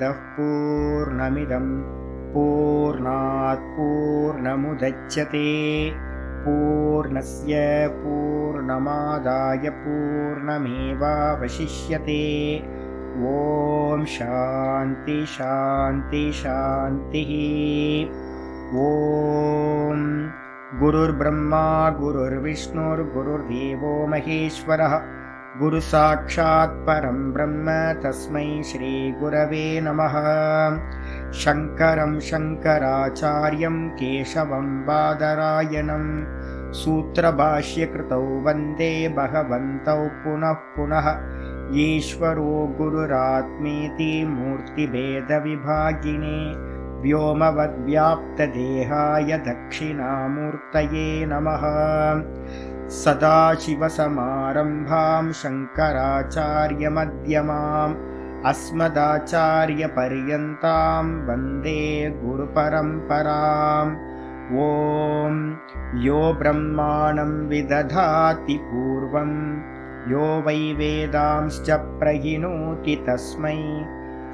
पूर्णमदः पूर्णमिदं पूर्णात् पूर्णमुदच्यते पूर्णस्य पूर्णमादाय पूर्णमेवावशिष्यते। ॐ शान्ति शान्ति शान्तिः। ॐ गुरुर्ब्रह्मा गुरुर्विष्णुर्गुरुर्देवो महेश्वरः गुरुसाक्षात् परं ब्रह्म तस्मै श्रीगुरवे नमः। शङ्करं शङ्कराचार्यं केशवं बादरायणं सूत्रभाष्यकृतौ वन्दे भगवन्तौ पुनः पुनः। ईश्वरो गुरुरात्मेति मूर्तिभेदविभागिने व्योमवद्व्याप्तदेहाय दक्षिणामूर्तये नमः। सदाशिवसमारम्भां शङ्कराचार्यमध्यमाम् अस्मदाचार्यपर्यन्तां वन्दे गुरुपरम्पराम्। ॐ यो ब्रह्माणं विदधाति पूर्वं यो वै वेदांश्च प्रहिणोति तस्मै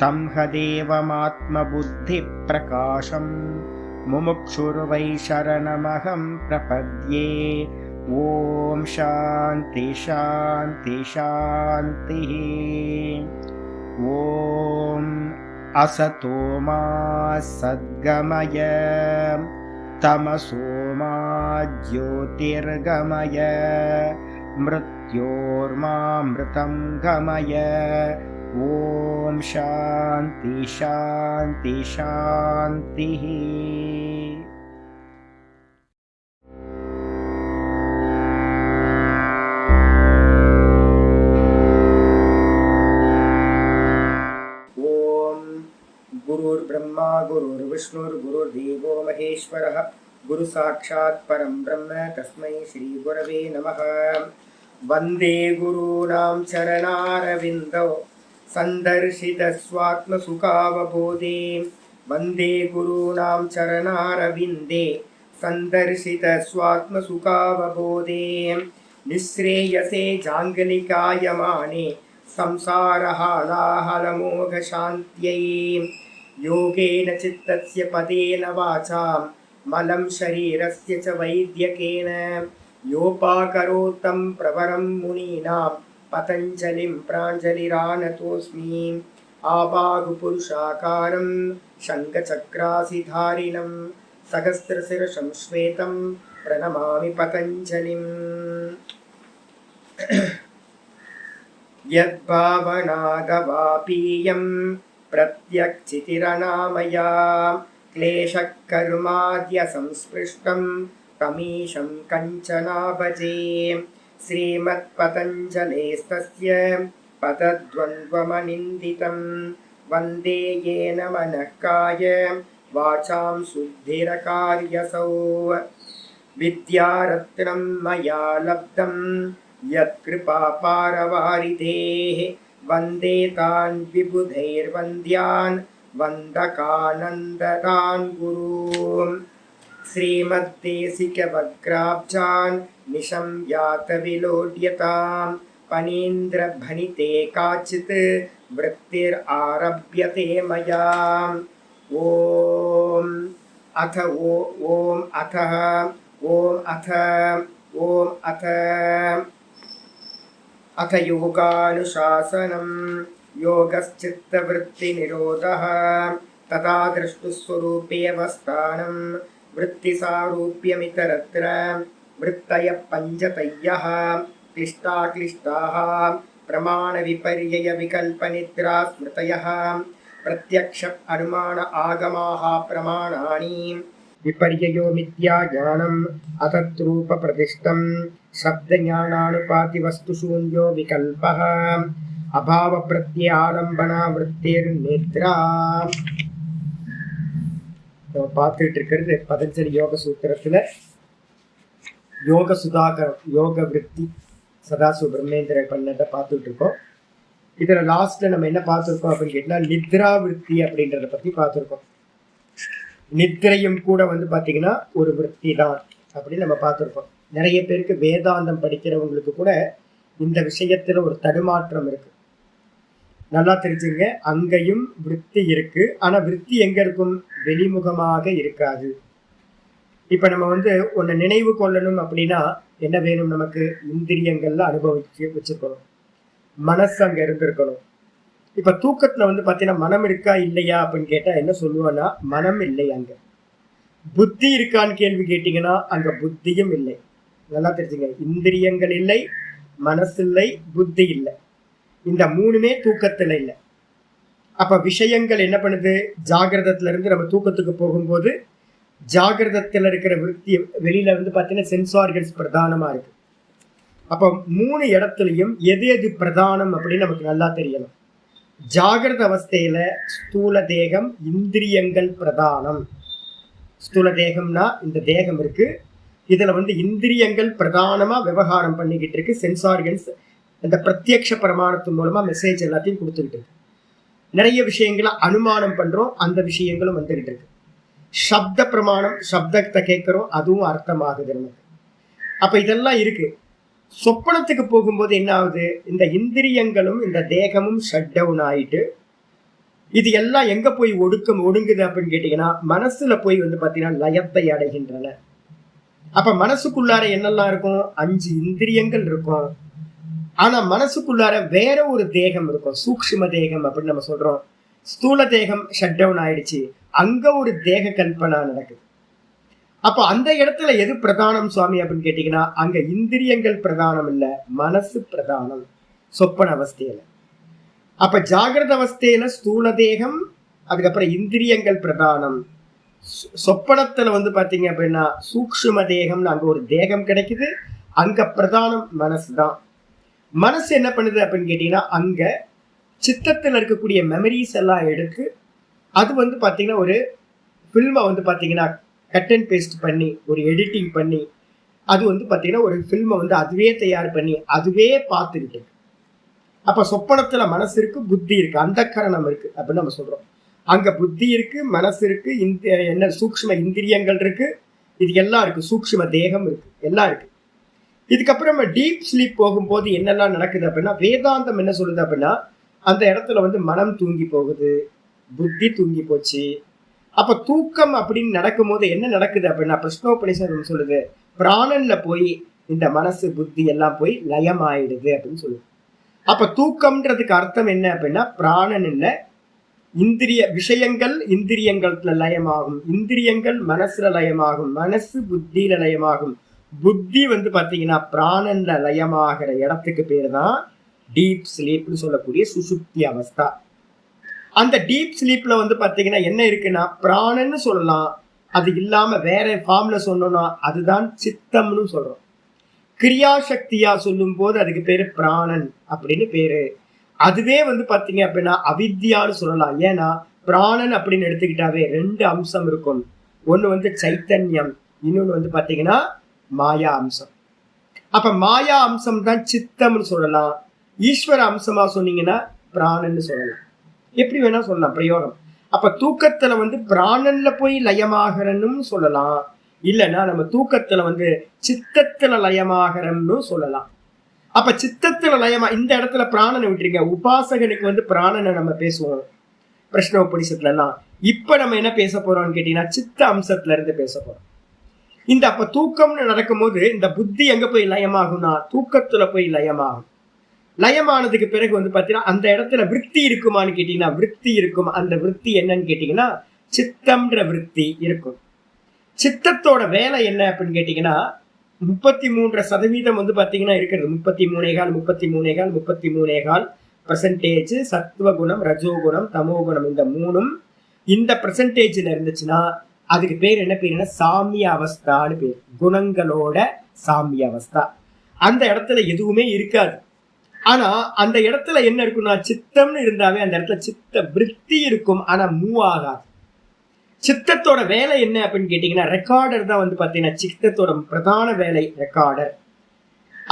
तं हदेवमात्मबुद्धिप्रकाशं मुमुक्षुर्वै शरणमहं प्रपद्ये। ॐ शान्ति शान्ति शान्तिः। ॐ असतो मा सद्गमय तमसो मा ज्योतिर्गमय मृत्योर्मामृतं गमय। ॐ शान्ति शान्ति शान्तिः। गुरुर्ब्रह्मा गुरुर्विष्णुर्गुरुर्देवो महेश्वरः गुरुसाक्षात् परं ब्रह्म तस्मै श्रीगुरवे नमः। वन्दे गुरूणां चरणारविन्दौ सन्दर्शितस्वात्मसुखावबोधे वन्दे गुरूणां चरणारविन्दे सन्दर्शितस्वात्मसुखावबोधे। निःश्रेयसे जाङ्गलिकायमाने संसारहालाहलमोघशान्त्यै योगेन चित्तस्य पदेन वाचां मलं शरीरस्य च वैद्यकेन योपाकरोतं प्रवरं मुनीनां पतञ्जलिं प्राञ्जलिरानतोऽस्मि। आवाहुपुरुषाकारं शङ्खचक्रासिधारिणं सहस्रशिरसं श्वेतं प्रणमामि पतञ्जलिम्। यद्भावनादवापीयं प्रत्यक्षितिरनामया क्लेशकर्माद्यसंस्पृष्टं तमीशं कञ्चना भजे। श्रीमत्पतञ्जलेस्तस्य पदद्वन्द्वमनिन्दितं वन्दे येन मनः काय वाचां शुद्धिरकार्यसौ। विद्यारत्नं मया लब्धं यत्कृपापारवारिधेः वन्दे तान् विबुधैर्वन्द्यान् वन्दकानन्ददान् गुरून्। श्रीमद्देशिकवक्त्राब्जान् निशं यातविलोड्यतां पनीन्द्रभणिते काचित् वृत्तिरारभ्यते मया। अथ योगानुशासनं योगश्चित्तवृत्तिनिरोधः तथा दृष्टुस्वरूपेऽवस्थानं वृत्तिसारूप्यमितरत्र वृत्तयः पञ्चतयः क्लिष्टाक्लिष्टाः प्रमाणविपर्ययविकल्पनिद्रा स्मृतयः प्रत्यक्ष अनुमान आगमाः प्रमाणानि। विपर्ययो मिथ्याज्ञानम् अतद्रूपप्रतिष्ठं शब्दज्ञानानुपातिवस्तुशून्यो विकल्पः अभावप्रत्ययालम्बना वृत्तिर्निद्रा। பார்த்துட்டு இருக்கிறது பதஞ்சலி யோக சூத்திரத்துல யோக சுதாகரம் யோக விருத்தி சதாசிவ பிரம்மேந்திர பண்ணதை பார்த்துட்டு இருக்கோம். இதுல லாஸ்ட்ல நம்ம என்ன பார்த்துருக்கோம் அப்படின்னு கேட்டா நித்ரா விருத்தி அப்படின்றத பத்தி பார்த்துருக்கோம். நித்திரையும் கூட பாத்தீங்கன்னா ஒரு விருத்தி தான் அப்படின்னு நம்ம பார்த்துருக்கோம். நிறைய பேருக்கு வேதாந்தம் படிக்கிறவங்களுக்கு கூட இந்த விஷயத்துல ஒரு தடுமாற்றம் இருக்கு. நல்லா தெரிஞ்சுங்க, அங்கேயும் விருத்தி இருக்கு. ஆனா விருத்தி எங்க இருக்கும்? வெளிமுகமாக இருக்காது. இப்ப நம்ம ஒன்னு நினைவு கொள்ளணும் அப்படின்னா என்ன வேணும்? நமக்கு இந்திரியங்கள்ல அனுபவிச்சு வச்சிருக்கணும், மனசு அங்க இருந்திருக்கணும். இப்ப தூக்கத்துல பாத்தீங்கன்னா மனம் இருக்கா இல்லையா அப்படின்னு கேட்டா என்ன சொல்லுவோம்னா, மனம் இல்லை. அங்க புத்தி இருக்கான்னு கேள்வி கேட்டீங்கன்னா அங்க புத்தியும் இல்லை. நல்லா தெரிஞ்சுங்க, இந்திரியங்கள் இல்லை, மனசு இல்லை, புத்தி இல்லை. இந்த மூணுமே தூக்கத்துல இல்லை. அப்ப விஷயங்கள் என்ன பண்ணுது? ஜாகிரதத்துல இருந்து நம்ம தூக்கத்துக்கு போகும்போது ஜாகிரதத்துல இருக்கிற விருத்தி வெளியில பாத்தீங்கன்னா சென்ஸ் ஆர்கன்ஸ் பிரதானமா இருக்கு. அப்ப 3 இடத்துலயும் எது எது பிரதானம் அப்படின்னு நமக்கு நல்லா தெரியணும். ஜாகிரத அவஸ்தையில ஸ்தூல தேகம், இந்திரியங்கள் பிரதானம். ஸ்தூல தேகம்னா இந்த தேகம் இருக்கு, இதுல இந்திரியங்கள் பிரதானமா விவகாரம் பண்ணிக்கிட்டு இருக்கு. சென்ஸ் ஆர்கன்ஸ் இந்த பிரத்யக்ஷ பிரமாணத்தின் மூலமா மெசேஜ் எல்லாத்தையும் கொடுத்துக்கிட்டு இருக்கு. நிறைய விஷயங்களை அனுமானம் பண்றோம், அந்த விஷயங்களும் வந்துகிட்டு இருக்கு. சப்த பிரமாணம், சப்தத்தை கேட்கிறோம், அதுவும் அர்த்தமாகுது நமக்கு. அப்ப இதெல்லாம் இருக்கு. சொப்பனத்துக்கு போகும்போது என்ன ஆகுது? இந்த இந்திரியங்களும் இந்த தேகமும் ஷட் டவுன் ஆயிட்டு இது எல்லாம் எங்க போய் ஒடுங்குது அப்படின்னு கேட்டீங்கன்னா மனசுல போய் பாத்தீங்கன்னா லயத்தை அடைகின்றன. அப்ப மனசுக்குள்ளார என்னெல்லாம் இருக்கும்? 5 இந்திரியங்கள் இருக்கும். ஆனா மனசுக்குள்ளார வேற ஒரு தேகம் இருக்கும், சூக்ஷ்ம தேகம் அப்படின்னு நம்ம சொல்றோம். ஸ்தூல தேகம் ஷட் டவுன் ஆயிடுச்சு, அங்க ஒரு தேக கல்பனா நடக்குது. அப்ப அந்த இடத்துல எது பிரதானம் சுவாமி அப்படின்னு கேட்டீங்கன்னா அங்க இந்திரியங்கள் பிரதானம் இல்ல, மனசு பிரதானம் சொப்பன அவஸ்தையில. அப்ப ஜாகிரத அவஸ்தையில ஸ்தூல தேகம், அதுக்கப்புறம் இந்திரியங்கள் பிரதானம். சொப்பனத்துல பாத்தீங்க அப்படின்னா சூக்ஷ்ம தேகம்னு அங்க ஒரு தேகம் கிடைக்குது, அங்க பிரதானம் மனசு தான். மனசு என்ன பண்ணுது அப்படின்னு கேட்டீங்கன்னா அங்க சித்தத்துல இருக்கக்கூடிய மெமரிஸ் எல்லாம் எடுத்து அது பாத்தீங்கன்னா ஒரு ஃபில்மை பாத்தீங்கன்னா கட் அண்ட் பேஸ்ட் பண்ணி ஒரு எடிட்டிங் பண்ணி அது பாத்தீங்கன்னா ஒரு ஃபில்மை அதுவே தயார் பண்ணி அதுவே பார்த்துக்கிட்டு. அப்ப சொப்பனத்துல மனசு இருக்கு, புத்தி இருக்கு, அந்த கரணம் இருக்கு அப்படின்னு நம்ம சொல்றோம். அங்க புத்தி இருக்கு, மனசு இருக்கு, என்ன சூக்ஷ்ம இந்திரியங்கள் இருக்கு, இது எல்லாம் இருக்கு, சூக்ஷ்ம தேகம் இருக்கு, எல்லாம் இருக்கு. இதுக்கப்புறம் நம்ம டீப் ஸ்லீப் போகும்போது என்னெல்லாம் நடக்குது அப்படின்னா வேதாந்தம் என்ன சொல்லுது அப்படின்னா அந்த இடத்துல மனம் தூங்கி போகுது, புத்தி தூங்கி போச்சு. அப்ப தூக்கம் அப்படின்னு நடக்கும் போது என்ன நடக்குது அப்படின்னா பிரஷ்னோபனிஷதம் சொல்லுது, பிராணன்ல போய் இந்த மனசு புத்தி எல்லாம் போய் லயம் ஆயிடுது அப்படின்னு சொல்லுது. அப்ப தூக்கம்ன்றதுக்கு அர்த்தம் என்ன அப்படின்னா பிராணன் இல்ல, இந்திரிய விஷயங்கள் இந்திரியங்கள்ல லயமாகும், இந்திரியங்கள் மனசுல லயமாகும், மனசு புத்தியில லயமாகும், புத்தி பாத்தீங்கன்னா பிராணன்ல லயமாகிற இடத்துக்கு பேரு தான் டீப் ஸ்லீப்னு சொல்லக்கூடிய சுசுப்தி அவஸ்தா. அந்த டீப் ஸ்லீப்ல பாத்தீங்கன்னா என்ன இருக்குன்னா பிராணன்னு சொல்லலாம், அது இல்லாம வேற ஃபார்ம்ல சொன்னோம்னா அதுதான் சித்தம்னு சொல்றோம். கிரியாசக்தியா சொல்லும் போது அதுக்கு பேரு பிராணன் அப்படின்னு பேரு. அதுவே பாத்தீங்க அப்படின்னா அவித்யான்னு சொல்லலாம். ஏன்னா பிராணன் அப்படின்னு எடுத்துக்கிட்டாவே 2 அம்சம் இருக்கும். ஒண்ணு சைத்தன்யம், இன்னொன்னு பாத்தீங்கன்னா மாயா அம்சம். அப்ப மாயா அம்சம் தான் சித்தம்னு சொல்லலாம். ஈஸ்வர அம்சமா சொன்னீங்கன்னா பிராணன்னு சொல்லலாம். எப்படி வேணா சொல்லலாம் பிரயோகம். அப்ப தூக்கத்துல பிராணன்ல போய் லயமாகறன்னு சொல்லலாம், இல்லைன்னா நம்ம தூக்கத்துல சித்தத்துல லயமாகறன்னு சொல்லலாம். அப்ப சித்தத்துல லயமா இந்த இடத்துல பிராணனை விட்டுருங்க. உபாசகனுக்கு பிராணனை நம்ம பேசுவோம் பிரஷ்னோபனிஷத்துல எல்லாம். இப்ப நம்ம என்ன பேச போறோம்னு கேட்டீங்கன்னா சித்த அம்சத்துல இருந்து பேச போறோம். இந்த அப்ப தூக்கம்னு நடக்கும்போது இந்த புத்தி எங்க போய் லயமாகும்னா தூக்கத்துல போய் லயமாகும். லயமானதுக்கு பிறகு பாத்தீங்கன்னா அந்த இடத்துல விருத்தி இருக்குமான்னு கேட்டீங்கன்னா விருத்தி இருக்கும். அந்த விருத்தி என்னன்னு கேட்டீங்கன்னா சித்தம்ன்ற விருத்தி இருக்கும். சித்தத்தோட வேலை என்ன அப்படின்னு கேட்டீங்கன்னா 33% பாத்தீங்கன்னா இருக்கிறது. 33% சத்துவகுணம், ரஜோகுணம், தமோகுணம், இந்த 3ம் இந்த பெர்சன்டேஜ்ல இருந்துச்சுன்னா அதுக்கு பேர் என்ன பேருன்னா சாமிய அவஸ்தான்னு பேர். குணங்களோட சாமிய அவஸ்தா. அந்த இடத்துல எதுவுமே இருக்காது. ஆனா அந்த இடத்துல என்ன இருக்குன்னா சித்தம்னு இருந்தாவே அந்த இடத்துல சித்த விருத்தி இருக்கும், ஆனா மூவ் ஆகாது. சித்தத்தோட வேலை என்ன அப்படின்னு கேட்டீங்கன்னா ரெக்கார்டர் தான் பாத்தீங்கன்னா சித்தத்தோட பிரதான வேலை ரெக்கார்டர்.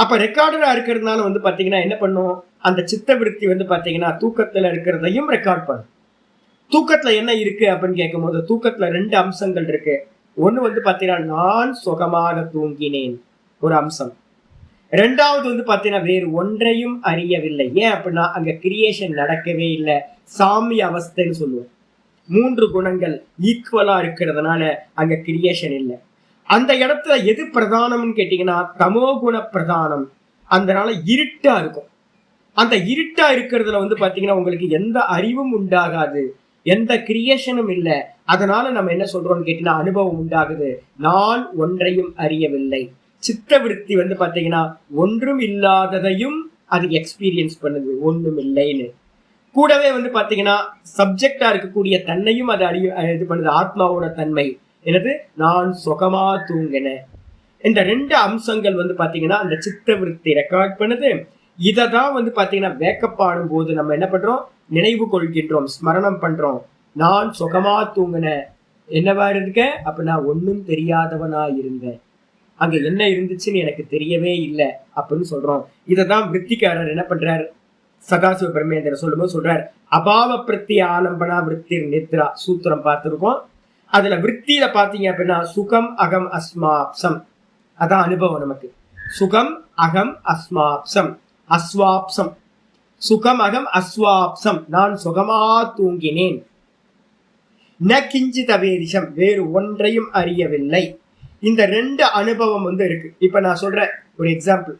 அப்ப ரெக்கார்டரா இருக்கிறதுனால பாத்தீங்கன்னா என்ன பண்ணும், அந்த சித்த விருத்தி பாத்தீங்கன்னா தூக்கத்துல இருக்கிறதையும் ரெக்கார்ட் பண்ணும். தூக்கத்துல என்ன இருக்கு அப்படின்னு கேட்கும் போது தூக்கத்துல 2 அம்சங்கள் இருக்கு. ஒண்ணு பாத்தீங்கன்னா நான் சுகமாக தூங்கினேன் ஒரு அம்சம், ரெண்டாவது வந்து பாத்தீங்கன்னா வேறு ஒன்றையும் அறியவில்லை. ஏன் அப்படின்னா அங்க கிரியேஷன் நடக்கவே இல்லை, சாமி அவஸ்தைன்னு சொல்லுவோம். 3 குணங்கள் ஈக்குவலா இருக்கிறதுனால அங்க கிரியேஷன் இல்லை. அந்த இடத்துல எது பிரதானம்னு கேட்டீங்கன்னா தமோ குண பிரதானம். அதனால இருட்டா இருக்கும். அந்த இருட்டா இருக்கிறதுல வந்து பாத்தீங்கன்னா உங்களுக்கு எந்த அறிவும் உண்டாகாது, எந்த கிரியேஷனும் இல்லை. அதனால நம்ம என்ன சொல்றோம்னு கேட்டீங்கன்னா அனுபவம் உண்டாகுது, நான் ஒன்றையும் அறியவில்லை. சித்த விருத்தி வந்து பாத்தீங்கன்னா ஒன்றும் இல்லாததையும் அது எக்ஸ்பீரியன்ஸ் பண்ணுது, ஒன்றும் இல்லைன்னு. கூடவே வந்து பாத்தீங்கன்னா சப்ஜெக்டா இருக்கக்கூடிய தன்னையும் அது இது பண்ணுது, ஆத்மாவோட தன்மை எனது நான் சுகமா தூங்கினேன். இந்த 2 அம்சங்கள் வந்து பாத்தீங்கன்னா அந்த சித்த விருத்தி ரெக்கார்ட் பண்ணுது. இதை தான் வந்து பாத்தீங்கன்னா வேக்கப் ஆடும் போது நம்ம என்ன பண்றோம், நினைவு கொள்கின்றோம், ஸ்மரணம் பண்றோம். நான் சுகமா தூங்கினேன், என்னவா இருக்க அப்ப நான் ஒன்னும் தெரியாதவனா இருந்தேன், அங்க என்ன இருந்துச்சுன்னு எனக்கு தெரியவே இல்லை அப்படின்னு சொல்றோம். இதைதான் விற்த்திக்காரர் என்ன பண்றாரு, சதாசிவ பிரம்மேந்திரர் சொல்லும்போது சொல்றாரு, அபாவ பிரத்தி ஆலம்பனா விற்பி நித்ரா சூத்திரம் பார்த்திருக்கோம். அதுல விற்த்தியில பாத்தீங்க அப்படின்னா சுகம் அகம் அஸ்மாப்சம், அதான் அனுபவம் நமக்கு. சுகம் அகம் அஸ்மாப்சம், அஸ்வாப்சம், சுகம் அகம் அஸ்வாப்சம், நான் சுகமா தூங்கினேன். ந கிஞ்சித் அவேரிஷம், வேறு ஒன்றையும் அறியவில்லை. இந்த 2 அனுபவம் வந்து இருக்கு. இப்ப நான் சொல்றேன் ஒரு எக்ஸாம்பிள்.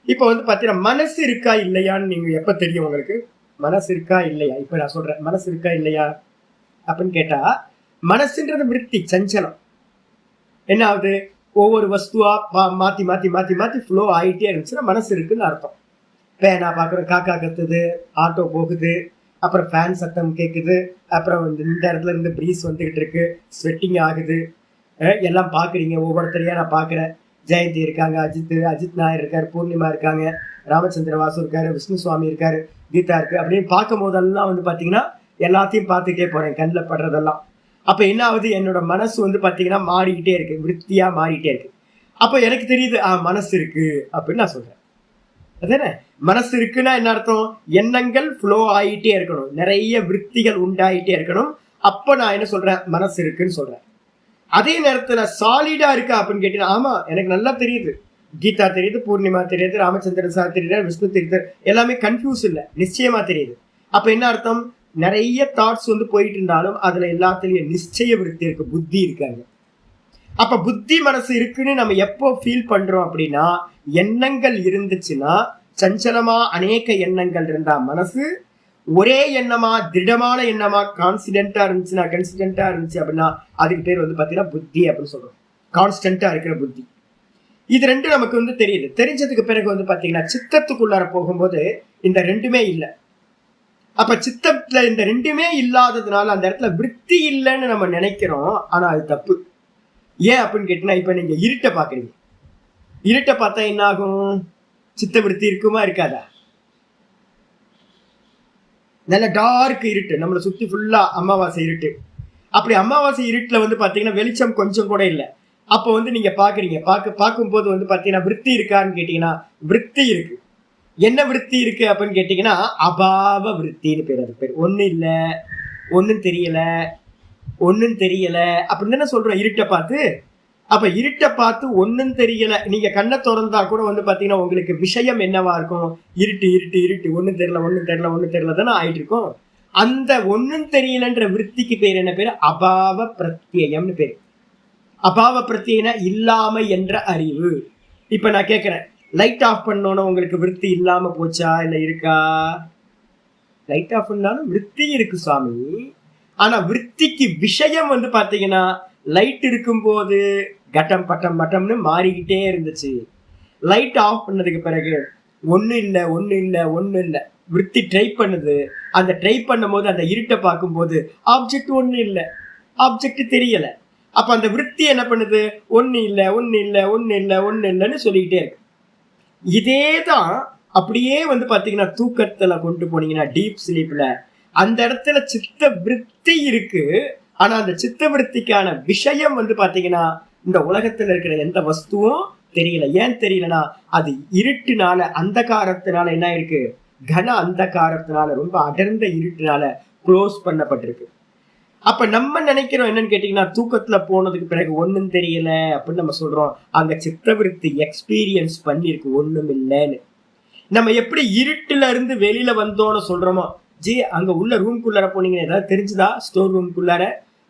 இப்ப வந்து பாத்தீங்கன்னா மனசு இருக்கா இல்லையான்னு நீங்க எப்ப தெரியும் உங்களுக்கு, மனசு இருக்கா இல்லையா? இப்ப நான் சொல்றேன் மனசு இருக்கா இல்லையா அப்படின்னு கேட்டா, மனசுன்றது விருத்தி, சஞ்சலம். என்ன ஆகுது, ஒவ்வொரு வஸ்துவா மாத்தி மாத்தி மாத்தி மாத்தி ஃப்ளோ ஆகிட்டே இருந்துச்சுன்னா மனசு இருக்குன்னு அர்த்தம். பேனா பாக்குறோம், காக்கா கத்துது, ஆட்டோ போகுது, அப்புறம் ஃபேன் சத்தம் கேட்குது, அப்புறம் இந்த இடத்துல இருந்து ப்ரீஸ் வந்துகிட்டு இருக்கு, ஸ்வெட்டிங் ஆகுது, எல்லாம் பாக்குறீங்க. ஒவ்வொருத்தரையா நான் பாக்குறேன். ஜெயந்தி இருக்காங்க, அஜித் நாயர் இருக்காரு, பூர்ணிமா இருக்காங்க, ராமச்சந்திர வாசு இருக்காரு, விஷ்ணு சுவாமி இருக்காரு, கீதா இருக்கு. அப்படின்னு பார்க்கும் போதெல்லாம் வந்து பாத்தீங்கன்னா எல்லாத்தையும் பார்த்துட்டே போறேன், கண்ணில் படுறதெல்லாம். அப்ப என்ன ஆகுது, என்னோட மனசு வந்து பாத்தீங்கன்னா மாறிக்கிட்டே இருக்கு, விருத்தியா மாறிட்டே இருக்கு. அப்ப எனக்கு தெரியுது மனசு இருக்கு அப்படின்னு நான் சொல்றேன். அதானே மனசு இருக்குன்னா என்ன அர்த்தம், எண்ணங்கள் ஃப்ளோ ஆகிட்டே இருக்கணும், நிறைய விருத்திகள் உண்டாயிட்டே இருக்கணும். அப்ப நான் என்ன சொல்றேன், மனசு இருக்குன்னு சொல்றேன். அதே நேரத்துல சாலிடா இருக்கா அப்படின்னு கேட்டீங்கன்னா, ஆமா எனக்கு நல்லா தெரியுது, கீதா தெரியுது, பூர்ணிமா தெரியுது, ராமச்சந்திரன் சார் தெரியுது, விஷ்ணு தெரியுது, எல்லாமே கன்ஃபியூஸ் இல்லை, நிச்சயமா தெரியுது. அப்ப என்ன அர்த்தம், நிறைய தாட்ஸ் வந்து போயிட்டு இருந்தாலும் அதுல எல்லாத்துலயும் நிச்சய விருத்தி இருக்கு, புத்தி இருக்காங்க. அப்ப புத்தி மனசு இருக்குன்னு நம்ம எப்போ ஃபீல் பண்றோம் அப்படின்னா, எண்ணங்கள் இருந்துச்சுன்னா, சஞ்சலமா அநேக எண்ணங்கள் இருந்தா மனசு, ஒரே எண்ணமா திடமான எண்ணமா கான்சிடென்டா இருந்துச்சுன்னா, கன்சிடென்டா இருந்துச்சு அப்படின்னா அதுக்கு பேர் வந்து பாத்தீங்கன்னா புத்தி அப்படின்னு சொல்றோம், கான்ஸ்டன்டா இருக்கிற புத்தி. இது 2 நமக்கு வந்து தெரியுது. தெரிஞ்சதுக்கு பிறகு வந்து பாத்தீங்கன்னா சித்தத்துக்குள்ளார போகும்போது இந்த 2மே இல்லை. அப்ப சித்தத்துல இந்த 2மே இல்லாததுனால அந்த இடத்துல விருத்தி இல்லைன்னு நம்ம நினைக்கிறோம். ஆனா அது தப்பு. ஏன் அப்படின்னு கேட்டீங்கன்னா, இப்ப நீங்க இருட்டை பாக்குறீங்க, இருட்டை பார்த்தா என்ன ஆகும், சித்த விருத்தி இருக்குமா இருக்காதா? நல்ல டார்க் இருட்டு, நம்மளை சுத்தி ஃபுல்லா அமாவாசை இருட்டு. அப்படி அமாவாசை இருட்டுல வந்து பாத்தீங்கன்னா வெளிச்சம் கொஞ்சம் கூட இல்லை. அப்போ வந்து நீங்க பாக்குறீங்க, பார்க்கும்போது வந்து பாத்தீங்கன்னா விருத்தி இருக்கான்னு கேட்டீங்கன்னா விருத்தி இருக்கு. என்ன விருத்தி இருக்கு அப்படின்னு கேட்டீங்கன்னா அபாவ விருத்தின்னு பேர். அது பேர் ஒன்னும் இல்லை, ஒன்னும் தெரியல, ஒன்னும் தெரியல அப்படின்னு தானே சொல்றோம் இருட்டை பார்த்து. அப்ப இருட்டை பார்த்து ஒன்னும் தெரியல, நீங்க கண்ணை திறந்தா கூட வந்து பாத்தீங்கன்னா உங்களுக்கு விஷயம் என்னவா இருக்கும், இருட்டு இருட்டு இருட்டு, ஒன்னும் தெரியல ஒன்னும் தெரியல ஒன்னும் தெரியல தானே ஆயிட்டு இருக்கும். அந்த ஒன்னும் தெரியலன்ற விருத்திக்கு பேர் என்ன பேரு, அபாவ பிரத்யம்னு பேரு. அபாவ பிரத்யம்னா இல்லாம என்ற அறிவு. இப்ப நான் கேட்கிறேன், லைட் ஆஃப் பண்ணோன்னு உங்களுக்கு விருத்தி இல்லாம போச்சா இல்ல இருக்கா? லைட் ஆஃப் பண்ணாலும் விருத்தி இருக்கு சுவாமி. ஆனா விருத்திக்கு விஷயம் வந்து பாத்தீங்கன்னா லைட் இருக்கும்போது கட்டம் பட்டம் பட்டம்னு மாறிக்கிட்டே இருந்துச்சு. லைட் ஆஃப் பண்ணதுக்கு பிறகு ஒன்னும் இல்லை ஒன்னும் இல்லை ஒன்னும் இல்லை, விருத்தி ட்ரை பண்ணுது. அந்த ட்ரை பண்ணும் போது அந்த இருட்டை பார்க்கும்போது ஆப்ஜெக்ட் ஒன்னும் இல்லை, ஆப்ஜெக்ட் தெரியல. அப்ப அந்த விருத்தி என்ன பண்ணுது, ஒன்னு இல்லை ஒன்னு இல்லை ஒன்னு இல்லை ஒன்னு இல்லைன்னு சொல்லிக்கிட்டே இருக்கு. இதேதான் அப்படியே வந்து பாத்தீங்கன்னா தூக்கத்துல கொண்டு போனீங்கன்னா டீப் ஸ்லீப்ல அந்த இடத்துல சித்த விருத்தி இருக்கு. ஆனா அந்த சித்த விருத்திக்கான விஷயம் வந்து பாத்தீங்கன்னா இந்த உலகத்துல இருக்கிற எந்த வஸ்துவும் தெரியல. ஏன் தெரியலனா அது இருட்டுனால, அந்தகாரத்தினால என்ன இருக்கு, கன அந்தகாரத்தினால, ரொம்ப அடர்ந்த இருட்டுனால க்ளோஸ் பண்ணப்பட்டிருக்கு. அப்ப நம்ம நினைக்கிறோம் என்னன்னு கேட்டீங்கன்னா, தூக்கத்துல போனதுக்கு பிறகு ஒண்ணும் தெரியல அப்படின்னு நம்ம சொல்றோம். அங்க சித்தவிருத்தி எக்ஸ்பீரியன்ஸ் பண்ணிருக்கு ஒண்ணும் இல்லைன்னு. நம்ம எப்படி இருட்டுல இருந்து வெளியில வந்தோம்னு சொல்றோமோ, ஜி அங்க உள்ள ரூம்குள்ளார போனீங்க ஏதாவது தெரிஞ்சுதா? ஸ்டோர் ரூம்குள்ளார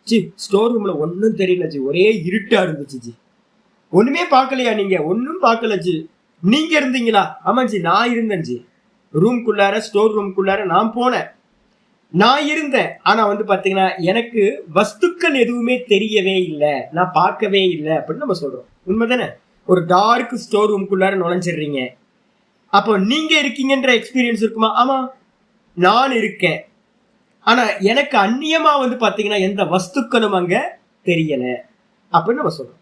ஜி ஸ்டோர் ரூம்ல ஒன்னும் தெரியல ஜி, ஒரே இருட்டா இருந்துச்சு ஜி. ஒண்ணுமே பார்க்கலையா நீங்க? ஒன்னும் பார்க்கல ஜி. நீங்க இருந்தீங்களா? ஆமா ஜி நான் இருந்தேன் ஜி. ரூம்குள்ளார ஸ்டோர் ரூம்குள்ளார நான் போனேன், நான் இருந்தேன். ஆனா வந்து பாத்தீங்கன்னா எனக்கு வஸ்துக்கள் எதுவுமே தெரியவே இல்லை, நான் பார்க்கவே இல்லை அப்படின்னு நம்ம சொல்றோம். உண்மைதானே? ஒரு டார்க் ஸ்டோர் ரூம்குள்ளார நுழைஞ்சிடுறீங்க, அப்போ நீங்க இருக்கீங்கன்ற எக்ஸ்பீரியன்ஸ் இருக்குமா? ஆமா நான் இருக்கேன். ஆனா எனக்கு அந்நியமா வந்து பாத்தீங்கன்னா எந்த வஸ்துக்களும் அங்க தெரியல அப்படின்னு நம்ம சொல்றோம்.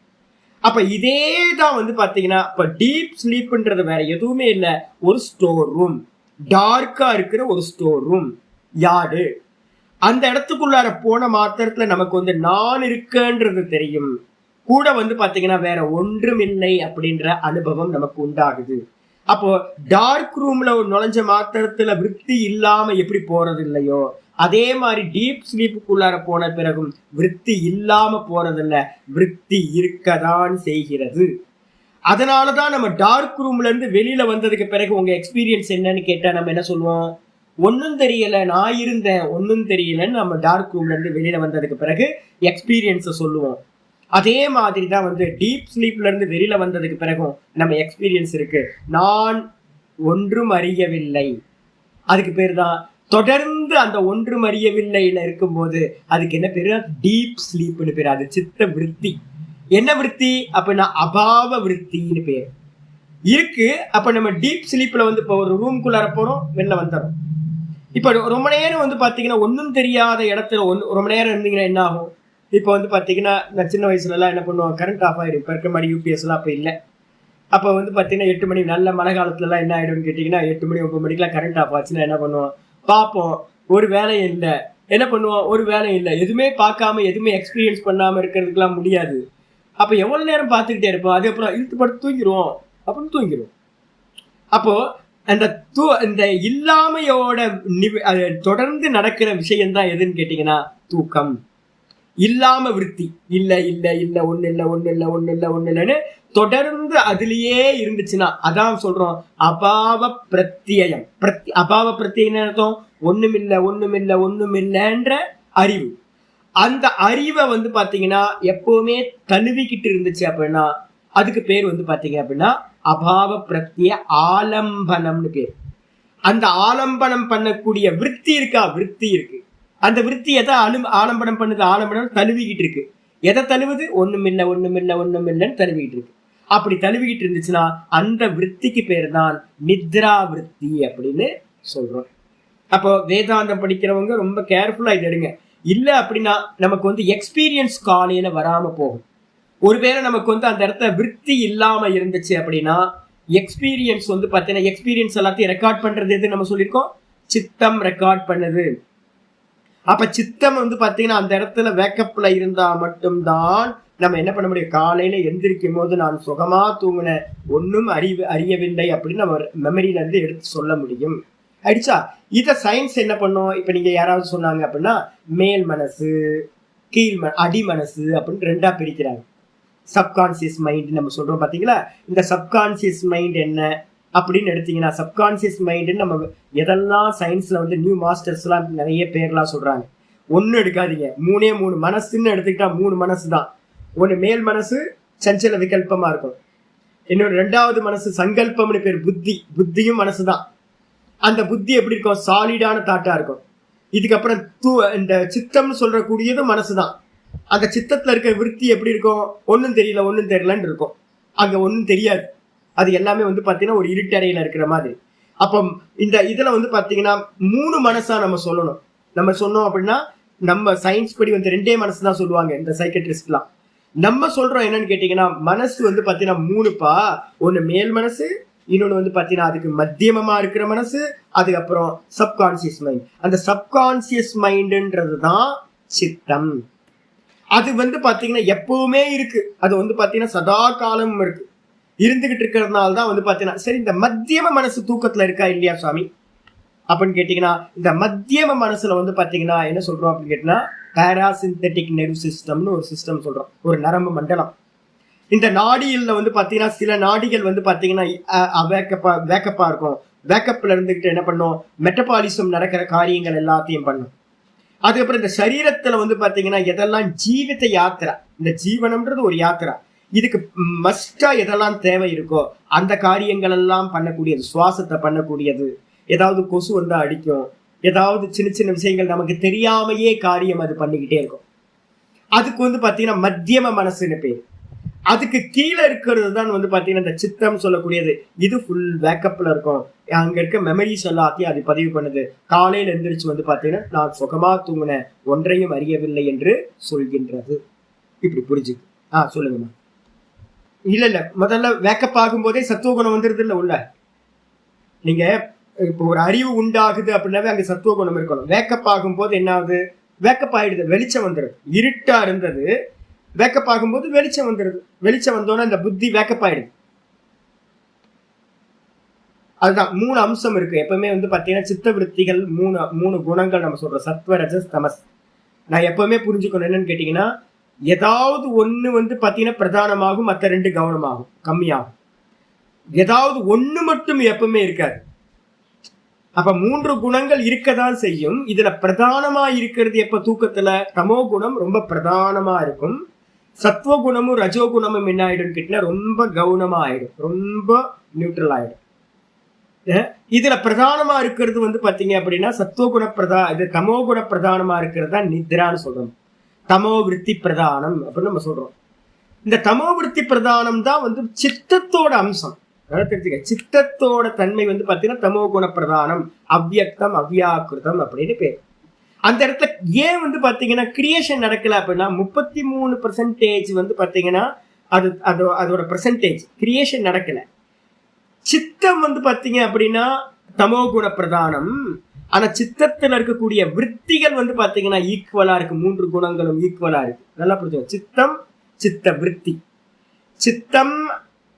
அப்ப இதே தான் வந்து பாத்தீங்கன்னா இப்ப டீப் ஸ்லீப்ன்றது வேற எதுவுமே இல்ல, ஒரு ஸ்டோர் ரூம், டார்க்கா இருக்கிற ஒரு ஸ்டோர் ரூம் யார்டு. அந்த இடத்துக்குள்ளார போன மாத்திரத்துல நமக்கு வந்து நான் இருக்கன்றது தெரியும், கூட வந்து பாத்தீங்கன்னா வேற ஒன்றும் இல்லை அப்படின்ற அனுபவம் நமக்கு உண்டாகுது. அப்போ டார்க் ரூம்ல ஒரு நுழைஞ்ச மாத்திரத்துல விருத்தி இல்லாம எப்படி போறது இல்லையோ, அதே மாதிரி டீப் ஸ்லீப்புக்குள்ளார போன பிறகும் விருத்தி இல்லாம போறதில்ல, விருத்தி இருக்கதான் செய்கிறது. அதனாலதான் நம்ம டார்க் ரூம்ல இருந்து வெளியில வந்ததுக்கு பிறகு உங்க எக்ஸ்பீரியன்ஸ் என்னன்னு கேட்டா நம்ம என்ன சொல்லுவோம்? ஒன்னும் தெரியல, நான் இருந்தேன், ஒன்னும் தெரியலன்னு நம்ம டார்க் ரூம்ல இருந்து வெளியில வந்ததுக்கு பிறகு எக்ஸ்பீரியன்ஸை சொல்லுவோம். அதே மாதிரி தான் வந்து டீப் ஸ்லீப்ல இருந்து வெளியில வந்ததுக்கு பிறகும் நம்ம எக்ஸ்பீரியன்ஸ் இருக்கு. நான் ஒன்றும் அறியவில்லை, அதுக்கு பேர் தான் தொடர்ந்து அந்த ஒன்றும் அறியவில்லையில இருக்கும்போது அதுக்கு என்ன பேரு? டீப் ஸ்லீப்னு பேரு. அது சித்த விருத்தி. என்ன விருத்தி அப்படின்னா அபாவ விருத்தின்னு பேர் இருக்கு. அப்ப நம்ம டீப் ஸ்லீப்ல வந்து இப்போ ஒரு ரூம்குள்ளார போறோம், வெளில வந்துடும். இப்ப ரொம்ப நேரம் வந்து பாத்தீங்கன்னா ஒன்னும் தெரியாத இடத்துல ரொம்ப நேரம் இருந்தீங்கன்னா என்ன ஆகும்? இப்போ வந்து பாத்தீங்கன்னா நான் சின்ன வயசுல எல்லாம் என்ன பண்ணுவோம், கரண்ட் ஆஃப் ஆயிடும். இப்ப இருக்க மாதிரி யூபிஎஸ் எல்லாம் அப்ப இல்லை. அப்ப வந்து பாத்தீங்கன்னா 8 மணி, நல்ல மழை காலத்துல எல்லாம் என்ன ஆயிடும்னு கேட்டீங்கன்னா 8 மணி 9 மணிக்கெல்லாம் கரண்ட் ஆஃப் ஆச்சுன்னா என்ன பண்ணுவோம்? பார்ப்போம், ஒரு வேலையும் இல்லை. என்ன பண்ணுவோம்? ஒரு வேலையும் இல்லை. எதுவுமே பார்க்காம எதுவுமே எக்ஸ்பீரியன்ஸ் பண்ணாம இருக்கிறதுக்கெல்லாம் முடியாது. அப்ப எவ்வளவு நேரம் பார்த்துக்கிட்டே இருப்போம், அது அப்புறம் இழுத்து படுத்து தூங்கிடுவோம், அப்படின்னு தூங்கிடுவோம். அப்போ அந்த இந்த இல்லாமையோட தொடர்ந்து நடக்கிற விஷயம் தான் எதுன்னு கேட்டீங்கன்னா தூக்கம். இல்லாம விருத்தி, இல்ல இல்ல இல்ல ஒண்ணு இல்ல ஒண்ணு இல்ல ஒண்ணு இல்ல ஒண்ணு இல்லன்னு தொடர்ந்து அதுலயே இருந்துச்சுன்னா அதான் சொல்றோம் அபாவ பிரத்யம். அபாவ பிரத்யம் அர்த்தம் ஒண்ணுமில்ல ஒண்ணுமில்ல ஒண்ணுமில்லன்ற அறிவு. அந்த அறிவை வந்து பாத்தீங்கன்னா எப்பவுமே தழுவிக்கிட்டு இருந்துச்சு அப்படின்னா அதுக்கு பேர் வந்து பாத்தீங்க அப்படின்னா அபாவ பிரத்ய ஆலம்பனம்னு பேர். அந்த ஆலம்பனம் பண்ணக்கூடிய விருத்தி இருக்கா? விருத்தி இருக்கு. அந்த விருத்தி எதை ஆலம்பனம் பண்ணுது? ஆலம்பனம் தழுவிக்கிட்டு இருக்கு. எதை தழுவுது? ஒண்ணுமில்ல ஒண்ணுமில்ல ஒண்ணுமில்லன்னு தழுவிக்கிட்டு இருக்கு. அப்படி தழுவிக்கிட்டு இருந்துச்சுன்னா அந்த விருத்திக்கு பேர் தான் நித்ரா விருத்தி அப்படின்னு சொல்றோம். அப்போ வேதாந்தம் படிக்கிறவங்க ரொம்ப கேர்ஃபுல்லா இது எடுங்க. இல்ல அப்படின்னா நமக்கு வந்து எக்ஸ்பீரியன்ஸ் காலையில வராம போகும். ஒருவேளை நமக்கு வந்து அந்த இடத்துல விருத்தி இல்லாம இருந்துச்சு அப்படின்னா எக்ஸ்பீரியன்ஸ் வந்து பாத்தீங்கன்னா எக்ஸ்பீரியன்ஸ் எல்லாத்தையும் ரெக்கார்ட் பண்றது எது நம்ம சொல்லியிருக்கோம்? சித்தம் ரெக்கார்ட் பண்ணுது. அப்ப சித்தம் வந்து பாத்தீங்கன்னா அந்த இடத்துல வேக்கப்ல இருந்தா மட்டும்தான் நம்ம என்ன பண்ண முடியும்? காலையில எந்திரிக்கும் போது நான் சுகமா தூங்கினேன், ஒன்னும் அறியவில்லை அப்படின்னு நம்ம மெமரியில இருந்து எடுத்து சொல்ல முடியும். ஆயிடுச்சா? இத சயின்ஸ் என்ன பண்ணும்? இப்ப நீங்க யாராவது சொன்னாங்க அப்படின்னா மேல் மனசு, கீழ் அடி மனசு அப்படின்னு ரெண்டா பிரிக்கிறாங்க. சப்கான்சியஸ் மைண்ட் நம்ம சொல்றோம் பாத்தீங்களா? இந்த சப்கான்சியஸ் மைண்ட் என்ன அப்படின்னு எடுத்தீங்கன்னா சப்கான்சியஸ் மைண்ட் நம்ம எதெல்லாம் சயின்ஸ்ல வந்து நியூ மாஸ்டர்ஸ் எல்லாம் நிறைய பேர்லாம் சொல்றாங்க. ஒன்னு எடுக்காதீங்க, 3 மனசுன்னு எடுத்துக்கிட்டா 3 மனசு தான். ஒன்னு மேல் மனசு சஞ்சல விகல்பமா இருக்கும், இன்னொரு 2வது மனசு சங்கல்பம்னு பேர் புத்தி. புத்தியும் மனசுதான். அந்த புத்தி எப்படி இருக்கும்? சாலிடான தாட்டா இருக்கும். இதுக்கப்புறம் இந்த சித்தம்னு சொல்றக்கூடியதும் மனசுதான். அந்த சித்தத்துல இருக்க விருத்தி எப்படி இருக்கும்? ஒன்னும் தெரியல ஒன்னும் தெரியலன்னு இருக்கும். அங்க ஒன்னும் தெரியாது. அது எல்லாமே வந்து பாத்தீங்கன்னா ஒரு இருட்டறையில இருக்கிற மாதிரி. அப்ப இந்த இதுல வந்து பாத்தீங்கன்னா 3 மனசா நம்ம சொல்லணும். நம்ம சொன்னோம் அப்படின்னா நம்ம சயின்ஸ் படி வந்து 2 மனசு தான் சொல்லுவாங்க இந்த சைக்கட்ரிஸ்ட்லாம். நம்ம சொல்றோம் என்னன்னு கேட்டீங்கன்னா மனசு வந்து பாத்தீங்கன்னா 3பா. ஒன்னு மேல் மனசு, இன்னொன்னு வந்து பாத்தீங்கன்னா அதுக்கு மத்தியமமா இருக்கிற மனசு, அதுக்கப்புறம் சப்கான்சியஸ் மைண்ட். அந்த சப்கான்சியஸ் மைண்ட்ன்றது தான் சித்தம். அது வந்து பாத்தீங்கன்னா எப்பவுமே இருக்கு. அது வந்து பாத்தீங்கன்னா சதா காலமும் இருக்கு, இருந்துகிட்டு இருக்கிறதுனால தான் வந்து பாத்தீங்கன்னா சரி இந்த மத்தியம மனசு தூக்கத்துல இருக்கா இல்லையா சுவாமி? அப்படின்னு கேட்டீங்கன்னா இந்த மத்தியம மனசுல வந்து பாத்தீங்கன்னா என்ன சொல்றோம் அப்படின்னு கேட்டீங்கன்னா பாராசிந்தட்டிக் நெர்வ் சிஸ்டம்னு ஒரு சிஸ்டம் சொல்றோம், ஒரு நரம்பு மண்டலம். இந்த நாடிகள்ல வந்து பாத்தீங்கன்னா சில நாடிகள் வந்து பாத்தீங்கன்னா வேக்கப்பா இருக்கும். வேக்கப்ல இருந்துகிட்டு என்ன பண்ணும், மெட்டபாலிசம் நடக்கிற காரியங்கள் எல்லாத்தையும் பண்ணும். அதுக்கப்புறம் இந்த சரீரத்துல வந்து பாத்தீங்கன்னா எதெல்லாம் ஜீவித்த யாத்திரா, இந்த ஜீவனம்ன்றது ஒரு யாத்திரா, இதுக்கு மஸ்டா எதெல்லாம் தேவை இருக்கோ அந்த காரியங்கள் எல்லாம் பண்ணக்கூடியது, சுவாசத்தை பண்ணக்கூடியது. ஏதாவது கொசு வந்து அடிக்கும், ஏதாவது சின்ன சின்ன விஷயங்கள் நமக்கு தெரியாமையே காரியம் அது பண்ணிக்கிட்டே இருக்கும். அதுக்கு வந்து பாத்தீங்கன்னா மத்தியம மனசுன்னு பேர். அதுக்கு கீழே இருக்கிறது தான் வந்து பாத்தீங்கன்னா இந்த சித்தம் சொல்லக்கூடியது. இது ஃபுல் வேக்கப்ல இருக்கும். அங்க இருக்க மெமரிஸ் எல்லாத்தையும் அது பதிவு பண்ணுது. காலையில எந்திரிச்சு வந்து பாத்தீங்கன்னா நான் சுகமா தூங்கினேன், ஒன்றையும் அறியவில்லை என்று சொல்கின்றது. இப்படி புரிஞ்சு சொல்லுங்கம்மா. இல்ல முதல்ல வேக்கப் ஆகும் போதே சத்துவகுணம் வந்துருது இல்ல உள்ள. நீங்க இப்போ ஒரு அறிவு உண்டாகுது அப்படின்னாவே அங்க சத்துவகுணம் இருக்கணும். வேக்கப் ஆகும் போது என்ன ஆகுது, வேக்கப் ஆயிடுது, வெளிச்சம் வந்துடுது. இருட்டா இருந்தது, வேக்கப் ஆகும்போது வெளிச்சம் வந்துடுது. வெளிச்சம் வந்தோன்னா இந்த புத்தி வேக்கப் ஆயிடுது. அதுதான் 3 அம்சம் இருக்கு எப்பவுமே வந்து பாத்தீங்கன்னா சித்த விருத்திகள். மூணு குணங்கள் நம்ம சொல்றோம், சத்வ ரஜஸ் தமஸ். நான் எப்பவுமே புரிஞ்சுக்கணும் என்னன்னு கேட்டீங்கன்னா, ஏதாவது ஒண்ணு வந்து பாத்தீங்கன்னா பிரதானமாகும், மற்ற 2 கவனமாகும், கம்மியாகும். ஏதாவது ஒண்ணு மட்டும் எப்பவுமே இருக்காது. அப்ப 3 குணங்கள் இருக்கதான் செய்யும். இதுல பிரதானமா இருக்கிறது எப்ப தூக்கத்துல தமோ குணம் ரொம்ப பிரதானமா இருக்கும். சத்வகுணமும் ரஜோகுணமும் என்ன ஆயிடும் கேட்டீங்கன்னா ரொம்ப கவனமா ஆயிடும், ரொம்ப நியூட்ரல் ஆயிடும். இதுல பிரதானமா இருக்கிறது வந்து பாத்தீங்க அப்படின்னா சத்துவகுண இது தமோ குண பிரதானமா இருக்கிறது தான் நித்ரான்னு சொல்றோம். தமோ விருத்தி பிரதானம் அப்படின்னு நம்ம சொல்றோம். இந்த தமோ விருத்தி பிரதானம் தான் வந்து சித்தத்தோட அம்சம். தெரிஞ்சுக்க, சித்தத்தோட தன்மை வந்து பாத்தீங்கன்னா தமோ குண பிரதானம், அவ்வியக்தம் அவ்வியாக்கிருதம் அப்படின்னு பேர். அந்த இடத்துல ஏன் வந்து பாத்தீங்கன்னா கிரியேஷன் நடக்கல அப்படின்னா 33% வந்து பாத்தீங்கன்னா அதோட பெர்சன்டேஜ் கிரியேஷன் நடக்கல. சித்தம் வந்து பாத்தீங்க அப்படின்னா தமோ குண பிரதானம். ஆனா சித்தத்துல இருக்கக்கூடிய விற்த்திகள் வந்து பாத்தீங்கன்னா ஈக்குவலா இருக்கு. 3 குணங்களும் ஈக்குவலா இருக்கு. நல்லா புரிஞ்சுக்கணும். சித்தம் சித்த விற்பி. சித்தம்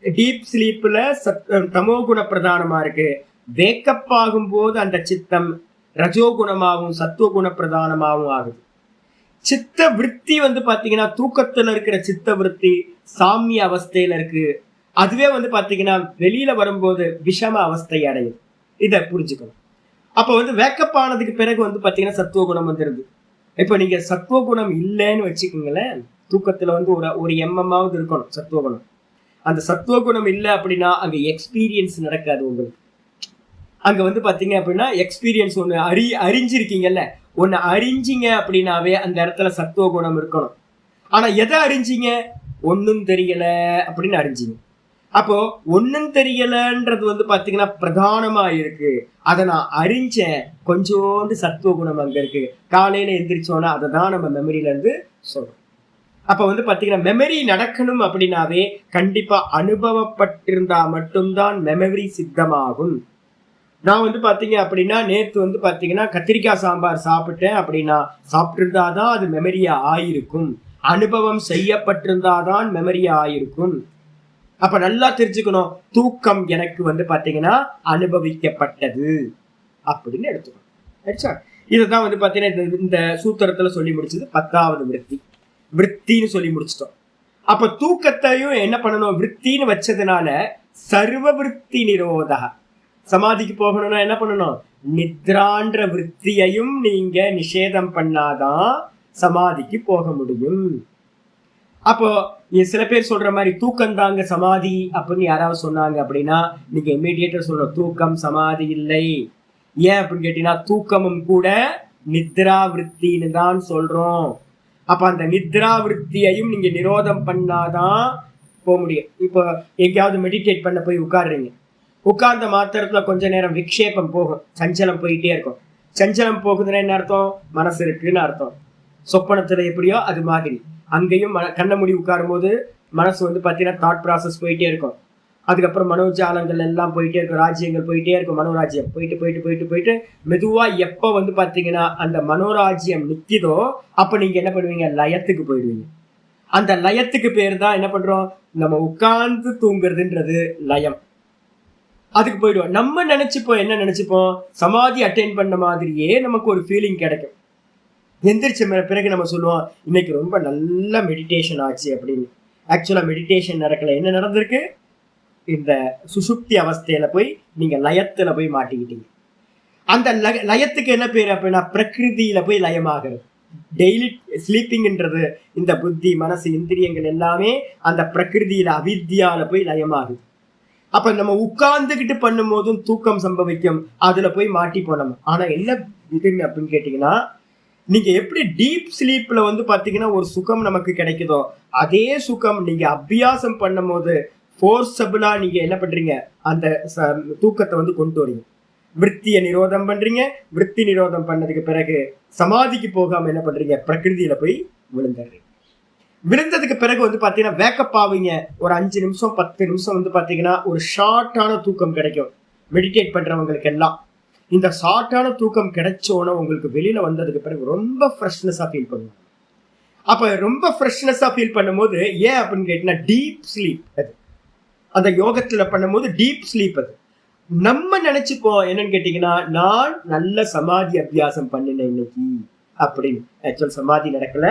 டீப் ஸ்லீப்ல தமோ குண பிரதானமா இருக்கு. வேக்கப் ஆகும் போது அந்த சித்தம் ரஜோகுணமாகவும் சத்துவகுண பிரதானமாகவும் ஆகுது. சித்த விற்பி வந்து பாத்தீங்கன்னா தூக்கத்துல இருக்கிற சித்த விற்பி சாமிய அவஸ்தையில இருக்கு. அதுவே வந்து பாத்தீங்கன்னா வெளியில வரும்போது விஷம அவஸ்தை அடையும். இதை புரிஞ்சுக்கணும். அப்ப வந்து வேக்கப் ஆனதுக்கு பிறகு வந்து பாத்தீங்கன்னா சத்துவகுணம் வந்துருது. இப்ப நீங்க சத்துவகுணம் இல்லைன்னு வச்சுக்கோங்களேன், தூக்கத்துல வந்து ஒரு எம்எம்மாவது இருக்கணும் சத்துவகுணம். அந்த சத்துவகுணம் இல்லை அப்படின்னா அங்க எக்ஸ்பீரியன்ஸ் நடக்காது உங்களுக்கு. அங்க வந்து பாத்தீங்க அப்படின்னா எக்ஸ்பீரியன்ஸ் ஒண்ணு அறிஞ்சிருக்கீங்கல்ல, ஒன்னு அறிஞ்சிங்க அப்படின்னாவே அந்த இடத்துல சத்துவ குணம் இருக்கணும். ஆனா எதை அறிஞ்சிங்க, ஒன்னும் தெரியல அப்படின்னு அறிஞ்சிங்க. அப்போ ஒன்னும் தெரியலன்றது வந்து பாத்தீங்கன்னா பிரதானமா இருக்கு. அதை நான் அறிஞ்சேன், கொஞ்சோண்டு சத்துவ குணம் அங்க இருக்கு. காலையில எந்திரிச்சோன்னா அதை தான் நம்ம மெமரியில இருந்து சொல்றோம். அப்ப வந்து பாத்தீங்கன்னா மெமரி நடக்கணும் அப்படின்னாவே கண்டிப்பா அனுபவப்பட்டிருந்தா மட்டும்தான் மெமரி சித்தமாகும். நான் வந்து பாத்தீங்க அப்படின்னா நேற்று வந்து பாத்தீங்கன்னா கத்திரிக்காய் சாம்பார் சாப்பிட்டேன் அப்படின்னா சாப்பிட்டிருந்தாதான் அது மெமரியா ஆயிருக்கும். அனுபவம் செய்யப்பட்டிருந்தாதான் மெமரியா ஆயிருக்கும். அப்ப நல்லா தெரிஞ்சுக்கணும், தூக்கம் எனக்கு வந்து பாத்தீங்கன்னா அனுபவிக்கப்பட்டது அப்படின்னு எடுத்துக்கணும். இதுதான் வந்து பாத்தீங்கன்னா இந்த சூத்திரத்துல சொல்லி முடிச்சது 10வது விருத்தி. விற்த்தின்னு சொல்லி முடிச்சிட்டோம். அப்ப தூக்கத்தையும் என்ன பண்ணணும், விற்த்தின்னு வச்சதுனால சர்வ விற்பி நிரோதா. சமாதிக்கு போகணும்னா என்ன பண்ணணும், நித்ரான்ற விற்த்தியையும் நீங்க நிஷேதம் பண்ணாதான் சமாதிக்கு போக முடியும். அப்போ சில பேர் சொல்ற மாதிரி தூக்கம் தாங்க சமாதி அப்படின்னு யாராவது சொன்னாங்க அப்படின்னா நீங்க இமீடியேட்டா சொல்லணும் தூக்கம் சமாதி இல்லை. ஏன் அப்படின்னு கேட்டீங்கன்னா தூக்கமும் கூட நித்ரா விற்த்தின்னு தான் சொல்றோம். அப்ப அந்த நித்ரா விற்த்தியையும் நீங்க நிரோதம் பண்ணாதான் போக முடியும். இப்போ எங்கேயாவது மெடிடேட் பண்ண போய் உட்காடுறீங்க, உட்கார்ந்த மாத்திரத்துல கொஞ்ச நேரம் விக்ஷேபம் போகும், சஞ்சலம் போயிட்டே இருக்கும். சஞ்சலம் போகுதுன்னா என்ன அர்த்தம், மனசு இருக்குன்னு அர்த்தம். சொப்பனத்துல எப்படியோ அது மாதிரி அங்கேயும் கண்ண மூடி உட்காரும் போது மனசு வந்து பாத்தீங்கன்னா தாட் ப்ராசஸ் போயிட்டே இருக்கும். அதுக்கப்புறம் மனோஜாலங்கள் எல்லாம் போயிட்டே இருக்கும், ராஜ்யங்கள் போயிட்டே இருக்கும். மனோராஜ்யம் போயிட்டு போயிட்டு போயிட்டு போயிட்டு மெதுவா எப்ப வந்து பாத்தீங்கன்னா அந்த மனோராஜ்யம் நிக்குதோ அப்ப நீங்க என்ன பண்ணுவீங்க, லயத்துக்கு போயிடுவீங்க. அந்த லயத்துக்கு பேர் தான் என்ன பண்றோம், நம்ம உட்கார்ந்து தூங்குறதுன்றது லயம். அதுக்கு போயிடுவோம். நம்ம நினைச்சுப்போம், என்ன நினைச்சுப்போம், சமாதி அட்டைன் பண்ண மாதிரியே நமக்கு ஒரு ஃபீலிங் கிடைக்கும். எந்திரிச்ச பிறகு நம்ம சொல்லுவோம், இன்னைக்கு ரொம்ப நல்ல மெடிடேஷன் ஆச்சு அப்படின்னு. ஆக்சுவலா மெடிடேஷன் நடக்கல. என்ன நடந்திருக்கு, இந்த சுசுப்தி அவஸ்தையில போய் நீங்க லயத்துல போய் மாட்டிக்கிட்டீங்க. அந்த லயத்துக்கு என்ன பேரு அப்படின்னா பிரகிருதியில போய் லயமாகிறது. டெய்லி ஸ்லீப்பிங்ன்றது இந்த புத்தி மனசு இந்திரியங்கள் எல்லாமே அந்த பிரகிருதியில அவித்யால போய் லயமாகுது. அப்ப நம்ம உட்கார்ந்துகிட்டு பண்ணும் போதும் தூக்கம் சம்பவிக்கும், அதுல போய் மாட்டி போனோம். ஆனா என்ன இதுன்னு அப்படின்னு கேட்டீங்கன்னா, நீங்க எப்படி டீப் ஸ்லீப்ல வந்து பாத்தீங்கன்னா ஒரு சுகம் நமக்கு கிடைக்குதோ அதே சுகம் நீங்க அபியாசம் பண்ணும் போது ஃபோர்ஸபிளா நீங்க என்ன பண்றீங்க, அந்த தூக்கத்தை வந்து கொண்டு வரீங்க. விற்த்தியை நிரோதம் பண்றீங்க. விற்பி நிரோதம் பண்ணதுக்கு பிறகு சமாதிக்கு போகாம என்ன பண்றீங்க, பிரகிருதியில போய் விழுந்துடுறீங்க. விழுந்ததுக்கு பிறகு வந்து பாத்தீங்கன்னா வேக்கப் ஆவீங்க. ஒரு 5 நிமிஷம் 10 நிமிஷம் வந்து பாத்தீங்கன்னா ஒரு ஷார்ட்டான தூக்கம் கிடைக்கும். மெடிடேட் பண்றவங்களுக்கு எல்லாம் இந்த ஷார்ட்டான தூக்கம் கிடைச்சோன்னா உங்களுக்கு வெளியில வந்ததுக்கு பிறகு ரொம்ப ஃப்ரெஷ்னஸா ஃபீல் பண்ணுவாங்க. அப்ப ரொம்ப ஃப்ரெஷ்னஸா ஃபீல் பண்ணும்போது ஏன் அப்படின்னு கேட்டீங்கன்னா டீப் ஸ்லீப். அது அந்த யோகத்துல பண்ணும்போது டீப் ஸ்லீப். அது நம்ம நினைச்சுப்போம் என்னன்னு கேட்டீங்கன்னா, நான் நல்ல சமாதி அபியாசம் பண்ணினேன் இன்னைக்கு அப்படின்னு. ஆக்சுவல் சமாதி நடக்கல,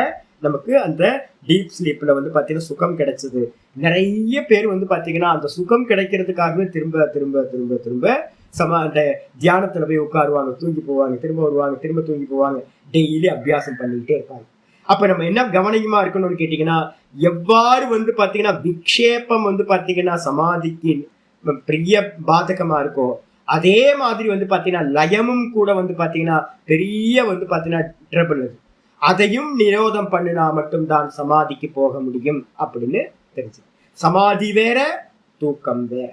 நமக்கு அந்த டீப் ஸ்லீப்ல வந்து பாத்தீங்கன்னா சுகம் கிடைச்சது. நிறைய பேர் வந்து பாத்தீங்கன்னா அந்த சுகம் கிடைக்கிறதுக்காகவே திரும்ப திரும்ப திரும்ப திரும்ப அந்த தியானத்துல போய் உட்காருவாங்க, தூங்கி போவாங்க, திரும்ப வருவாங்க, திரும்ப தூங்கி போவாங்க. டெய்லி அபியாசம் பண்ணிக்கிட்டே இருப்பாங்க. அப்ப நம்ம என்ன கவனமா இருக்கணும்னு கேட்டீங்கன்னா, எவ்வாறு வந்து பாத்தீங்கன்னா விக்ஷேபம் வந்து பாத்தீங்கன்னா சமாதிக்கு பெரிய பாதகமா இருக்கும், அதே மாதிரி வந்து பாத்தீங்கன்னா லயமும் கூட வந்து பாத்தீங்கன்னா பெரிய வந்து பாத்தீங்கன்னா ட்ரபிள். அதையும் நிரோதம் பண்ணினா மட்டும்தான் சமாதிக்கு போக முடியும் அப்படின்னு தெரிஞ்சு. சமாதி வேற, தூக்கம் வேற.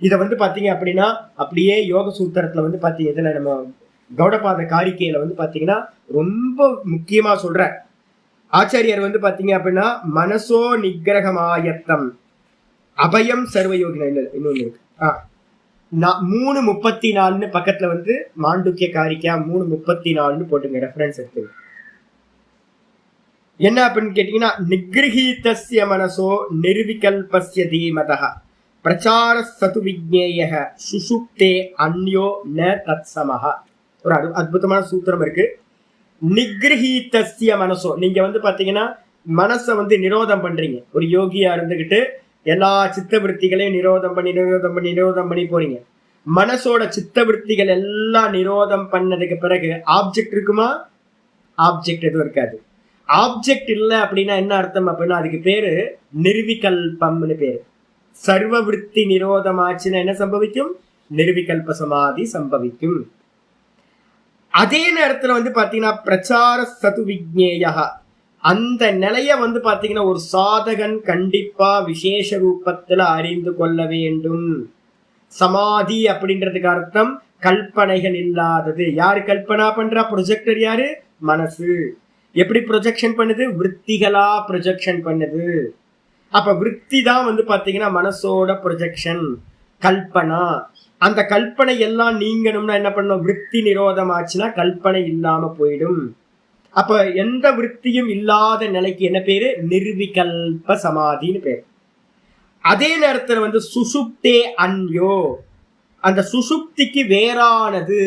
இதை வந்து பாத்தீங்க அப்படின்னா அப்படியே யோக சூத்திரத்துல வந்து பாத்தீங்க, இதுல நம்ம கௌடபாத காரிக்கையில வந்து பாத்தீங்கன்னா ரொம்ப முக்கியமா சொல்ற ஆச்சாரியர் வந்து பாத்தீங்க அப்படின்னா, மனசோ நிகிரகமாயத்தம் அபயம் சர்வயோகினா இன்னொன்னு இருக்கு. 3:34 பக்கத்துல வந்து மாண்டுக்கிய காரிக்கா 3:34 போட்டுங்க, ரெஃபரன்ஸ் எடுத்து. என்ன அப்படின்னு கேட்டீங்கன்னா, நிகிரஹீதஸ்ய மனசோ நிர்விகல்பஸ்ய தீமதஹ பிரச்சார சது விஜ்ஞேயஹ சுசுப்தே அன்யோ ந தத்சமஹ. ஒரு அற்புதமான சூத்திரம் இருக்கு. நிகிரஹீதஸ்ய மனசோ, நீங்க வந்து பாத்தீங்கன்னா மனசை வந்து நிரோதம் பண்றீங்க. ஒரு யோகியா இருந்துகிட்டு எல்லா சித்த விற்த்திகளையும் நிரோதம் பண்ணி நிரோதம் பண்ணி நிரோதம் பண்ணி போறீங்க. மனசோட சித்த விற்த்திகள் எல்லாம் நிரோதம் பண்ணதுக்கு பிறகு ஆப்ஜெக்ட் இருக்குமா? ஆப்ஜெக்ட் எதுவும் இருக்காது. ஆப்ஜெக்ட் இல்லை அப்படின்னா என்ன அர்த்தம் அப்படின்னா, அதுக்கு பேரு நிர்விகல்பம்னு பேரு. சர்வ விற்பி நிரோதம் ஆச்சுன்னா என்ன சம்பவிக்கும்? நிர்விகல்ப சமாதி சம்பவிக்கும். அதே நேரத்துல வந்து பாத்தீங்கன்னா பிரச்சார சது விஜ்ஞேயா, அந்த நிலைய வந்து பாத்தீங்கன்னா ஒரு சாதகன் கண்டிப்பா விசேஷ ரூபத்துல அறிந்து கொள்ள வேண்டும். சமாதி அப்படின்றதுக்கு அர்த்தம் கல்பனைகள் இல்லாதது. யாரு கல்பனா பண்றா? ப்ரொஜெக்டர் யாரு? மனசு. எப்படி ப்ரொஜெக்ஷன் பண்ணுது? விற்த்திகளா ப்ரொஜெக்ஷன் பண்ணுது. அப்ப விற்பி தான் வந்து பாத்தீங்கன்னா மனசோட ப்ரொஜெக்ஷன், கல்பனா. அந்த கல்பனை எல்லாம் நீங்கணும்னா என்ன பண்ணணும்? விற்பி நிரோதம் ஆச்சுன்னா கல்பனை இல்லாம போயிடும். அப்ப எந்த விற்த்தியும் இல்லாத நிலைக்கு என்ன பேரு? நிர்விகல்ப சமாதின்னு பேரு. அதே நேரத்துல வந்து சுசுப்தே அன்யோ, அந்த சுசுப்திக்கு வேறானது.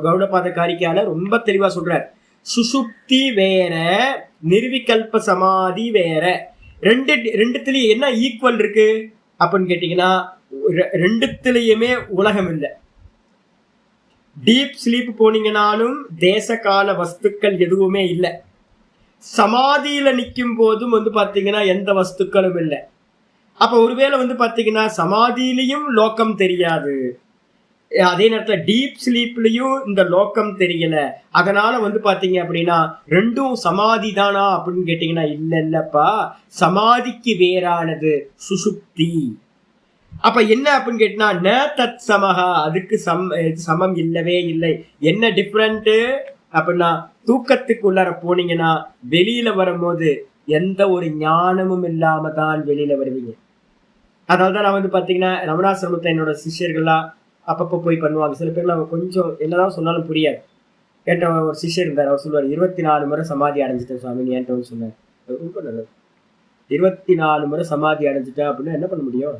கௌடபாத காரிக்கையால ரொம்ப தெளிவா சொல்றார். சுசுப்தி வேற, நிர்விகல்ப சமாதி வேற. ரெண்டுத்திலயும் என்ன ஈக்குவல் இருக்கு அப்படின்னு கேட்டீங்கன்னா, ரெண்டுத்திலயுமே உலகம் இல்லை. டீப் ஸ்லீப் போனீங்கன்னாலும் தேச கால வஸ்துக்கள் எதுவுமே இல்லை. சமாதியில நிற்கும் போதும் வந்து பாத்தீங்கன்னா எந்த வஸ்துக்களும் இல்லை. அப்ப ஒருவேளை வந்து பாத்தீங்கன்னா சமாதியிலையும் லோக்கம் தெரியாது, அதே நேரத்துல டீப் ஸ்லீப்லயும் இந்த லோக்கம் தெரியல. அதனால வந்து பாத்தீங்க அப்படின்னா ரெண்டும் சமாதி தானா அப்படின்னு கேட்டீங்கன்னா இல்லப்பா, சமாதிக்கு வேறானது சுசுப்தி. அப்ப என்ன அப்படின்னு கேட்டா ந தத் சமஹா, அதுக்கு சமம் இல்லவே இல்லை. என்ன டிஃபரெண்ட் அப்படின்னா, தூக்கத்துக்குள்ளார போனீங்கன்னா வெளியில வரும்போது எந்த ஒரு ஞானமும் இல்லாம தான் வெளியில வருவீங்க. அதனாலதான் நான் வந்து பாத்தீங்கன்னா ரமணாசிரமத்தை என்னோட சிஷ்யர்கள்லாம் அப்பப்போ போய் பண்ணுவாங்க. சில பேர்லாம் கொஞ்சம் என்னதான் சொன்னாலும் புரியாது. என்கிட்ட ஒரு சிஷ்யர் இருந்தார், அவர் சொல்லுவார் 24 முறை சமாதி அடைஞ்சிட்டேன் சுவாமின்னு என்கிட்ட வந்து சொன்னார். ரொம்ப நல்லது. 24 முறை சமாதி அடைஞ்சிட்டேன் அப்படின்னா என்ன பண்ண முடியும்?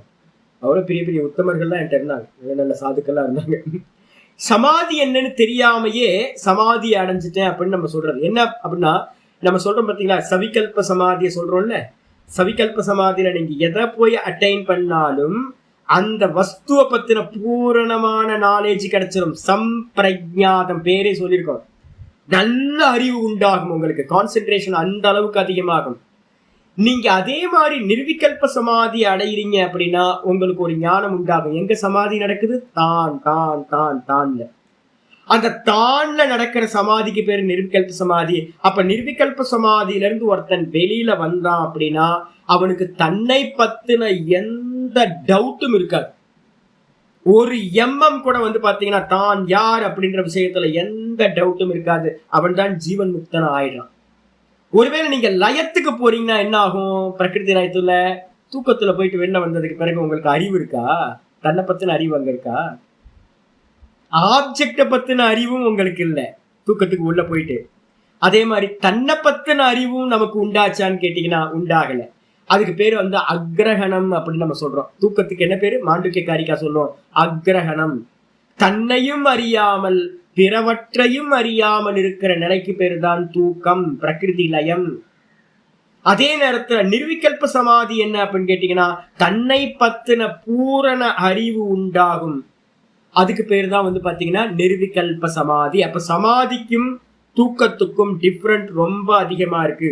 அவ்வளவு பெரிய பெரிய உத்தமர்கள்லாம் என்கிட்ட இருந்தாங்க, நல்ல சாதுக்கள்லாம் இருந்தாங்க. சமாதி என்னன்னு தெரியாமையே சமாதி அடைஞ்சிட்டேன் அப்படின்னு நம்ம சொல்றது என்ன அப்படின்னா, நம்ம சொல்றோம் பாத்தீங்களா, சவிகல்ப சமாதியை சொல்றோம்ல. சவிகல்ப சமாதியில நீங்க எதை போய் அட்டைன் பண்ணாலும் அந்த வஸ்துவை பத்தின பூரணமான நாலேஜ் கிடைச்சிடும். சம்பிரஜாதம் பேரே சொல்லியிருக்கோம். நல்ல அறிவு உண்டாகும், உங்களுக்கு கான்சென்ட்ரேஷன் அந்த அளவுக்கு அதிகமாகும். நீங்க அதே மாதிரி நிர்விகல்ப சமாதி அடையிறீங்க அப்படின்னா உங்களுக்கு ஒரு ஞானம் உண்டாகும். எங்க சமாதி நடக்குது? தான் தான் தான் தான்ல. அந்த தான்ல நடக்கிற சமாதிக்கு பேரு நிர்விகல்ப சமாதி. அப்ப நிர்விகல்ப சமாதியில இருந்து ஒருத்தன் வெளியில வந்தான் அப்படின்னா அவனுக்கு தன்னை பத்தின எந்த டவுட்டும் இருக்காது. ஒரு எம்எம் கூட வந்து பாத்தீங்கன்னா தான் யார் அப்படின்ற விஷயத்துல எந்த டவுட்டும் இருக்காது. அவன் தான் ஜீவன் முக்தன ஆயிடுறான். ஒருவேளை நீங்க லயத்துக்கு போறீங்கன்னா என்ன ஆகும்? பிரகிருதி லயத்துல தூக்கத்துல போயிட்டு வெளில வந்ததுக்கு பிறகு உங்களுக்கு அறிவு இருக்கா? தன்னை பத்தின அறிவு அங்க இருக்கா? ஆப்ஜெக்ட பத்தின அறிவும் உங்களுக்கு இல்லை தூக்கத்துக்கு உள்ள போயிட்டு. அதே மாதிரி தன்னை பத்தின அறிவும் நமக்கு உண்டாச்சான்னு கேட்டீங்கன்னா உண்டாகல. அதுக்கு பேரு வந்து அக்ரஹணம் அப்படின்னு நம்ம சொல்றோம். தூக்கத்துக்கு என்ன பேரு? மாண்டூக்கிய காரிகா சொல்லுவோம், அக்ரஹணம். தன்னையும் அறியாமல் பிறவற்றையும் அறியாமல் இருக்கிற நிலைக்கு பேரு தான் தூக்கம், பிரகிருதி லயம். அதே நேரத்துல நிர்விகல்ப சமாதி என்ன அப்படின்னு கேட்டீங்கன்னா தன்னை பத்தின பூரண அறிவு உண்டாகும். அதுக்கு பேர் தான் வந்து பாத்தீங்கன்னா நிர்விகல்ப சமாதி. அப்ப சமாதிக்கும் தூக்கத்துக்கும் டிஃபரண்ட் ரொம்ப அதிகமா இருக்கு.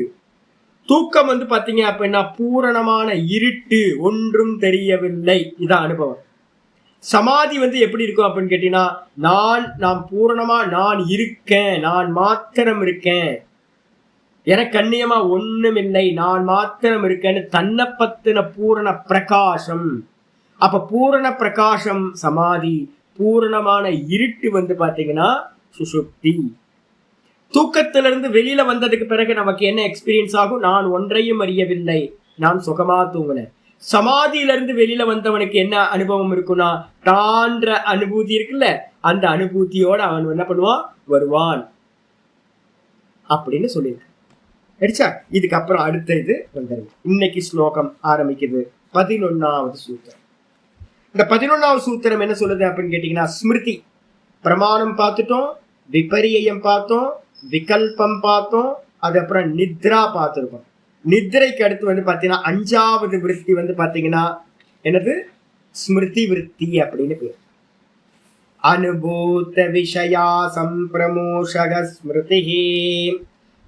தூக்கம் வந்து பாத்தீங்க அப்படின்னா பூரணமான இருட்டு, ஒன்றும் தெரியவில்லை, இதான் அனுபவம். சமாதி வந்து எப்படி இருக்கும் அப்படின்னு கேட்டீங்கன்னா நான் பூரணமா நான் இருக்கேன், நான் மாத்திரம் இருக்கேன், எனக்கு கண்ணியமா ஒண்ணும் இல்லை, நான் மாத்திரம் இருக்கேன்னு தன்னை பத்தின பூரண பிரகாசம். அப்ப பூரண பிரகாசம் சமாதி. பூரணமான இருட்டு வந்து பாத்தீங்கன்னா சுஷுப்தி. தூக்கத்திலிருந்து வெளியில வந்ததுக்கு பிறகு நமக்கு என்ன எக்ஸ்பீரியன்ஸ் ஆகும்? நான் ஒன்றையும் அறியவில்லை, நான் சுகமா தூங்கினேன். சமாதியிலிருந்து வெளியில வந்தவனுக்கு என்ன அனுபவம் இருக்குன்னா தான்ற அனுபூதி இருக்குல்ல, அந்த அனுபூதியோட அவன் என்ன பண்ணுவான்? வருவான் அப்படின்னு சொல்லியிருக்கு. அடிச்சா இதுக்கப்புறம் அடுத்த இது வந்துருங்க. இன்னைக்கு ஸ்லோகம் ஆரம்பிக்குது 11வது சூத்திரம். இந்த 11வது சூத்திரம் என்ன சொல்லுது அப்படின்னு கேட்டீங்கன்னா ஸ்மிருதி பிரமாணம் பார்த்துட்டோம், விபரியம் பார்த்தோம், விகல்பம் பார்த்தோம், அது அப்புறம் நித்ரா பார்த்துருக்கோம். நித்ரைக்கு அடுத்து வந்து பாத்தீங்கன்னா 5வது விருத்தி வந்து பாத்தீங்கன்னா என்னது? ஸ்மிருதி விருத்தி அப்படின்னு பேர். அனுபூத விஷயா சம்பிரமோஷக ஸ்மிருதி,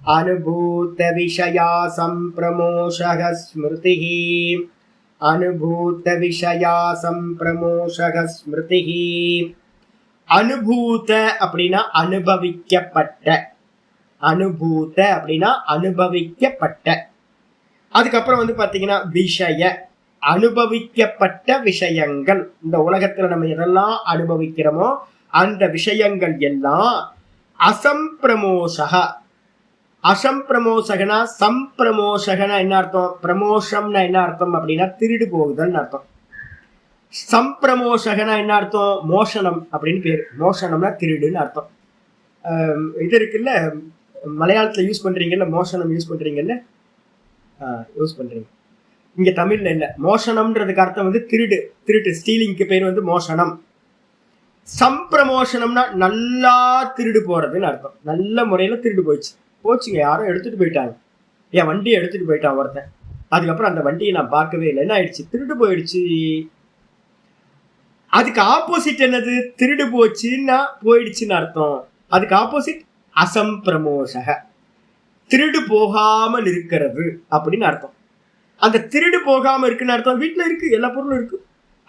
அனுபூத விஷயா சம்பிரமோஷக ஸ்மிருதி, அனுபூத விஷயா சம்பிரமோஷக ஸ்மிருதி. அனுபூத அப்படின்னா அனுபவிக்கப்பட்ட, அனுபூத அப்படின்னா அனுபவிக்கப்பட்ட. அதுக்கப்புறம் வந்து பாத்தீங்கன்னா விஷய, அனுபவிக்கப்பட்ட விஷயங்கள். இந்த உலகத்துல நம்ம எதெல்லாம் அனுபவிக்கிறோமோ அந்த விஷயங்கள் எல்லாம் அசம்பிரமோஷக. அசம்பிரமோஷகனா சம்பிரமோஷகனா என்ன அர்த்தம்? பிரமோஷம்னா என்ன அர்த்தம் அப்படின்னா திருடு போகுதல் அர்த்தம். சம்பிரமோஷகனா என்ன அர்த்தம்? மோஷனம் அப்படின்னு பேரு. மோஷனம்னா திருடுன்னு அர்த்தம். இது இருக்குல்ல, மலையாளத்துல யூஸ் பண்றீங்கல்ல, மோஷனம் யூஸ் பண்றீங்கல்ல, யூஸ் பண்றீங்க. இங்க தமிழ்ல இல்ல. மோஷனம்ன்றதுக்கு அர்த்தம் வந்து திருடு, திருட்டு, ஸ்டீலிங்க்கு பேர் வந்து மோஷனம். சம்பிரமோஷனம்னா நல்லா திருடு போறதுன்னு அர்த்தம். நல்ல முறையில திருடு போச்சுங்க, யாரும் எடுத்துட்டு போயிட்டாங்க. என் வண்டியை எடுத்துட்டு போயிட்டான் ஒருத்தன். அதுக்கப்புறம் அந்த வண்டியை நான் பார்க்கவே இல்லை, என்ன ஆயிடுச்சு? திருடு போயிடுச்சு. அதுக்கு ஆப்போசிட் என்னது? திருடு போச்சுன்னா போயிடுச்சுன்னு அர்த்தம். அதுக்கு ஆப்போசிட் அசம்பிரமோஷக, திருடு போகாமல் இருக்கிறது அப்படின்னு அர்த்தம். அந்த திருடு போகாம இருக்குன்னு அர்த்தம் வீட்டுல இருக்கு, எல்லா பொருளும் இருக்கு.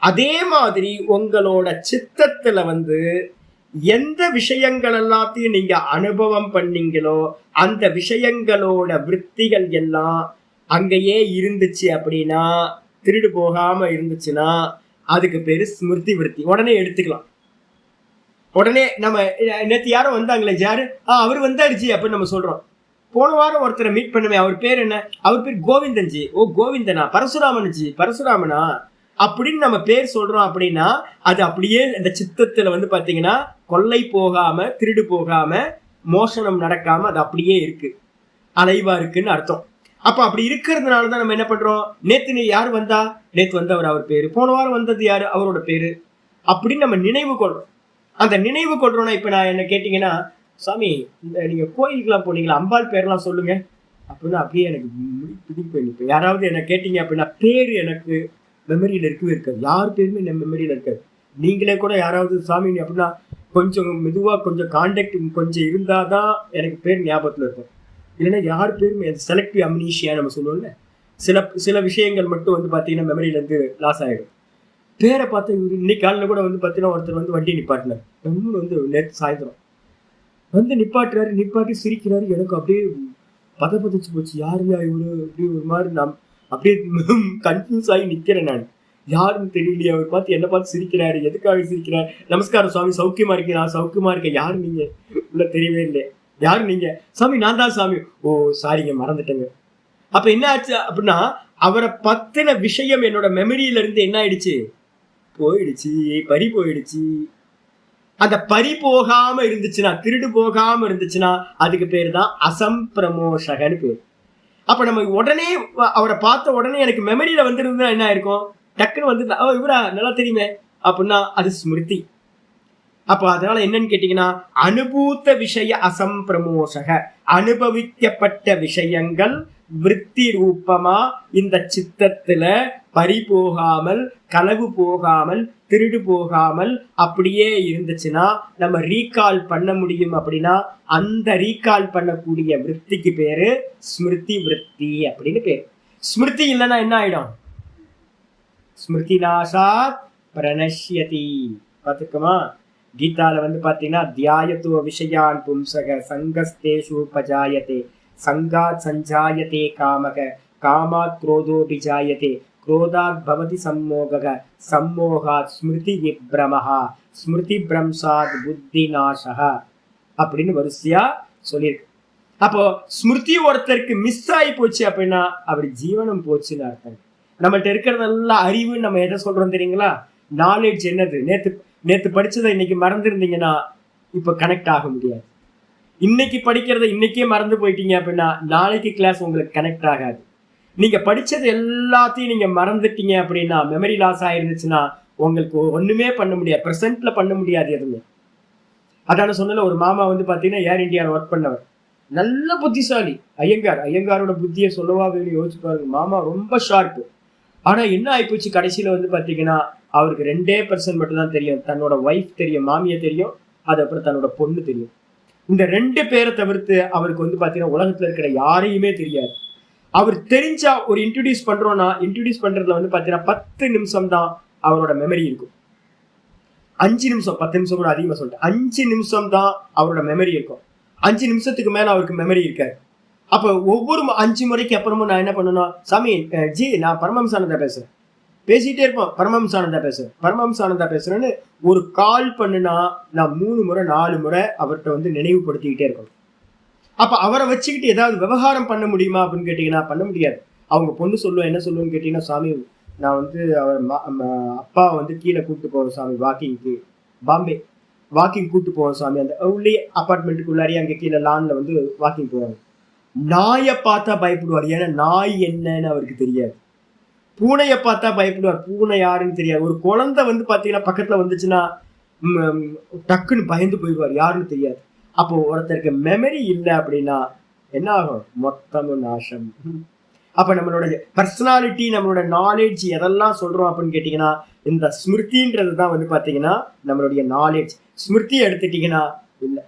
அதே மாதிரி உங்களோட சித்தத்துல வந்து எந்த விஷயங்கள் எல்லாத்தையும் நீங்க அனுபவம் பண்ணீங்களோ அந்த விஷயங்களோட விற்த்திகள் எல்லாம் அங்கேயே இருந்துச்சு அப்படின்னா, திருடு போகாம இருந்துச்சுன்னா அதுக்கு பேரு ஸ்மிருதி விருத்தி. உடனே எடுத்துக்கலாம். உடனே நம்ம நேற்று யாரும் வந்தாங்களே, யாரு? அவர் வந்தாருச்சு அப்படின்னு நம்ம சொல்றோம். போன வாரம் ஒருத்தரை மீட் பண்ணுவேன், அவர் பேர் என்ன? அவர் பேர் கோவிந்தன்ஜி. ஓ கோவிந்தனா? பரசுராமன்ஜி, பரசுராமனா அப்படின்னு நம்ம பேர் சொல்றோம் அப்படின்னா அது அப்படியே இந்த சித்தத்துல வந்து பாத்தீங்கன்னா கொள்ளை போகாம, திருடு போகாம, மோசனம் நடக்காம அது அப்படியே இருக்கு, அலைவா இருக்குன்னு அர்த்தம். அப்ப அப்படி இருக்கிறதுனாலதான் நம்ம என்ன பண்றோம், நேத்து யாரு வந்தா, நேத்து வந்தவர் அவர் பேரு, போன வாரம் வந்தது யாரு அவரோட பேரு அப்படின்னு நம்ம நினைவு கொள்றோம். அந்த நினைவு கொள்றோம்னா, இப்ப நான் என்ன கேட்டீங்கன்னா, சாமி இந்த நீங்க கோயிலுக்குலாம் போனீங்களா, அம்பாள் பேர்லாம் சொல்லுங்க அப்படின்னா அப்படியே எனக்கு பிடிப்பு போயிருப்பேன். யாராவது என்ன கேட்டீங்க அப்படின்னா பேரு எனக்கு மெமரியில இருக்கவே இருக்காது. யார் பேருமே என் மெமரியில இருக்காது. நீங்களே கூட யாராவது சாமி அப்படின்னா கொஞ்சம் மெதுவா கொஞ்சம் கான்டாக்ட் கொஞ்சம் இருந்தாதான் எனக்கு பேர் ஞாபகத்துல இருக்கும். இல்லைன்னா யார் பேருமே செலக்டிவ் அம்னீஷியா நம்ம சொல்லுவோம்ல, சில விஷயங்கள் மட்டும் வந்து பாத்தீங்கன்னா மெமரியில இருந்து லாஸ் ஆயிடும். பேரை பார்த்தா இவரு இன்னைக்கு காலையில் கூட வந்து பாத்தீங்கன்னா ஒருத்தர் வந்து வண்டி நிப்பாட்டினார். வந்து நேற்று சாயந்தரம் வந்து நிப்பாட்டி சிரிக்கிறாரு. எனக்கு அப்படியே பதச்சு போச்சு. யாருயா இவரு அப்படி ஒரு மாதிரி நான் அப்படியே கன்ஃபியூஸ் ஆகி நிக்கிறேன். நான் யாருன்னு தெரியலையே. அவர் பார்த்து என்ன பார்த்து சிரிக்கிறாரு, எதுக்காக சிரிக்கிறாரு? நமஸ்காரம் சுவாமி, சௌக்கியமா இருக்கேன். நான் சௌக்கியமா இருக்கேன். யாரு நீங்க? உள்ள தெரியவே இல்லை. யாரு நீங்க? சாமி நான் தான் சாமி. ஓ சாரிங்க, மறந்துட்டேங்க. அப்ப என்ன ஆச்சு அப்படின்னா, அவரை பத்தின விஷயம் என்னோட மெமரியில இருந்து என்ன ஆயிடுச்சு, போயிடுச்சு, பறி போயிடுச்சு. அந்த பறி போகாம இருந்துச்சுன்னா, திருடு போகாம இருந்துச்சுன்னா அதுக்கு பேரு தான் அசம்பிரமோஷகன்னு பேரு. அப்ப நம்ம உடனே அவரை பார்த்த உடனே எனக்கு மெமரியில வந்துருந்தா என்ன ஆயிருக்கும், டக்குன்னு வந்து இவரா நல்லா தெரியுமே அப்படின்னா அது ஸ்மிருதி. அப்ப அதனால என்னன்னு கேட்டீங்கன்னா, அனுபூத்த விஷய அசம்பிரமோஷக, அனுபவிக்கப்பட்ட விஷயங்கள் விருத்தி ரூபமா இந்த சித்தத்துல பறி போகாமல், களவு போகாமல், திருடு போகாமல் அப்படியே இருந்துச்சுன்னா நம்ம ரீகால் பண்ண முடியும். அப்படின்னா அந்த ரீகால் பண்ணக்கூடிய விருத்திக்கு பேரு ஸ்மிருதி விருத்தி அப்படின்னு பேரு. ஸ்மிருதி இல்லைன்னா என்ன ஆயிடும், ஸ்மிருதி நாசாத் பிரணஷ்யதி. பாத்துக்கமா, கீதால வந்து பாத்தீங்கன்னா தியாயத்துவ விஷயான் பும்சக சங்கஸ்தேஷு உபஜாயதே சங்காத் சஞ்சாயதே காமக காமாத் குரோதோபிஜாயதே குரோதாத் பவதி சம்மோக சம்மோகாத் ஸ்மிருதி விப்ரமஹா ஸ்மிருதி பிரம்சாத் புத்தி நாசக அப்படின்னு வரிசையா சொல்லியிருக்கு. அப்போ ஸ்மிருதி ஒருத்தருக்கு மிஸ் ஆகி போச்சு அப்படின்னா அவர் ஜீவனம் போச்சுன்னு அர்த்தம். நம்மள்ட்ட இருக்கிறதெல்லாம் அறிவு. நம்ம எதை சொல்றோம் தெரியுங்களா, நாலேஜ் என்னது. நேத்து படிச்சதை இன்னைக்கு மறந்துருந்தீங்கன்னா இப்ப கனெக்ட் ஆக முடியாது. இன்னைக்கு படிக்கிறத இன்னைக்கே மறந்து போயிட்டீங்க அப்படின்னா நாளைக்கு கிளாஸ் உங்களுக்கு கனெக்ட் ஆகாது. நீங்க படிச்சது எல்லாத்தையும் நீங்க மறந்துட்டீங்க அப்படின்னா, மெமரி லாஸ் ஆயிருந்துச்சுன்னா உங்களுக்கு ஒண்ணுமே பண்ண முடியாது, பிரசன்ட்ல பண்ண முடியாது எதுவுமே. அதான சொன்னல, ஒரு மாமா வந்து பாத்தீங்கன்னா ஏர் இந்தியாவில் ஒர்க் பண்ணவர், நல்ல புத்திசாலி. ஐயங்காரோட புத்தியை சொல்லவா வேணும், யோசிச்சு பாருங்க. மாமா ரொம்ப ஷார்ப்பு. ஆனா என்ன ஆயிப்போச்சு, கடைசியில வந்து பாத்தீங்கன்னா அவருக்கு 2% மட்டும் தான் தெரியும். தன்னோட ஒய்ஃப் தெரியும், மாமியை தெரியும், அது அப்புறம் தன்னோட பொண்ணு தெரியும். இந்த 2 பேரை தவிர்த்து அவருக்கு வந்து பாத்தீங்கன்னா உலகத்துல இருக்கிற யாரையுமே தெரியாது. அவர் தெரிஞ்சா ஒரு இன்ட்ரோடியூஸ் பண்றோம்னா, இன்ட்ரோடியூஸ் பண்றதுல வந்து பாத்தீங்கன்னா 10 நிமிஷம் தான் அவரோட மெமரி இருக்கும். 5 நிமிஷம், 10 நிமிஷம் கூட அதிகமா சொல்லிட்டேன். 5 நிமிஷம் தான் அவரோட மெமரி இருக்கும். 5 நிமிஷத்துக்கு மேல அவருக்கு மெமரி இருக்காது. அப்ப ஒவ்வொரு 5 முறைக்கு அப்புறமும் நான் என்ன பண்ணணும், சாமி ஜி நான் பரமஹம்சானந்தா பேசுறேன், பேசிட்டே இருப்போம், பரமஹம்சானந்தா பேசுறேன்னு ஒரு கால் பண்ணுனா நான் 3 முறை 4 முறை அவர்கிட்ட வந்து நினைவுபடுத்திக்கிட்டே இருக்கணும். அப்ப அவரை வச்சுக்கிட்டு ஏதாவது விவகாரம் பண்ண முடியுமா அப்படின்னு கேட்டீங்கன்னா பண்ண முடியாது. அவங்க பொண்ணு சொல்லுவோம், என்ன சொல்லுவோன்னு கேட்டீங்கன்னா, சாமி நான் வந்து அவர் அப்பா வந்து கீழே கூப்பிட்டு போவேன் சாமி, வாக்கிங்க்கு பாம்பே வாக்கிங் கூப்பிட்டு போவேன் சாமி. அந்த உள்ளே அப்பார்ட்மெண்ட்டுக்குள்ளாரியே அங்கே கீழே லான்ல வந்து வாக்கிங் போவாங்க. நாயை பார்த்தா பயப்படுவார், ஏன்னா நாய் என்னன்னு அவருக்கு தெரியாது. பூனையை பார்த்தா பயப்படுவார், பூனை யாருன்னு தெரியாது. ஒரு குழந்தை வந்து பாத்தீங்கன்னா பக்கத்துல வந்துச்சுன்னா டக்குன்னு பயந்து போயிடுவார், யாருன்னு தெரியாது. அப்போ ஒருத்தருக்கு மெமரி இல்லை அப்படின்னா என்ன ஆகும், மொத்தமும் நாசம். அப்ப நம்மளோட பர்சனாலிட்டி, நம்மளோட நாலேஜ் எதெல்லாம் சொல்றோம் அப்படின்னு கேட்டீங்கன்னா இந்த ஸ்மிருதின்றது தான் வந்து பாத்தீங்கன்னா நம்மளுடைய நாலேஜ். ஸ்மிருதி எடுத்துட்டீங்கன்னா இல்லை.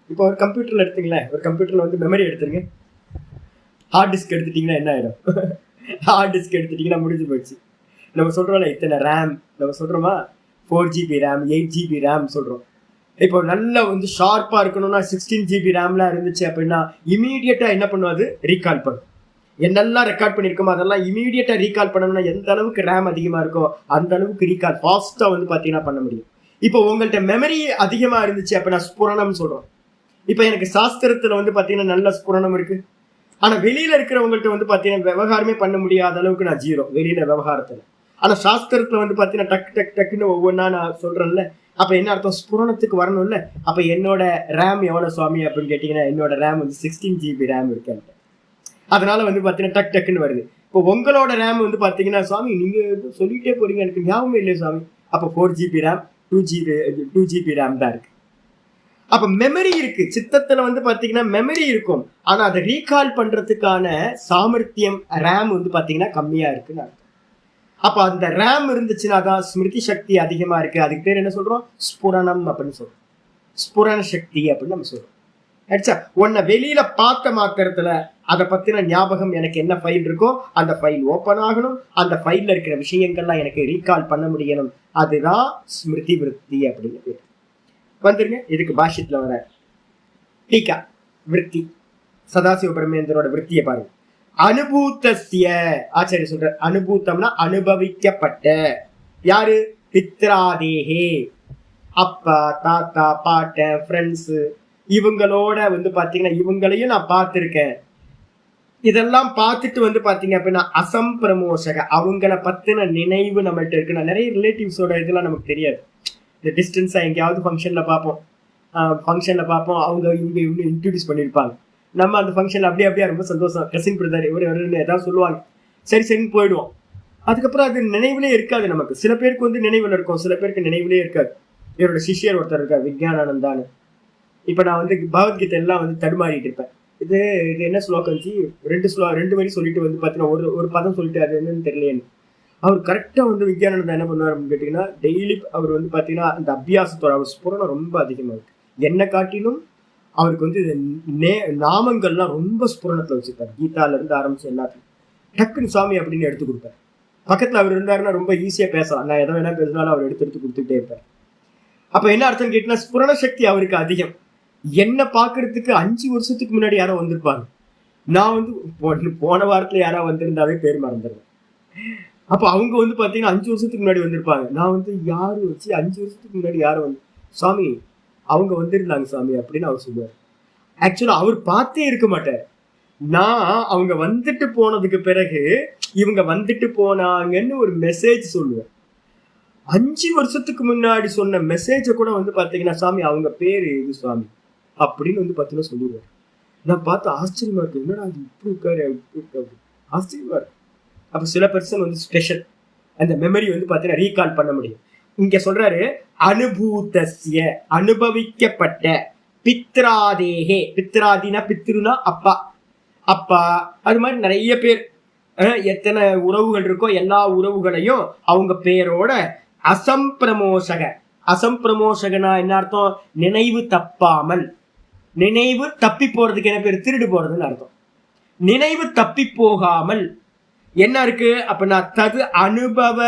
இப்போ ஒரு கம்ப்யூட்டர்ல எடுத்துங்களேன், ஒரு கம்ப்யூட்டர்ல வந்து மெமரி எடுத்துருங்க, ஹார்ட் டிஸ்க் எடுத்துட்டீங்கன்னா என்ன ஆயிடும், ஹார்ட் டிஸ்க் எடுத்துட்டீங்கன்னா முடிஞ்சு போயிடுச்சு. நம்ம சொல்றோம்ல இத்தனை ரேம், நம்ம சொல்றோமா 4GB ரேம் 8GB ரேம் சொல்றோம். இப்போ நல்லா வந்து ஷார்ப்பா இருக்கணும்னா 16GB ரேம்லாம் இருந்துச்சு அப்படின்னா இமீடியட்டா என்ன பண்ணுவாது, ரீகால் பண்ணும். என்னெல்லாம் ரெக்கார்ட் பண்ணிருக்கோமோ அதெல்லாம் இமீடியட்டா ரீகால் பண்ணணும்னா எந்த அளவுக்கு ரேம் அதிகமா இருக்கோ அந்த அளவுக்கு ரீகால் ஃபாஸ்டா வந்து பாத்தீங்கன்னா பண்ண முடியும். இப்போ உங்கள்கிட்ட மெமரி அதிகமா இருந்துச்சு அப்படின்னா ஸ்புரணம் சொல்றோம். இப்ப எனக்கு சாஸ்திரத்துல வந்து பாத்தீங்கன்னா நல்ல ஸ்புரணம் இருக்கு. ஆனா வெளியில இருக்கிறவங்கள்ட்ட வந்து பாத்தீங்கன்னா விவகாரமே பண்ண முடியாத அளவுக்கு நான் ஜீரோ வெளியில விவகாரத்துல. ஆனா சாஸ்திரத்துல வந்து பாத்தீங்கன்னா டக்குன்னு ஒவ்வொன்னா நான் சொல்றேன்ல. அப்ப என்ன அர்த்தம், ஸ்புரணத்துக்கு வரணும்ல. அப்ப என்னோட ரேம் எவ்வளவு சுவாமி அப்படின்னு கேட்டீங்கன்னா என்னோட ரேம் வந்து 16GB ரேம் இருக்கு. அதனால வந்து பாத்தீங்கன்னா டக் டக்குன்னு வருது. இப்போ உங்களோட ரேம் வந்து பாத்தீங்கன்னா சுவாமி நீங்க சொல்லிட்டே போறீங்க, எனக்கு ஞாபகம் இல்லையே சுவாமி. அப்போ 4 GB ரேம், 2 GB ரேம் தான் இருக்கு. அப்ப மெமரி இருக்கு, சித்தத்துல வந்து பாத்தீங்கன்னா மெமரி இருக்கும். ஆனா அதை ரீகால் பண்றதுக்கான சாமர்த்தியம் ரேம் வந்து பாத்தீங்கன்னா கம்மியா இருக்குன்னு அர்த்தம். அப்ப அந்த ரேம் இருந்துச்சுன்னா தான் ஸ்மிருதி சக்தி அதிகமா இருக்கு. அதுக்கு பேர் என்ன சொல்றோம்? ஸ்புரணம் அப்படின்னு சொல்றோம். ஸ்புரண சக்தி அப்படின்னு நம்ம சொல்றோம். ஆச்சா, உன்னை வெளியில பார்த்த மாத்திரத்துல அதை பத்தின ஞாபகம் எனக்கு என்ன ஃபைல் இருக்கோ அந்த ஃபைல் ஓப்பன் ஆகணும், அந்த ஃபைல்ல இருக்கிற விஷயங்கள்லாம் எனக்கு ரீகால் பண்ண முடியணும். அதுதான் ஸ்மிருதி விருத்தி அப்படின்னு பேர். வந்துருங்க இதுக்கு பாஷ்யத்துல வர டீகா விருத்தி, சதாசிவ பிரம்மேந்திரோட விருத்தியை பாருங்க. அனுபூத்திய ஆச்சாரிய சொல்ற, அனுபூத்தம்னா அனுபவிக்கப்பட்ட. யாரு? பித்ராதேகே, அப்பா தாத்தா பாட்டன் ஃப்ரெண்ட்ஸ், இவங்களோட வந்து பாத்தீங்கன்னா இவங்களையும் நான் பார்த்திருக்கேன். இதெல்லாம் பார்த்துட்டு வந்து பாத்தீங்க அப்படின்னா அசம்பிரமோஷக, அவங்கள பத்தின நினைவு நம்மள்ட்ட இருக்கு. நிறைய ரிலேட்டிவ்ஸோட இதெல்லாம் நமக்கு தெரியாது. இந்த டிஸ்டன்ஸா எங்கேயாவது ஃபங்க்ஷன்ல பார்ப்போம், அவங்க இவங்க இன்ட்ரடியூஸ் பண்ணியிருப்பாங்க. நம்ம அந்த ஃபங்க்ஷன்ல அப்படியே ரொம்ப சந்தோஷம், கசின் பிரதர் இவர் ஏதாவது சொல்லுவாங்க, சரின்னு போயிடுவோம். அதுக்கப்புறம் அது நினைவுலே இருக்காது நமக்கு. சில பேருக்கு வந்து நினைவுல இருக்கும், சில பேருக்கு நினைவுலே இருக்காது. இவரோட சிஷியர் ஒருத்தர் இருக்கார், விஜயானந்தான்னு. இப்ப நான் வந்து பகவத்கீதை எல்லாம் வந்து தடுமாறிட்டு இருப்பேன். இது என்ன ஸ்லோகம் இருந்துச்சு, 2 வரி சொல்லிட்டு வந்து பாத்தீங்கன்னா ஒரு பதம் சொல்லிட்டு அது என்னன்னு தெரியலேன்னு. அவர் கரெக்டா வந்து விஜயானந்தா என்ன பண்ணுவார் அப்படின்னு கேட்டீங்கன்னா, டெய்லி அவர் வந்து பாத்தீங்கன்னா அந்த அபியாசத்தோட அவர் ஸ்புரணம் ரொம்ப அதிகமா இருக்கு. என்னை காட்டிலும் அவருக்கு வந்து நாமங்கள்லாம் ரொம்ப ஸ்புரணத்துல வச்சிருப்பாரு. கீதால இருந்து ஆரம்பிச்சு எல்லாத்தையும் டக்குன்னு சுவாமி அப்படின்னு எடுத்து கொடுப்பாரு. பக்கத்துல அவர் இருந்தாருன்னா ரொம்ப ஈஸியா பேசலாம், நான் எதை வேணா பேசினாலும் அவர் எடுத்து கொடுத்துட்டே இருப்பார். அப்ப என்ன அர்த்தம் கேட்டீங்கன்னா, ஸ்புரண சக்தி அவருக்கு அதிகம். என்ன பாக்குறதுக்கு 5 வருஷத்துக்கு முன்னாடி யாரோ வந்திருப்பாங்க, நான் வந்து போன வாரத்துல யாரோ வந்திருந்தாவே பேர் மறந்துடுவேன். அப்ப அவங்க வந்து பாத்தீங்கன்னா 5 வருஷத்துக்கு முன்னாடி வந்திருப்பாங்க. நான் வந்து யாரு வச்சு 5 வருஷத்துக்கு முன்னாடி யாரும் வந்து சுவாமி அவங்க வந்திருந்தாங்க சாமி அப்படின்னு அவர் சொல்லுவார். ஆக்சுவலா அவர் பார்த்தே இருக்க மாட்டார். நான் அவங்க வந்துட்டு போனதுக்கு பிறகு இவங்க வந்துட்டு போனாங்கன்னு ஒரு மெசேஜ் சொல்லுவேன். 5 வருஷத்துக்கு முன்னாடி சொன்ன மெசேஜ கூட வந்து பாத்தீங்கன்னா சாமி அவங்க பேரு இது சுவாமி அப்படின்னு வந்து பாத்தீங்கன்னா சொல்லுவார். நான் பார்த்து ஆச்சரியமா இருக்கு, என்னடா அது இப்படி இருக்காரு, ஆச்சரியமா இருக்கு. அப்ப சில பர்சன் வந்து ஸ்பெஷல், அந்த மெமரி வந்து பாத்தீங்கன்னா ரீகால் பண்ண முடியும். இங்க சொல்றாரு அனுபூத்திய, அனுபவிக்கப்பட்ட, பித்ராதேகே, பித்ராதினா பித்ருனா அப்பா, அப்பா அது மாதிரி நிறைய பேர், எத்தனை உறவுகள் இருக்கோ எல்லா உறவுகளையும் அவங்க பேரோட அசம்பிரமோஷக. அசம்பிரமோஷகனா என்ன அர்த்தம்? நினைவு தப்பாமல். நினைவு தப்பி போறதுக்கு என்ன பேர்? திருடு போறதுன்னு அர்த்தம். நினைவு தப்பி போகாமல் என்ன இருக்கு அப்படின்னா தது அனுபவ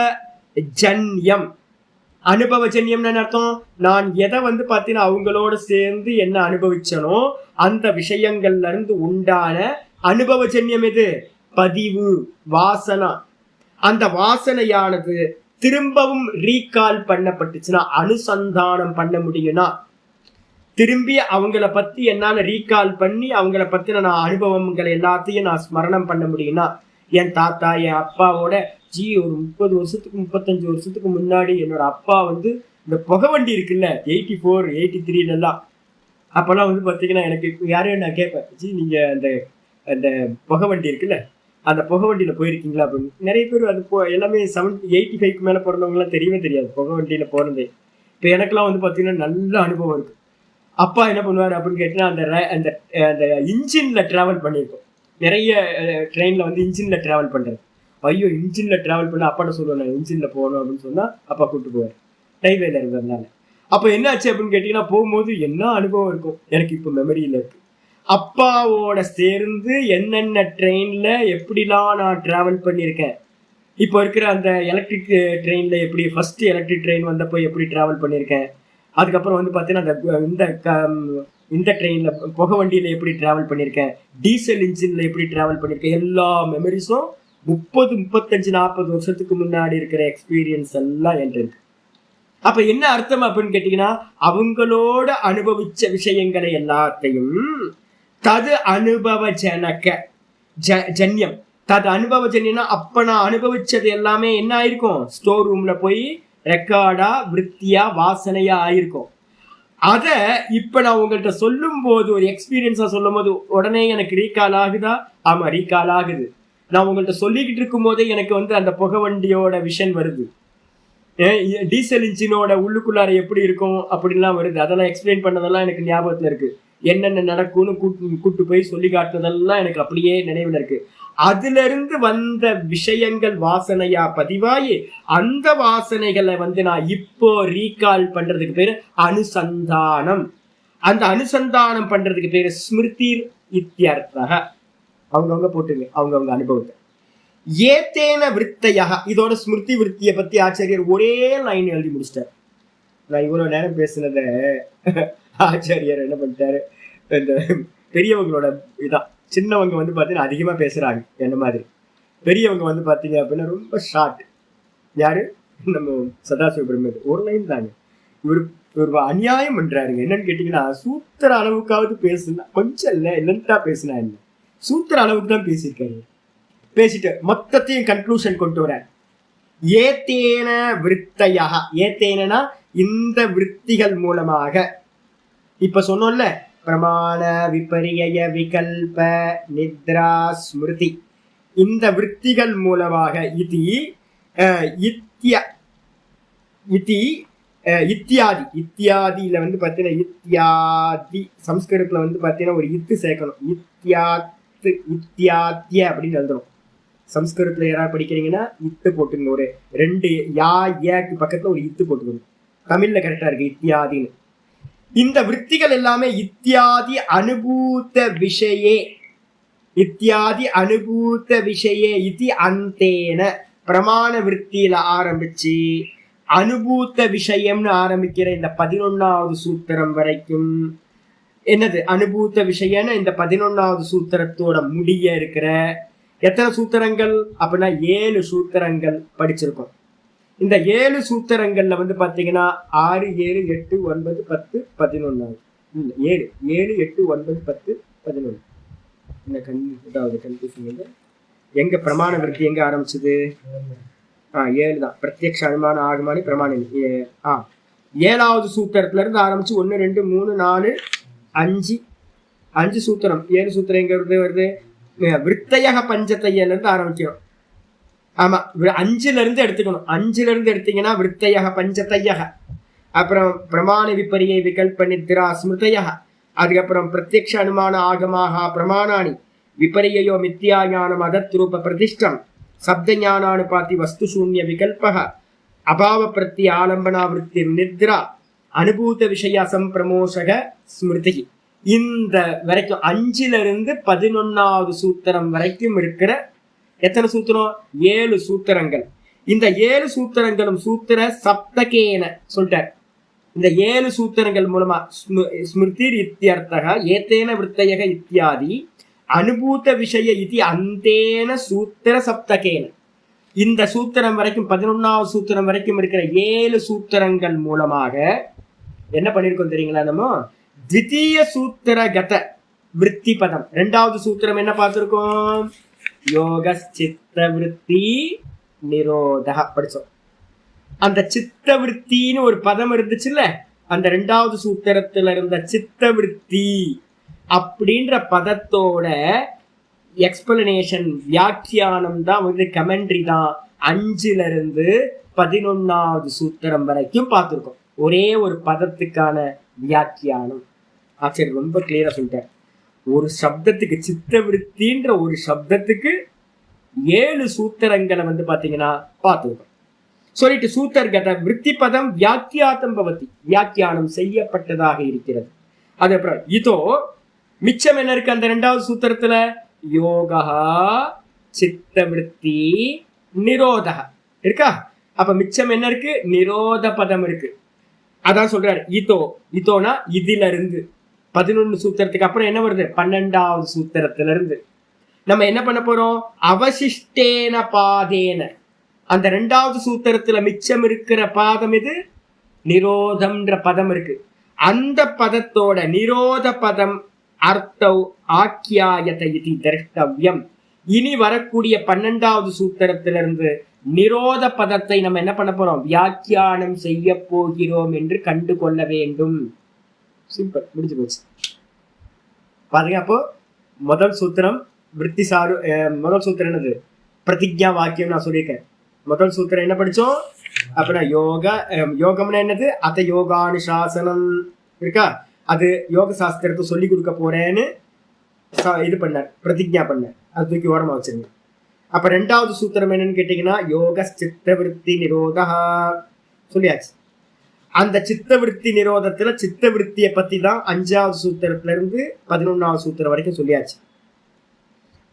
ஜன்யம். அனுபவ ஜன்யம்னு அர்த்தம், நான் எதை வந்து பாத்தீங்கன்னா அவங்களோட சேர்ந்து என்ன அனுபவிச்சனோ அந்த விஷயங்கள்ல இருந்து உண்டான அனுபவ ஜன்யம் எது? பதிவு, வாசனா. அந்த வாசனையானது திரும்பவும் ரீகால் பண்ணப்பட்டுச்சுன்னா, அனுசந்தானம் பண்ண முடியும்னா, திரும்பி அவங்கள பத்தி என்னால ரீகால் பண்ணி அவங்கள பத்தின நான் அனுபவங்களை எல்லாத்தையும் நான் ஸ்மரணம் பண்ண முடியும்னா, என் தாத்தா என் அப்பாவோட ஒரு 30 வருஷத்துக்கு 35 வருஷத்துக்கு முன்னாடி என்னோட அப்பா வந்து இந்த புகை வண்டி இருக்குல்ல 84 83 எல்லாம், அப்பெல்லாம் வந்து பாத்தீங்கன்னா எனக்கு யாரையும் நான் கேட்பேன், நீங்க அந்த அந்த புகை வண்டி இருக்குல்ல அந்த புகை வண்டியில போயிருக்கீங்களா அப்படின்னு. நிறைய பேர் அது எல்லாமே 85க்கு மேல பிறந்தவங்க எல்லாம் தெரியவே தெரியாது புகை வண்டியில போனதே. இப்ப எனக்கெல்லாம் வந்து பாத்தீங்கன்னா நல்ல அனுபவம் இருக்கு. அப்பா என்ன பண்ணுவாரு அப்படின்னு கேட்டீங்கன்னா, அந்த அந்த இன்ஜின்ல டிராவல் பண்ணியிருக்கோம். நிறைய ட்ரெயின்ல வந்து இன்ஜின்ல டிராவல் பண்றது. ஐயோ இன்ஜின்ல டிராவல் பண்ண அப்பாட்ட சொல்லுவேன், நான் இன்ஜின்ல போகணும் அப்படின்னு சொன்னா அப்பா கூப்பிட்டு போவார், ரயில்வேல இருந்ததுனால. அப்ப என்ன ஆச்சு அப்படின்னு கேட்டீங்கன்னா, போகும்போது என்ன அனுபவம் இருக்கும் எனக்கு இப்ப மெமரியில இருக்கு. அப்பாவோட சேர்ந்து என்னென்ன ட்ரெயின்ல எப்படிலாம் நான் டிராவல் பண்ணியிருக்கேன். இப்போ இருக்கிற அந்த எலக்ட்ரிக் ட்ரெயின்ல எப்படி ஃபர்ஸ்ட் எலக்ட்ரிக் ட்ரெயின் வந்தப்போ எப்படி டிராவல் பண்ணியிருக்கேன். அதுக்கப்புறம் வந்து பார்த்தீங்கன்னா இந்த ட்ரெயின்ல புகை வண்டியில எப்படி டிராவல் பண்ணியிருக்கேன், டீசல் இன்ஜின்ல எப்படி டிராவல் பண்ணியிருக்கேன். எல்லா மெமரிஸும் 30 35 40 வருஷத்துக்கு முன்னாடி இருக்கிற எக்ஸ்பீரியன்ஸ் எல்லாம் என்கிட்ட இருக்கு. அப்ப என்ன அர்த்தம் அப்படின்னு கேட்டீங்கன்னா, அவங்களோட அனுபவிச்ச விஷயங்களை எல்லாத்தையும் தது அனுபவ ஜனக ஜன்யம். தது அனுபவ ஜன்யம்னா அப்ப நான் அனுபவிச்சது எல்லாமே என்ன ஆயிருக்கும்? ஸ்டோர் ரூம்ல போய் ரெக்கார்டா விருத்தியா வாசனையா ஆயிருக்கும். அத இப்ப நான் உங்கள்கிட்ட சொல்லும் போது, ஒரு எக்ஸ்பீரியன்ஸா சொல்லும் போது உடனே எனக்கு ரீகால் ஆகுதா? ஆமா, ரீகால் ஆகுது. நான் உங்கள்கிட்ட சொல்லிக்கிட்டு இருக்கும் போதே எனக்கு அந்த புகை வண்டியோட விஷன் வருது. டீசல் இன்ஜினோட உள்ளுக்குள்ளார எப்படி இருக்கும் அப்படின்லாம் வருது. அதெல்லாம் எக்ஸ்பிளைன் பண்ணதெல்லாம் எனக்கு ஞாபகத்துல இருக்கு. என்னென்ன நடக்கும்னு கூட்டு போய் சொல்லி காட்டுறதெல்லாம் எனக்கு அப்படியே நினைவுல இருக்கு. அதுல இருந்து வந்த விஷயங்கள் வாசனையா பதிவாயி, அந்த வாசனைகளை நான் இப்போ ரீகால் பண்றதுக்கு பேரு அனுசந்தானம். அந்த அனுசந்தானம் பண்றதுக்கு பேரு ஸ்மிருதி இத்தியர்த்தக. அவங்கவுங்க போட்டுங்க அவங்கவுங்க அனுபவத்தை. ஏத்தேன விற்த்தையா, இதோட ஸ்மிருதி விற்த்தியை பத்தி ஆச்சாரியர் ஒரே லைன் எழுதி முடிச்சிட்டார். நான் இவ்வளவு நேரம் பேசுனத ஆச்சாரியர் என்ன பண்ணிட்டாரு, இந்த பெரியவங்களோட இதான். சின்னவங்க பாத்தீங்கன்னா அதிகமா பேசுறாங்க என்ன மாதிரி, பெரியவங்க பாத்தீங்க அப்படின்னா ரொம்ப ஷார்ட். யாரு? நம்ம சதாசிவ பிரம்மர் ஒரு லைன் தாங்க. இவர் அநியாயம் பண்றாருங்க. என்னன்னு கேட்டீங்கன்னா, சூத்திர அளவுக்காவது பேசுனா கொஞ்சம் இல்ல, லென்த்தா பேசுனா என்ன, சூத்திர அளவுக்கு தான் பேசியிருக்காரு. பேசிட்டு மொத்தத்தையும் கன்க்ளூஷன் கொண்டு வர. ஏத்தேன விற்த்தையா, ஏத்தேனா இந்த விற்த்திகள் மூலமாக, இப்ப சொன்னோம்ல, பிரமாண விபரிய விகல்ப நித்ரா ஸ்மிருதி, இந்த விற்த்திகள் மூலமாக இத்தியாதி இத்தியாதியில பாத்தீங்கன்னா, இத்தியாதி சம்ஸ்கிருதத்துல பாத்தீங்கன்னா ஒரு இத்து சேர்க்கணும். இத்தியாத்திய அப்படின்னு எழுதணும். சம்ஸ்கிருதத்துல யாராவது படிக்கிறீங்கன்னா இத்து போட்டுங்க. ஒரு 2 யா ஏக்கு பக்கத்துல ஒரு இத்து போட்டுக்கணும். தமிழ்ல கரெக்டா இருக்கு இத்தியாதின்னு. இந்த விற்த்திகள் எல்லாமே இத்தியாதி அனுபூத விஷயே, இத்தியாதி அனுபூத விஷயே இது அந்தேன, பிரமாண விற்த்தியில ஆரம்பிச்சு அனுபூத்த விஷயம்னு ஆரம்பிக்கிற இந்த 11வது சூத்திரம் வரைக்கும் என்னது அனுபூத்த விஷயம்னு இந்த 11வது சூத்திரத்தோட முடிய இருக்கிற எத்தனை சூத்திரங்கள் அப்படின்னா 7 சூத்திரங்கள் படிச்சிருக்கோம். இந்த 7 சூத்திரங்கள்ல பாத்தீங்கன்னா 6, 7, 8, 9, 10, 11. 7, 8, 9, 10, 11. என்ன கன்ஃபியூஷன்? எங்க பிரமாண விருத்தி எங்க ஆரம்பிச்சது? 7 தான். பிரத்யக்ஷ அனுமான ஆகமானி பிரமாணி. 7வது சூத்திரத்துல இருந்து ஆரம்பிச்சு 1, 2, 3, 4, 5 சூத்திரம். 7 சூத்திரம் எங்க வருது? விற்த்தையக பஞ்சத்தையில இருந்து ஆரம்பிக்கிறோம். ஆமா, 5ல இருந்து எடுத்துக்கணும். 5ல இருந்து எடுத்தீங்கன்னா விற்த்தையக பஞ்சத்தையக, அப்புறம் பிரமாண விபரிய விகல்ப நித்ரா ஸ்மிருதயக, அதுக்கப்புறம் பிரத்யக்ஷ அனுமான ஆகமாக பிரமாணானி, விபரியோ மித்யாஞானம் அதத்ரூப பிரதிஷ்டம், சப்த ஞானானுபாதி வஸ்து சூன்ய விகல்பக, அபாவ பிரத்தி ஆலம்பனா விருத்தி நித்ரா, அனுபூத விஷய சம்பிரமோஷக ஸ்மிருதி. இந்த வரைக்கும் 5ல இருந்து 11வது சூத்திரம் வரைக்கும் இருக்கிற எத்தனை சூத்திரம்? 7 சூத்திரங்கள். இந்த 7 சூத்திரங்களும் சூத்திர சப்தகேன சொல்லிட்டார். இந்த 7 சூத்திரங்கள் மூலமா ஸ்மிருதி இத்தியர்த்தக ஏத்தேன விற்த்தையக இத்தியாதி அனுபூத விஷய இது அந்தேன சூத்திர சப்தகேன, இந்த சூத்திரம் வரைக்கும் 11வது சூத்திரம் வரைக்கும் இருக்கிற 7 சூத்திரங்கள் மூலமாக என்ன பண்ணிருக்கோம் தெரியுங்களா? நம்ம த்விதீய சூத்திர கத விருத்தி பதம், 2வது சூத்திரம் என்ன பார்த்திருக்கோம்? யோக சித்த விருத்தி நிரோத படிச்சோம். அந்த சித்த விருத்தின்னு ஒரு பதம் இருந்துச்சுல்ல, அந்த 2வது சூத்திரத்துல இருந்த சித்த விருத்தி அப்படின்ற பதத்தோட எக்ஸ்பிளனேஷன் வியாக்கியானம் தான் கமெண்ட்ரி தான் 5ல இருந்து 11வது சூத்திரம் வரைக்கும் பார்த்திருக்கோம். ஒரே ஒரு பதத்துக்கான வியாக்கியானம் ஆச்சரியம் ரொம்ப கிளியரா சொல்லிட்டேன். ஒரு சப்தத்துக்கு சித்த விருத்தின்ற ஒரு சப்தத்துக்கு 7 சூத்திரங்களை பாத்தீங்கன்னா பார்த்துருக்கோம். சொல்லிட்டு சூத்தர்கத விருத்தி பதம் வியாக்கியாத்தம் பவதி, வியாக்கியானம் செய்யப்பட்டதாக இருக்கிறது. அதுக்கப்புறம் இதோ மிச்சம் என்ன இருக்கு அந்த 2வது சூத்திரத்துல? யோகா சித்த விருத்தி நிரோதக இருக்கா? அப்ப மிச்சம் என்ன இருக்கு? நிரோத பதம் இருக்கு. அதான் சொல்றாரு இதோனா இதுல இருந்து 11 சூத்திரத்துக்கு அப்புறம் என்ன வருது? 12வது சூத்திரத்துல இருந்து நம்ம என்ன பண்ண போறோம்? அவசிஷ்டேன பாதேன, அந்த 2வது சூத்திரத்துல மிச்சம் இருக்கிற பாதம் இது நிரோதம்ன்ற பதம் இருக்கு. அந்த பதத்தோட நிரோத பதம் அர்த்தவ் ஆக்கியாயத இதி திரஷ்டவ்யம். இனி வரக்கூடிய 12வது சூத்திரத்திலிருந்து நிரோத பதத்தை நம்ம என்ன பண்ண போறோம்? வியாக்கியானம் செய்ய போகிறோம் என்று கண்டு கொள்ள வேண்டும். சிம்பிள், முடிஞ்சு போச்சு. பாருங்க, அப்போ முதல் சூத்திரம் விருத்தி சாரு. முதல் சூத்திரம் என்னது? பிரதிஜா வாக்கியம் நான் சொல்லியிருக்கேன். முதல் சூத்திரம் என்ன படிச்சோம் அப்படின்னா யோகம்னா என்னது? அத யோகானுசாசனம் இருக்கா, அது யோக சாஸ்திரத்தை சொல்லி கொடுக்க போறேன்னு இது பண்ணார், பிரதிஜா பண்ணார். அது தூக்கி ஓரமா வச்சிருங்க. அப்ப ரெண்டாவது சூத்திரம் என்னன்னு கேட்டீங்கன்னா யோக சித்த விருத்தி நிரோதா சொல்லியாச்சு. அந்த சித்த விருத்தி நிரோதத்துல சித்த விருத்தியை பத்தி தான் 5வது சூத்திரத்துல இருந்து 11வது சூத்திரம் வரைக்கும் சொல்லியாச்சு.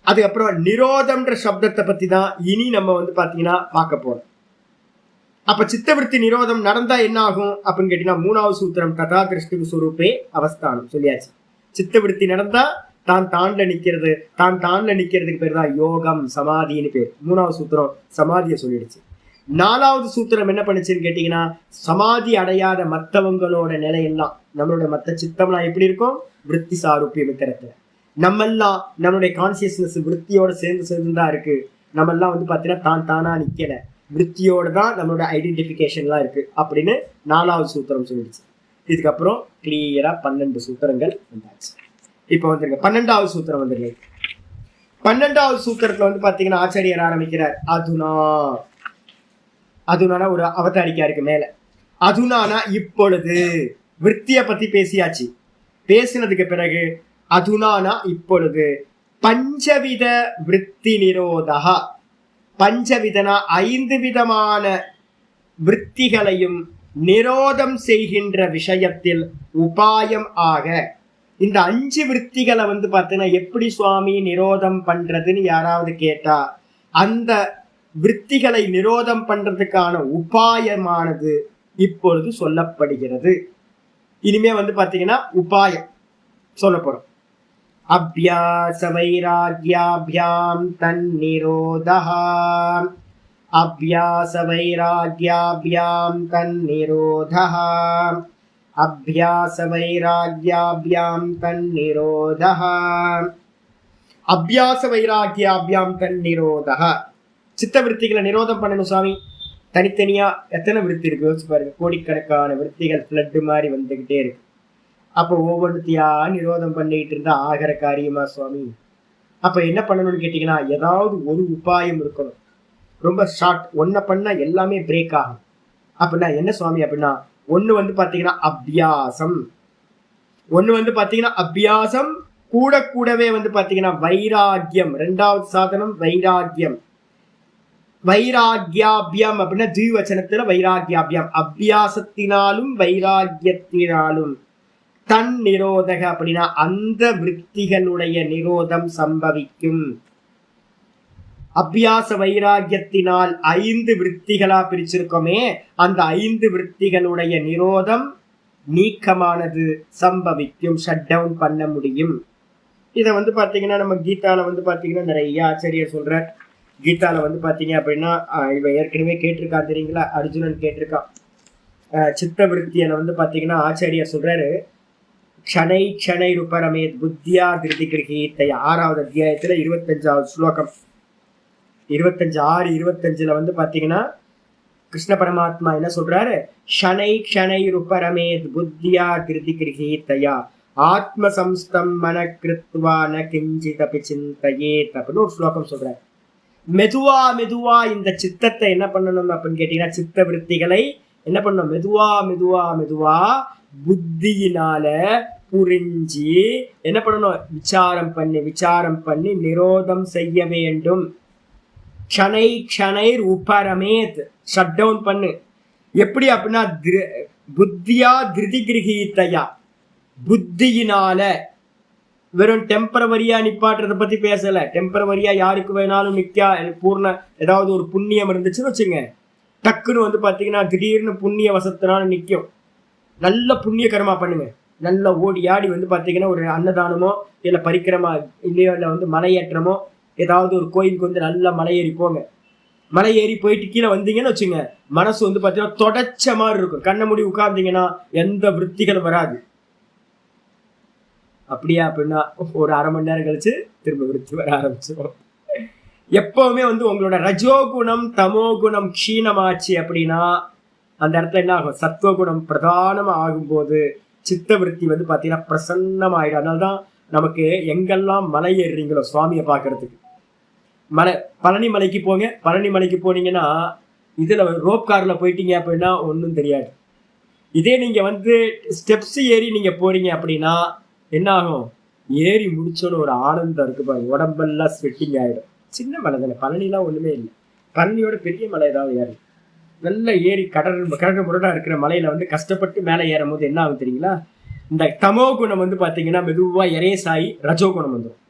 அதுக்கப்புறம் நிரோதம்ன்ற சப்தத்தை பத்தி தான் இனி நம்ம பாத்தீங்கன்னா பார்க்க போறோம். அப்ப சித்தவிருத்தி நிரோதம் நடந்தா என்ன ஆகும் அப்படின்னு கேட்டீங்கன்னா 3வது சூத்திரம் ததா திருஷ்டி சுரூபே அவஸ்தானம் சொல்லியாச்சு. சித்தவிருத்தி நடந்தா தான் தாண்ட நிக்கிறதுக்கு பேர் தான் யோகம், சமாதின்னு பேர். 3வது சூத்திரம் சமாதியை சொல்லிடுச்சு. 4வது சூத்திரம் என்ன பண்ணுச்சுன்னு கேட்டீங்கன்னா சமாதி அடையாத மற்றவங்களோட நிலையெல்லாம், நம்மளோட மற்ற சித்தம்லாம் எப்படி இருக்கும்? விருத்தி சாரூபியம் இருக்கிறது. நம்மெல்லாம் நம்மளுடைய கான்சியஸ்னஸ் விருத்தியோட சேர்ந்து தான் இருக்கு. நம்மெல்லாம் பாத்தீங்கன்னா தானா நிக்கல, விருத்தியோட தான் நம்மளோட ஐடென்டிபிகேஷன்லாம் இருக்கு அப்படின்னு 4வது சூத்திரம் சொல்லிடுச்சு. இதுக்கப்புறம் கிளியரா 12 சூத்திரங்கள் வந்தாச்சு. இப்ப வந்துருங்க 12வது சூத்திரம் வந்துருங்க. 12வது சூத்திரத்துல பாத்தீங்கன்னா ஆச்சாரியர் ஆரம்பிக்கிறார் அதுனா ஒரு அவதாரிக்கா இருக்கு மேல. அதுனானா இப்பொழுது. விருத்திய பத்தி பேசியாச்சு. பேசினதுக்கு பிறகு அதுனானா இப்பொழுது பஞ்சவித விருத்தி நிரோதா. பஞ்சவிதனா 5 விதமான விருத்திகளையும் நிரோதம் செய்கின்ற விஷயத்தில் உபாயம் ஆக. இந்த 5 விருத்திகளை பாத்தீங்கன்னா எப்படி சுவாமி நிரோதம் பண்றதுன்னு யாராவது கேட்டா அந்த விருத்திகளை நிரோதம் பண்றதுக்கான உபாயமானது இப்பொழுது சொல்லப்படுகிறது. இனிமே பாத்தீங்கன்னா உபாயம் சொல்ல போறோம். அபியாச வைராக்யாபியாம் தன்னிரோதா. அபியாச வைராக்யாபியாம் தன்னிரோதா. அபியாச வைராக்யாபியாம் தன்னிரோதா. அபியாச வைராக்யாபியாம் தன்னிரோதா. சித்த விருத்திகளை நிரோதம் பண்ணணும் சுவாமி. தனித்தனியா எத்தனை விருத்தி இருக்கு யோசிச்சு பாருங்க. கோடிக்கணக்கான விருத்திகள் பிளட் மாதிரி வந்துகிட்டே இருக்கு. அப்போ ஒவ்வொன்றுத்தையா நிரோதம் பண்ணிட்டு இருந்தா ஆகிற காரியமா சுவாமி? அப்ப என்ன பண்ணணும்னு கேட்டீங்கன்னா ஏதாவது ஒரு உபாயம் இருக்கணும். ரொம்ப ஷார்ட், ஒன்ன பண்ணா எல்லாமே பிரேக் ஆகும். அப்படின்னா என்ன சுவாமி அப்படின்னா ஒண்ணு பாத்தீங்கன்னா அபியாசம். ஒண்ணு பாத்தீங்கன்னா அபியாசம் கூடவே பாத்தீங்கன்னா வைராக்கியம். 2வது சாதனம் வைராக்கியம். வைராக்கியாபியம் அப்படின்னா திவச்சனத்துல வைராக்கியாபியம். அபியாசத்தினாலும் வைராக்கியத்தினாலும் தன் நிரோதக அப்படின்னா அந்த விருத்திகளுடைய நிரோதம் சம்பவிக்கும். அபியாச வைராக்கியத்தினால் 5 விருத்திகளா பிரிச்சிருக்கோமே, அந்த 5 விருத்திகளுடைய நிரோதம் நீக்கமானது சம்பவிக்கும், ஷட் டவுன் பண்ண முடியும். இதை பாத்தீங்கன்னா நம்ம கீதால பாத்தீங்கன்னா நிறைய ஆச்சரியர் சொல்ற. கீதால பாத்தீங்க அப்படின்னா இவ ஏற்கனவே கேட்டிருக்கான் தெரியுங்களா, அர்ஜுனன் கேட்டிருக்கான். சித்த விருத்தியில பாத்தீங்கன்னா ஆச்சாரியர் சொல்றாரு க்ஷணை க்ஷணை ரூபரமே புத்தியா திருதி கிரகீத்தைய. 6வது அத்தியாயத்துல 25வது ஸ்லோகம் 25:6-25 பாத்தீங்கன்னா கிருஷ்ண பரமாத்மா என்ன சொல்றாரு? ஷனை க்ஷணை ரூபரமே புத்தியா திருதி கிரகீத்தையா ஆத்ம சம்ஸ்தம் மன கிருத்வா ந கிஞ்சித் அபி சிந்தயேத் அப்படின்னு ஒரு ஸ்லோகம் சொல்றாரு. மெதுவா இந்த சித்தத்தை என்ன பண்ணணும் அப்படின்னு கேட்டீங்கன்னா சித்த விருத்திகளை என்ன பண்ணணும்? மெதுவா புத்தியினால புரிஞ்சு என்ன பண்ணணும்? விசாரம் பண்ணி நிரோதம் செய்ய வேண்டும். க்ஷணை உபரமேத், ஷட் டவுன் பண்ணு. எப்படி அப்படின்னா புத்தியா திருதி கிரகீத்தையா, புத்தியினால. வெறும் டெம்பரவரியா நிப்பாட்டுறத பத்தி பேசல. டெம்பரவரியா யாருக்கு வேணாலும் நிக்கா பூர்ண ஏதாவது ஒரு புண்ணியம் இருந்துச்சுன்னு வச்சுங்க, டக்குன்னு பாத்தீங்கன்னா திடீர்னு புண்ணிய வசத்தினால நிக்கும். நல்ல புண்ணிய கர்மா பண்ணுங்க. நல்ல ஓடி ஆடி பாத்தீங்கன்னா ஒரு அன்னதானமோ இல்ல பரிக்கிரமா இல்லையோ இல்ல மலையேற்றமோ ஏதாவது ஒரு கோயிலுக்கு நல்லா மலையேறி போங்க. மலையேறி போயிட்டு கீழே வந்தீங்கன்னு வச்சுங்க, மனசு பாத்தீங்கன்னா தொடச்ச மாதிரி இருக்கும். கண்ண மூடி உட்கார்ந்தீங்கன்னா எந்த விருத்திகளும் வராது. அப்படியா அப்படின்னா ஒரு அரை மணி நேரம் கழிச்சு திரும்ப விருத்தி வர ஆரம்பிச்சிடும். எப்பவுமே உங்களோட ரஜோகுணம் தமோகுணம் க்ஷீணமாச்சு அப்படின்னா அந்த இடத்துல என்ன ஆகும்? சத்துவகுணம் பிரதானமா ஆகும்போது சித்த விருத்தி வந்து பாத்தீங்கன்னா பிரசன்னமாயிடும். அதனால்தான் நமக்கு எங்கெல்லாம் மலை ஏறுறீங்களோ சுவாமியை பாக்குறதுக்கு, மலை பழனி மலைக்கு போங்க. பழனி மலைக்கு போனீங்கன்னா இதுல ரோப் கார்ல போயிட்டீங்க அப்படின்னா ஒன்றும் தெரியாது. இதே நீங்க வந்து ஸ்டெப்ஸ் ஏறி நீங்க போறீங்க அப்படின்னா என்ன ஆகும், ஏறி முடிச்சோன்னு ஒரு ஆனந்தம் இருக்கு பாருங்க, உடம்பெல்லாம் ஸ்வெட்டிங் ஆயிடும். சின்ன மலை தானே, பழனிலாம் ஒண்ணுமே இல்லை. பழனியோட பெரிய மலை ஏதாவது ஏறி நல்லா ஏறி கடல் முரடா இருக்கிற மலையில வந்து கஷ்டப்பட்டு மேலே ஏறும் போது என்ன ஆகும் தெரியுங்களா, இந்த தமோ குணம் வந்து பாத்தீங்கன்னா மெதுவா எரேஸ் ஆகி ரஜோ குணம் வந்துடும்.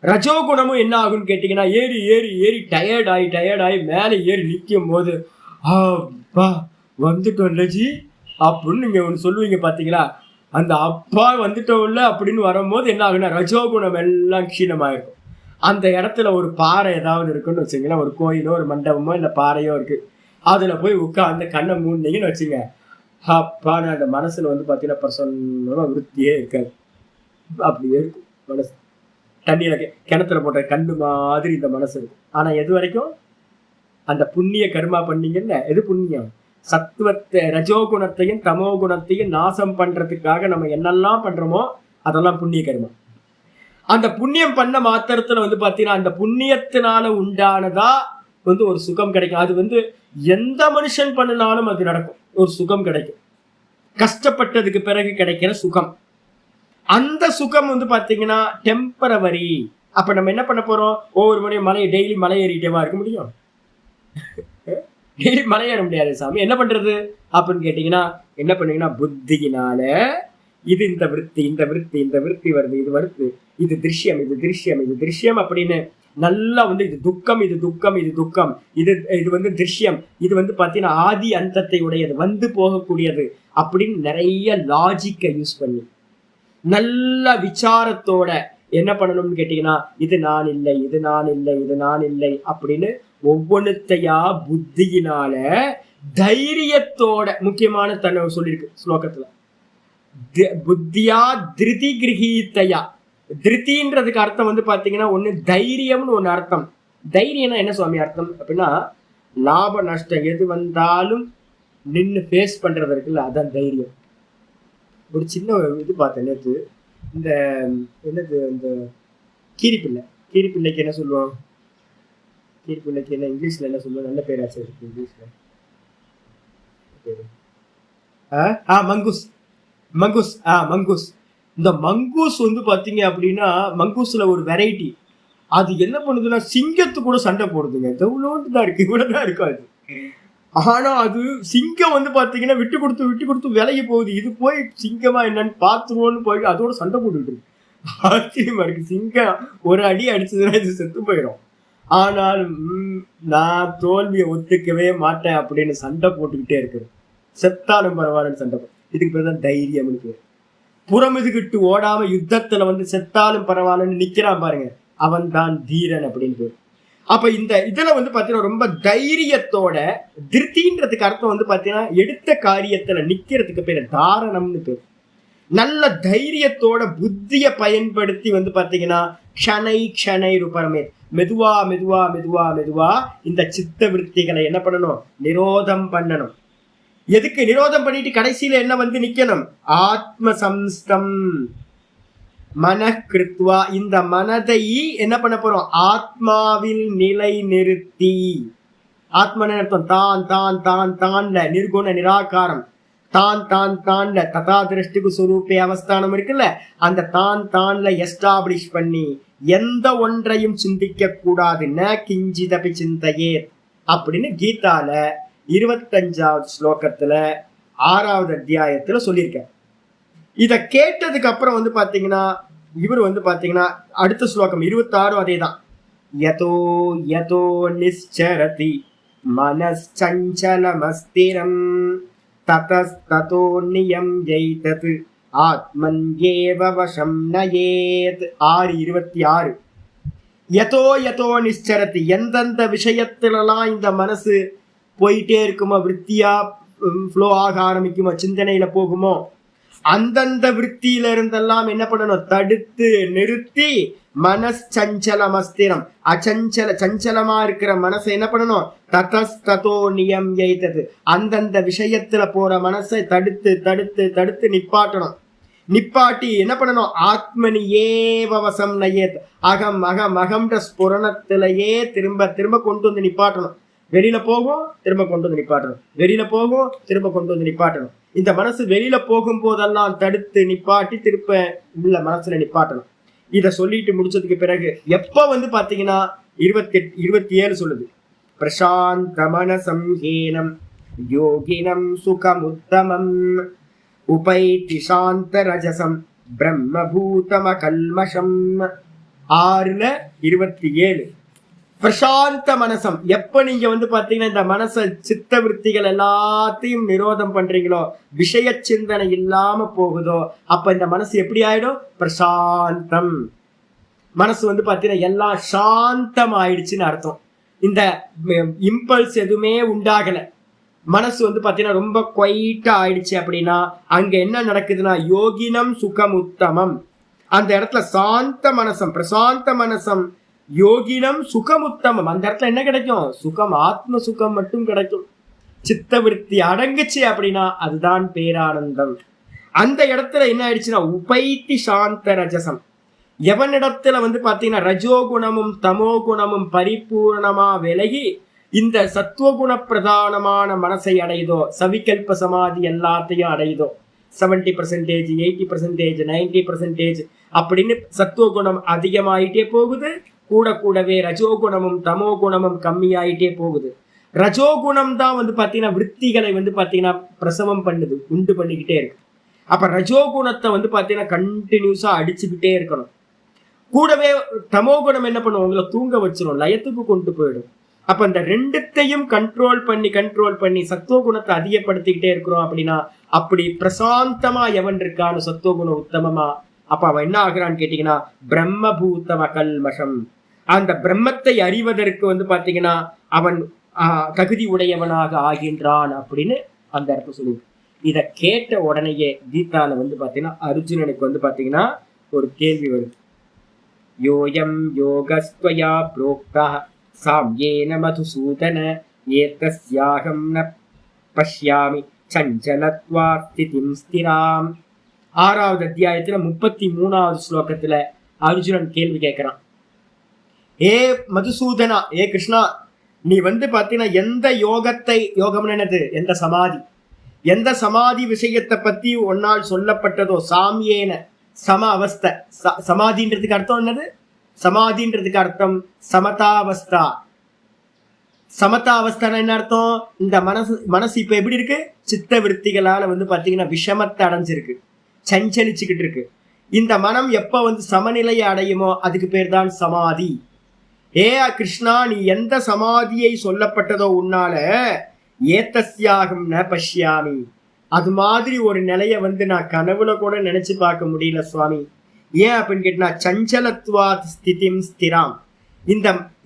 ரஜோ குணமும் என்ன ஆகும்னு கேட்டீங்கன்னா ஏறி ஏறி ஏறி டயர்ட் ஆகி மேலே ஏறி நிற்கும் போது அப்பா வந்துட்டோம் லஜி அப்படின்னு நீங்க ஒன்று சொல்லுவீங்க பாத்தீங்களா, அந்த அப்பா வந்துட்டோம்ல அப்படின்னு வரும்போது என்ன ஆகுனா ரஜோகுணம் எல்லாம் க்ஷீணமாயிருக்கும். அந்த இடத்துல ஒரு பாறை ஏதாவது இருக்குன்னு வச்சுங்களேன், ஒரு கோயிலோ ஒரு மண்டபமோ இல்லை பாறையோ இருக்கு, அதுல போய் உட்காந்து கண்ணை மூடினீங்கன்னு வச்சுங்க, அப்பா நான் அந்த மனசுல வந்து பாத்தீங்கன்னா பிரசன்னமா விருத்தியே இருக்காது. அப்படியே இருக்கும் மனசு, தண்ணியில கிணத்துல போட்ட கண்ணு மாதிரி இந்த மனசு இருக்கு. ஆனா எது வரைக்கும் அந்த புண்ணிய கர்மா பண்ணீங்கல்ல, எது புண்ணியம், சத்துவத்தை ரஜோகுணத்தையும் தமோ குணத்தையும் நாசம் பண்றதுக்காக நம்ம என்னெல்லாம் பண்றோமோ அதெல்லாம் புண்ணிய கர்மா. அந்த புண்ணியம் பண்ண மாத்திரத்துல வந்து பாத்தீங்கன்னா அந்த புண்ணியத்தினால உண்டானதா வந்து ஒரு சுகம் கிடைக்கும். அது வந்து எந்த மனுஷன் பண்ணினாலும் அது நடக்கும், ஒரு சுகம் கிடைக்கும், கஷ்டப்பட்டதுக்கு பிறகு கிடைக்கிற சுகம். அந்த சுகம் வந்து பாத்தீங்கன்னா டெம்பரவரி. அப்ப நம்ம என்ன பண்ண போறோம், ஒவ்வொரு முறையும் டெய்லி மலை ஏறிட்டேவா இருக்க முடியும், டெய்லி மலை ஏற முடியாது சாமி. என்ன பண்றது அப்படின்னு கேட்டீங்கன்னா என்ன பண்ணீங்கன்னா புத்தியினால இது இந்த விருத்தி வருது, இது வருது, இது திருஷ்யம் அப்படின்னு நல்லா வந்து இது துக்கம் இது வந்து திருஷ்யம், இது வந்து பாத்தீங்கன்னா ஆதி அந்தத்தை உடையது, வந்து போகக்கூடியது அப்படின்னு நிறைய லாஜிக்கை யூஸ் பண்ணி நல்ல விசாரத்தோட என்ன பண்ணணும்னு கேட்டீங்கன்னா இது நான் இல்லை அப்படின்னு ஒவ்வொன்றுத்தையா புத்தியினால தைரியத்தோட, முக்கியமான தன்னை சொல்லியிருக்கு ஸ்லோகத்துல, புத்தியா திருதி கிரகீத்தையா. திருத்தின்றதுக்கு அர்த்தம் வந்து பாத்தீங்கன்னா ஒண்ணு தைரியம்னு ஒண்ணு அர்த்தம். தைரியம்னா என்ன சுவாமி அர்த்தம் அப்படின்னா, லாப நஷ்டம் எது வந்தாலும் நின்று ஃபேஸ் பண்றது இருக்குல்ல, அதான் தைரியம். ஒரு சின்ன இது பார்த்தேன் நேற்று, இந்த என்னது இந்த கீரிப்பிள்ளைக்கு என்ன சொல்லுவோம், கீரிப்பிள்ளைக்கு என்ன இங்கிலீஷ்ல என்ன சொல்லுவோம், நல்ல பேராச்சு இருக்கு இங்கிலீஷ்ல, மங்கூஸ். இந்த மங்கூஸ் வந்து பாத்தீங்க அப்படின்னா மங்கூஸ்ல ஒரு வெரைட்டி, அது என்ன பண்ணுதுன்னா சிங்கத்து கூட சண்டை போடுதுங்க. எவ்வளோன்னு தான் இருக்கு, இவ்வளவுதான் இருக்காது. ஆனா அது சிங்கம் வந்து பாத்தீங்கன்னா விட்டு கொடுத்து விலகி போகுது. இது போய் சிங்கமா என்னன்னு பாத்துருவோன்னு போய் அதோட சண்டை போட்டுக்கிட்டு இருக்கு. ஆச்சரியமா இருக்கு. சிங்கம் ஒரு அடி அடிச்சதுன்னா இது செத்து போயிடும். ஆனாலும் நான் தோல்வியை ஒத்துக்கவே மாட்டேன் அப்படின்னு சண்டை போட்டுக்கிட்டே இருக்குது. செத்தாலும் பரவாயில்லன்னு சண்டை போட்டு, இதுக்கு பேர் தான் தைரியம்னு பேர். புறமுதுகிட்டு ஓடாம யுத்தத்துல வந்து செத்தாலும் பரவாயில்லன்னு நிக்கிறான் பாருங்க, அவன் தான் தீரன் அப்படின்னு பேர். அப்ப இந்த இதுல வந்து பாத்தீங்கன்னா ரொம்ப தைரியத்தோட, திருப்தின்றதுக்கு அர்த்தம் வந்து பாத்தீங்கன்னா எடுத்த காரியத்துல நிக்கிறதுக்கு பேரு தாரணம்னு பேர். நல்ல தைரியத்தோட புத்திய பயன்படுத்தி வந்து பாத்தீங்கன்னா க்ஷணை ரூபமே மெதுவா இந்த சித்த விருத்திகளை என்ன பண்ணணும், நிரோதம் பண்ணணும். எதுக்கு நிரோதம் பண்ணிட்டு கடைசியில என்ன வந்து நிக்கணும், ஆத்ம சம்ஸ்தம் மனக்கிருத்வா, இந்த மனதை என்ன பண்ண போறோம், ஆத்மாவில் நிலை நிறுத்தி. ஆத்மன அர்த்தம் தான் தான் தான் தான்ல நிர்குண நிராகாரம், தான் தான் தான்ல ததா திருஷ்டிக்கு சுரூபே அவஸ்தானம் இருக்குல்ல, அந்த தான் தான்ல எஸ்டாப்ளிஷ் பண்ணி எந்த ஒன்றையும் சிந்திக்க கூடாது. ந கிஞ்சிதபி சிந்தையே அப்படின்னு கீதால 25வது ஸ்லோகத்துல 6வது அத்தியாயத்துல சொல்லியிருக்க. இத கேட்டதுக்கு அப்புறம் வந்து பாத்தீங்கன்னா இவர் வந்து பாத்தீங்கன்னா அடுத்த ஸ்லோகம் 26 அதேதான். யதோ யதோ நிச்சரதி மனச்சஞ்சலமஸ்திரம் ததஸ்ததோ நியம் ஜெய்தத் ஆத்மன்யேவ வசம் நயேத். 6:26. யதோ யதோ நிச்சரதி, எந்தெந்த விஷயத்திலலாம் இந்த மனசு போயிட்டே இருக்குமோ, விருத்தியா ஃப்ளோ ஆக ஆரம்பிக்குமோ, சிந்தனையில போகுமோ, அந்தந்த விற்த்தியில இருந்தெல்லாம் என்ன பண்ணணும், தடுத்து நிறுத்தி மனச்சஞ்சலம் அஸ்திரம் சஞ்சலமா இருக்கிற மனசை என்ன பண்ணணும், ததஸ்ததோ நியம் எய்தது, அந்தந்த விஷயத்துல போற மனசை தடுத்து தடுத்து தடுத்து நிப்பாட்டணும். நிப்பாட்டி என்ன பண்ணணும், ஆத்மனி ஏவசம் நயேத், அகம் அகம் அகம்ன்ற ஸ்புரணத்திலேயே திரும்ப திரும்ப கொண்டு வந்து நிப்பாட்டணும். வெளியில போகும் திரும்ப கொண்டு வந்து நிப்பாட்டணும், வெளியில போகும் திரும்ப கொண்டு வந்து நிப்பாட்டணும். இந்த மனசு வெளியில போகும் போதெல்லாம் தடுத்து நிப்பாட்டி திருப்ப உள்ள மனசுல நிப்பாட்டணும். இத சொல்லிட்டு முடிச்சதுக்கு பிறகு எப்ப பாத்தீங்கன்னா 27 சொல்லுது, பிரசாந்த மனசம் ஹீனம் யோகினம் சுகமுத்தமம் உபைதி சாந்த ரஜசம் பிரம்மபூதம கல்மஷம். 6:27 பிரசாந்த மனசம். எப்ப நீங்க பாத்தீங்கன்னா இந்த மனச சித்த விற்த்திகள் எல்லாத்தையும் நிரோதம் பண்றீங்களோ, விஷய சிந்தனை இல்லாம போகுதோ, அப்ப இந்த மனசு எப்படி ஆயிடும், பிரசாந்தம். மனசு பாத்தீங்கன்னா எல்லாம் சாந்தம் ஆயிடுச்சுன்னு அர்த்தம். இந்த இம்பல்ஸ் எதுவுமே உண்டாகல, மனசு பாத்தீங்கன்னா ரொம்ப குவைட்டா ஆயிடுச்சு அப்படின்னா அங்க என்ன நடக்குதுன்னா யோகினம் சுகம் உத்தமம். அந்த இடத்துல சாந்த மனசம், பிரசாந்த மனசம், யோகினம் சுகமுத்தமம். அந்த இடத்துல என்ன கிடைக்கும், சுகம், ஆத்ம சுகம் மட்டும் கிடைக்கும். சித்த விருத்தி அடங்குச்சு அப்படின்னா அதுதான் பேரானந்தம். அந்த இடத்துல என்ன ஆயிடுச்சுன்னா உபைத்தி சாந்த ரஜசம். எவனிடத்துல பாத்தீங்கன்னா ரஜோகுணமும் தமோ குணமும் பரிபூர்ணமா விலகி இந்த சத்துவகுண பிரதானமான மனசை அடையுதோ, சவிகல்ப சமாதி எல்லாத்தையும் அடையுதோ, 70%, 80%, 90% அப்படின்னு சத்துவகுணம் அதிகமாயிட்டே போகுது. கூட கூடவே ரஜோகுணமும் தமோ குணமும் கம்மியாயிட்டே போகுது. ரஜோகுணம் தான் பாத்தீங்கன்னா விற்த்திகளை பாத்தீங்கன்னா பிரசவம் பண்ணுது, உண்டு பண்ணிக்கிட்டே இருக்கு. அப்ப ரஜோகுணத்தை பாத்தீங்கன்னா கண்டினியூஸா அடிச்சுக்கிட்டே இருக்கணும். கூடவே தமோ குணம் என்ன பண்ணும், உங்களை தூங்க வச்சிரும், லயத்துக்கு கொண்டு போயிடும். அப்ப இந்த ரெண்டுத்தையும் கண்ட்ரோல் பண்ணி சத்துவ குணத்தை அதிகப்படுத்திக்கிட்டே இருக்கிறோம் அப்படின்னா அப்படி பிரசாந்தமா எவன் இருக்கான்னு சத்துவகுண உத்தமமா, அப்ப அவன் என்ன ஆகுறான்னு கேட்டீங்கன்னா பிரம்மபூதம கல்மஷம். அந்த பிரம்மத்தை அறிவதற்கு பாத்தீங்கன்னா அவன் தகுதி உடையவனாக ஆகின்றான் அப்படின்னு அந்த இடத்துல சொல்லுங்க. இத கேட்ட உடனேயே கீதால பாத்தீங்கன்னா அர்ஜுனனுக்கு பாத்தீங்கன்னா ஒரு கேள்வி வருது. யோயம் யோகஸ்த்வயா ப்ரோக்தா சாம்யேன மதுசூதன ஏதஸ்யாகம் ந பஷ்யாமி சஞ்சலத்வா ஸ்திதிம் ஸ்திராம். 6வது அத்தியாயத்துல 33வது ஸ்லோகத்துல அர்ஜுனன் கேள்வி கேட்கிறான். ஏ மதுசூதனா, ஏ கிருஷ்ணா, நீ பாத்தீங்கன்னா எந்த யோகத்தை, யோகம் என்னது, எந்த சமாதி விஷயத்தை பத்தி ஒன்னால் சொல்லப்பட்டதோ, சாமியேன சம அவஸ்தை, சமாதின்றதுக்கு அர்த்தம் என்னது, சமாதின்றதுக்கு அர்த்தம் சமதாவஸ்தா. சமதாவஸ்தான என்ன அர்த்தம், இந்த மனசு இப்ப எப்படி இருக்கு, சித்த விற்த்திகளால பாத்தீங்கன்னா விஷமத்தை அடைஞ்சிருக்கு, சஞ்சலிச்சுக்கிட்டு இருக்கு. இந்த மனம் எப்ப சமநிலையை அடையுமோ அதுக்கு பேர் தான் சமாதி. ஏ கிருஷ்ணா, நீ எந்த சமாதியை சொல்லப்பட்டதோ உன்னால ஏதஸ்யாகம் ந பஷ்யாமி, அது மாதிரி ஒரு நிலைய நான் கனவுல கூட நினைச்சு பார்க்க முடியல சுவாமி. ஏன் அப்படின்னு கேட்டா சஞ்சலத்வா ஸ்திதிம் ஸ்திராம்.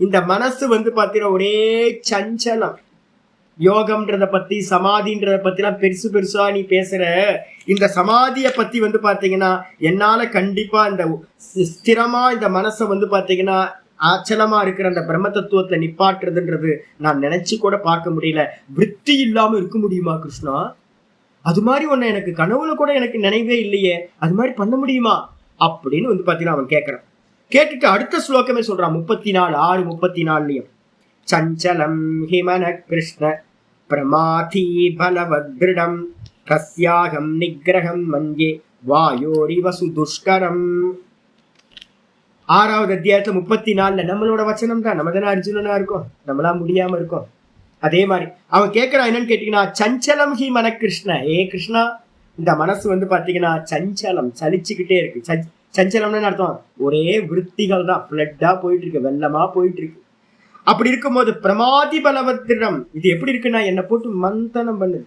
இந்த மனசு பாத்தீங்கன்னா ஒரே சஞ்சலம். யோகம்ன்றத பத்தி சமாதின்றத பத்திலாம் பெருசா நீ பேசுற, இந்த சமாதிய பத்தி பாத்தீங்கன்னா என்னால கண்டிப்பா இந்த ஸ்திரமா இந்த மனசை பாத்தீங்கன்னா ஆச்சலமா இருக்கிற அந்த பிரம்ம தத்துவத்தை நிப்பாட்டுறதுன்றது நான் நினைச்சு கூட பார்க்க முடியல. விருத்தி இல்லாம இருக்க முடியுமா கிருஷ்ணா? அது மாதிரி ஒண்ணு எனக்கு கனவுல கூட எனக்கு நினைவே இல்லையே, அது மாதிரி பண்ண முடியுமா அப்படின்னு பாத்தீங்கன்னா அவன் கேட்கறான். கேட்டுட்டு அடுத்த ஸ்லோகமே சொல்றான் 34:6-34 சஞ்சலம் ஹிமன கிருஷ்ண பிரமாதி பலவத்ருடம் கஸ்யாகம் நிகிரகம் மன்யே வாயோரிவசு துஷ்கரம். 6வது அத்தியாயத்துல 34 நம்மளோட வச்சனம் தான். நம்ம தானே அர்ஜுனனா இருக்கோம், நம்மளா முடியாம இருக்கோம். அதே மாதிரி அவன் கேட்கிறான் என்னன்னு கேட்டீங்கன்னா சஞ்சலம் ஹி மன கிருஷ்ண, ஏ கிருஷ்ணா, இந்த மனசு பாத்தீங்கன்னா சஞ்சலம், சலிச்சுக்கிட்டே இருக்கு. சஞ்சலம்னு அர்த்தம் ஒரே விருத்திகள் தான், பிளட்டா போயிட்டு இருக்கு, வெள்ளமா போயிட்டு இருக்கு. அப்படி இருக்கும்போது பிரமாதி பலவத்திரம், இது எப்படி இருக்குன்னா என்னை போட்டு மந்தனம் பண்ணுது,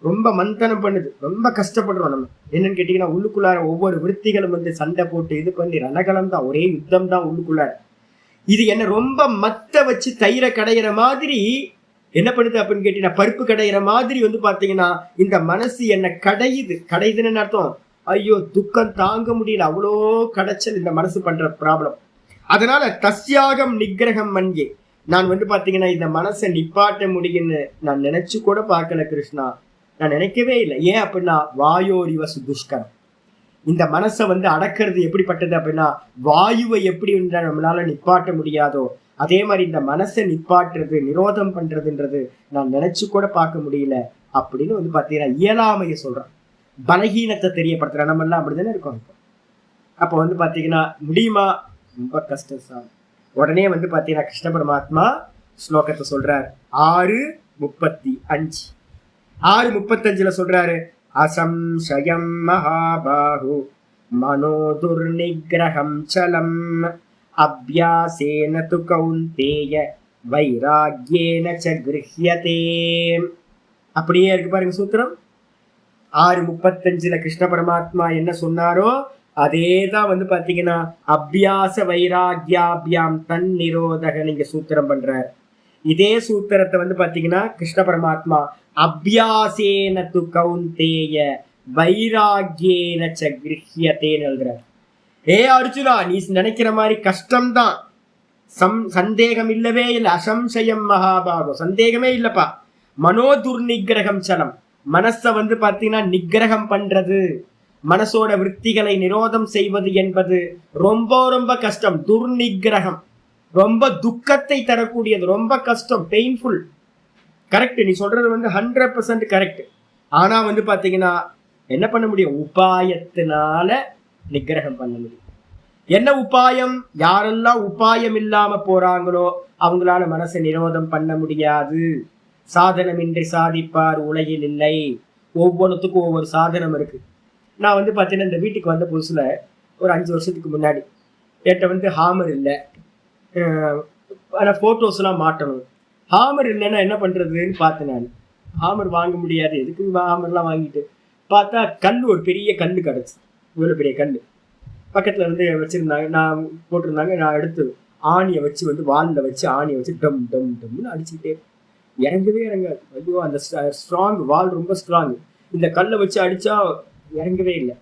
ரொம்ப மந்தனம் பண்ணுது, ரொம்ப கஷ்டப்படுறோம் நம்ம. என்னன்னு கேட்டீங்கன்னா உள்ளுக்குள்ளார ஒவ்வொரு விருத்திகளும் சண்டை போட்டு இது பண்ணி ரணகலம் தான், ஒரே யுத்தம் தான் உள்ளுக்குள்ளார. இது என்ன ரொம்ப மத்த வச்சு தயிரை கடையிற மாதிரி என்ன பண்ணுது அப்படின்னு கேட்டீங்கன்னா, பருப்பு கடையிற மாதிரி வந்து பாத்தீங்கன்னா இந்த மனசு என்ன கடையுதுன்னு அர்த்தம். ஐயோ, துக்கம் தாங்க முடியல, அவ்வளோ கடைச்சல் இந்த மனசு பண்ற ப்ராப்ளம். அதனால தஸ்யாகம் நிகிரகம் மன்யே, நான் வந்து பாத்தீங்கன்னா இந்த மனசை நிப்பாட்ட முடியும்னு நான் நினைச்சு கூட பார்க்கல கிருஷ்ணா, நான் நினைக்கவே இல்லை. ஏன் அப்படின்னா வாயோரிவ சுதுஷ்கரம். இந்த மனசை வந்து அடக்கிறது எப்படிப்பட்டது அப்படின்னா, வாயுவை எப்படி நம்மளால நிப்பாட்ட முடியாதோ அதே மாதிரி இந்த மனசை நிப்பாட்டுறது, நிரோதம் பண்றதுன்றது நான் நினைச்சு கூட பார்க்க முடியல அப்படின்னு வந்து பாத்தீங்கன்னா இயலாமைய சொல்றான், பலகீனத்தை தெரியப்படுத்துற. நம்ம எல்லாம் அப்படிதானே இருக்கோம். அப்ப வந்து பாத்தீங்கன்னா முடியுமா? ரொம்ப கஷ்டம் சார். உடனே வந்து பாத்தீங்கன்னா கிருஷ்ண பரமாத்மா ஸ்லோகத்தை சொல்றாரு. 6:35 6:35 சொல்றாரு, அசம்சயம் மகாபாஹு மனோ துர்நிகிரகம் சலம் அப்யாசேன து கௌந்தேய வைராக்யேன ச கிருஹ்யதே. அப்படியே இருக்கு பாருங்க சூத்திரம். 6:35 கிருஷ்ண பரமாத்மா என்ன சொன்னாரோ அதேதான் வந்து பாத்தீங்கன்னா அபியாச வைராக்யாபியாம் தன் நிரோதக நீங்க சூத்திரம் பண்றார். இதே சூத்திரத்தை வந்து பாத்தீங்கன்னா கிருஷ்ண பரமாத்மா அபியாசேன து கௌந்தேய வைராக்யேன ச கிருஹ்யதேன்னு எழுதுறார். ஏ அர்ஜுனா, நீ நினைக்கிற மாதிரி கஷ்டம்தான், சந்தேகம் இல்லவே இல்லை. அசம்சயம் மகாபாகோ, சந்தேகமே இல்லப்பா. மனோ துர்நிகிரகம் சலம், மனச வந்து பாத்தீங்கன்னா நிகிரகம் பண்றது, மனசோட விற்த்திகளை நிரோதம் செய்வது என்பது ரொம்ப ரொம்ப கஷ்டம். துர்நிகிரகம் ரொம்ப துக்கத்தை தரக்கூடியது, ரொம்ப கஷ்டம், பெயின்ஃபுல். கரெக்ட், நீ சொல்றது வந்து 100% கரெக்ட். ஆனா வந்து பாத்தீங்கன்னா என்ன பண்ண முடியும்? உபாயத்தினால நிகிரகம் பண்ண முடியும். என்ன உபாயம்? யாரெல்லாம் உபாயம் இல்லாம போறாங்களோ அவங்களால மனசை நிரோதம் பண்ண முடியாது. சாதனமின்றி சாதிப்பார் உலகில் இல்லை. ஒவ்வொன்றுத்துக்கும் ஒவ்வொரு சாதனம் இருக்கு. நான் வந்து பார்த்தீங்கன்னா இந்த வீட்டுக்கு வந்த புதுசுல ஒரு 5 வருஷத்துக்கு முன்னாடி என்கிட்ட வந்து ஹாமர் இல்லை, ஆனால் ஃபோட்டோஸ்லாம் மாட்டணும். ஹாமர் இல்லைன்னா என்ன பண்ணுறதுன்னு பார்த்தேன். நான் ஹாமர் வாங்க முடியாது, எதுக்கு ஹாமர்லாம் வாங்கிட்டு பார்த்தா கல், ஒரு பெரிய கல் கிடச்சி, இவ்வளோ பெரிய கல் பக்கத்தில் வந்து வச்சுருந்தாங்க. நான் போட்டிருந்தாங்க. நான் எடுத்து ஆணியை வச்சு வந்து வாலில் வச்சு ஆணியை வச்சு டம் டம் டம்னு அடிச்சுக்கிட்டே இறங்கவே இறங்காது. ஐயோ, அந்த ஸ்ட்ராங் வால் ரொம்ப ஸ்ட்ராங். இந்த கல்லை வச்சு அடித்தா இறங்கவே இல்லை.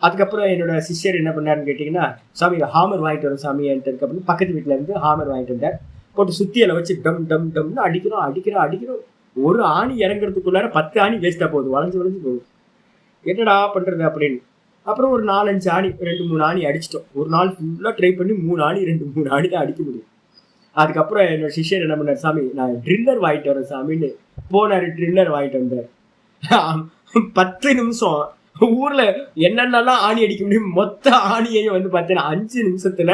அதுக்கப்புறம் என்னோட சிஷ்யர் என்ன பண்ணாருன்னு கேட்டிங்கன்னா, சாமி ஹாமர் வாங்கிட்டு வரோம் சாமி அப்படின்னு பக்கத்து வீட்டில் இருந்து ஹாமர் வாங்கிட்டு வந்தார். போட்டு சுத்தியலை வச்சு டம் டம் டம்னு அடிக்கிறோம். ஒரு ஆணி இறங்குறதுக்குள்ளார 10 ஆணி வேஸ்ட்டாக போகுது, வளைஞ்சு போகுது. என்னடா பண்ணுறது அப்படின்னு அப்புறம் ஒரு 4-5 ஆணி, 2-3 ஆணி அடிச்சிட்டோம். ஒரு நாள் ஃபுல்லாக ட்ரை பண்ணி 3 ஆணி 2-3 ஆணி தான் அடிக்க முடியும். அதுக்கப்புறம் என்னோட சிஷ்யர் என்ன பண்ணார், சாமி நான் ட்ரில்லர் வாங்கிட்டு வரேன் சாமின்னு போனார். ட்ரில்லர் வாங்கிட்டு வந்தார். 10 நிமிஷம் ஊர்ல என்னென்னலாம் ஆணி அடிக்க முடியும் மொத்த ஆணியையும் வந்து பார்த்தீங்கன்னா 5 நிமிஷத்துல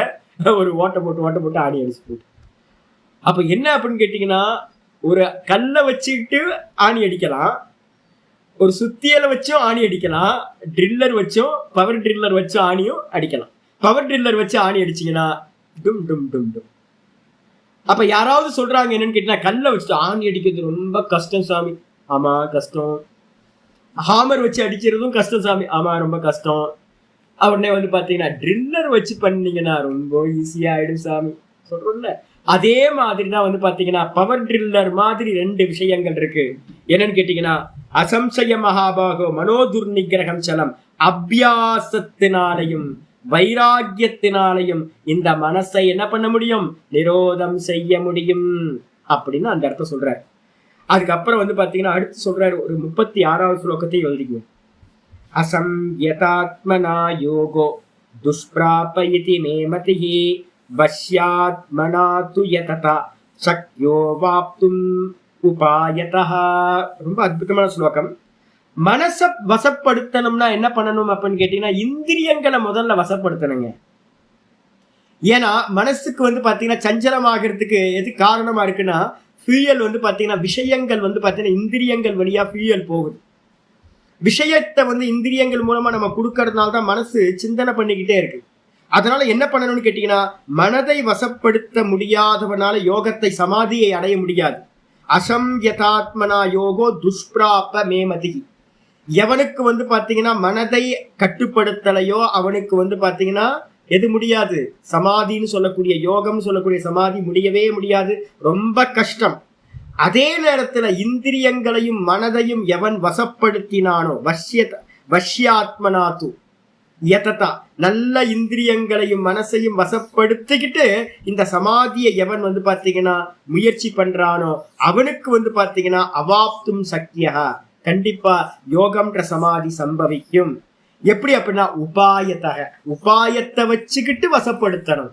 ஒரு ஓட்ட போட்டு ஆணி அடிச்சு போட்டு. அப்ப என்ன அப்படின்னு கேட்டீங்கன்னா, ஒரு கல்லை வச்சுக்கிட்டு ஆணி அடிக்கலாம், ஒரு சுத்தியலை வச்சும் ஆணி அடிக்கலாம், ட்ரில்லர் வச்சும் பவர் ட்ரில்லர் வச்சு ஆணியும் அடிக்கலாம். பவர் ட்ரில்லர் வச்சு ஆணி அடிச்சிங்கன்னா டும் டும் டும் டும். அப்ப யாராவது சொல்றாங்க என்னன்னு கேட்டீங்கன்னா, கல்லை வச்சுட்டு ஆணி அடிக்கிறது ரொம்ப கஷ்டம் சாமி. ஆமா கஷ்டம். ஹாமர் வச்சு அடிக்கிறதும் கஷ்டம் சாமி. ஆமா ரொம்ப கஷ்டம். உடனே வந்து பாத்தீங்கன்னா ட்ரில்லர் வச்சு பண்ணீங்கன்னா ரொம்ப ஈஸியா ஆயிடும் சாமி சொல்றோம்ல. அதே மாதிரி தான் வந்து பாத்தீங்கன்னா பவர் ட்ரில்லர் மாதிரி 2 விஷயங்கள் இருக்கு. என்னன்னு கேட்டீங்கன்னா, அசம்சய மகாபாகோ மனோ துர்நிகிரகம் சலம், அபியாசத்தினாலையும் வைராக்கியத்தினாலையும் இந்த மனசை என்ன பண்ண முடியும்? நிரோதம் செய்ய முடியும் அப்படின்னு அந்த அர்த்தம் சொல்றாரு. அதுக்கப்புறம் வந்து பாத்தீங்கன்னா அடுத்து சொல்றாரு, ஒரு 36வது ஸ்லோகத்தையும் எழுதிக்குவோம். அசம்யதாத்மனா யோகோ துஷ்பிராபயிதி மேமதிஹி வஷ்யாத்மனா து யததா சக்யோ வாப்தும் உபாயதஹ. ரொம்ப அற்புதமான ஸ்லோகம். மனசை வசப்படுத்தணும்னா என்ன பண்ணணும் அப்படின்னு கேட்டீங்கன்னா, இந்திரியங்களை முதல்ல வசப்படுத்தணுங்க. ஏன்னா மனசுக்கு வந்து பாத்தீங்கன்னா சஞ்சலமாகிறதுக்கு எது காரணமா இருக்குன்னா, ஃபியூயல் வந்து பாத்தீங்கன்னா விஷயங்கள் வந்து பாத்தீங்கன்னா இந்திரியங்கள் வழியா ஃபியூயல் போகுது. விஷயத்தை வந்து இந்திரியங்கள் மூலமா நம்ம கொடுக்கறதுனால தான் மனசு சிந்தனை பண்ணிக்கிட்டே இருக்கு. அதனால என்ன பண்ணணும்னு கேட்டீங்கன்னா, மனதை வசப்படுத்த முடியாதவனால யோகத்தை சமாதியை அடைய முடியாது. அசம்யதாத்மனா யோகோ துஷ்பிராப மேமதி. எவனுக்கு வந்து பாத்தீங்கன்னா மனதை கட்டுப்படுத்தலையோ அவனுக்கு வந்து பாத்தீங்கன்னா எது முடியாது? சமாதின்னு சொல்லக்கூடிய யோகம் சொல்லக்கூடிய சமாதி முடியவே முடியாது, ரொம்ப கஷ்டம். அதே நேரத்துல இந்திரியங்களையும் மனதையும் எவன் வசப்படுத்தினானோ வஷ்யாத்மனாத்து யததா, நல்ல இந்திரியங்களையும் மனசையும் வசப்படுத்திக்கிட்டு இந்த சமாதியை எவன் பாத்தீங்கன்னா முயற்சி பண்றானோ அவனுக்கு பாத்தீங்கன்னா அவாப்தும் சக்கியா, கண்டிப்பா யோகம்ன்ற சமாதி சம்பவிக்கும். எப்படி அப்படின்னா உபாயத்தை வச்சுக்கிட்டு வசப்படுத்தணும்.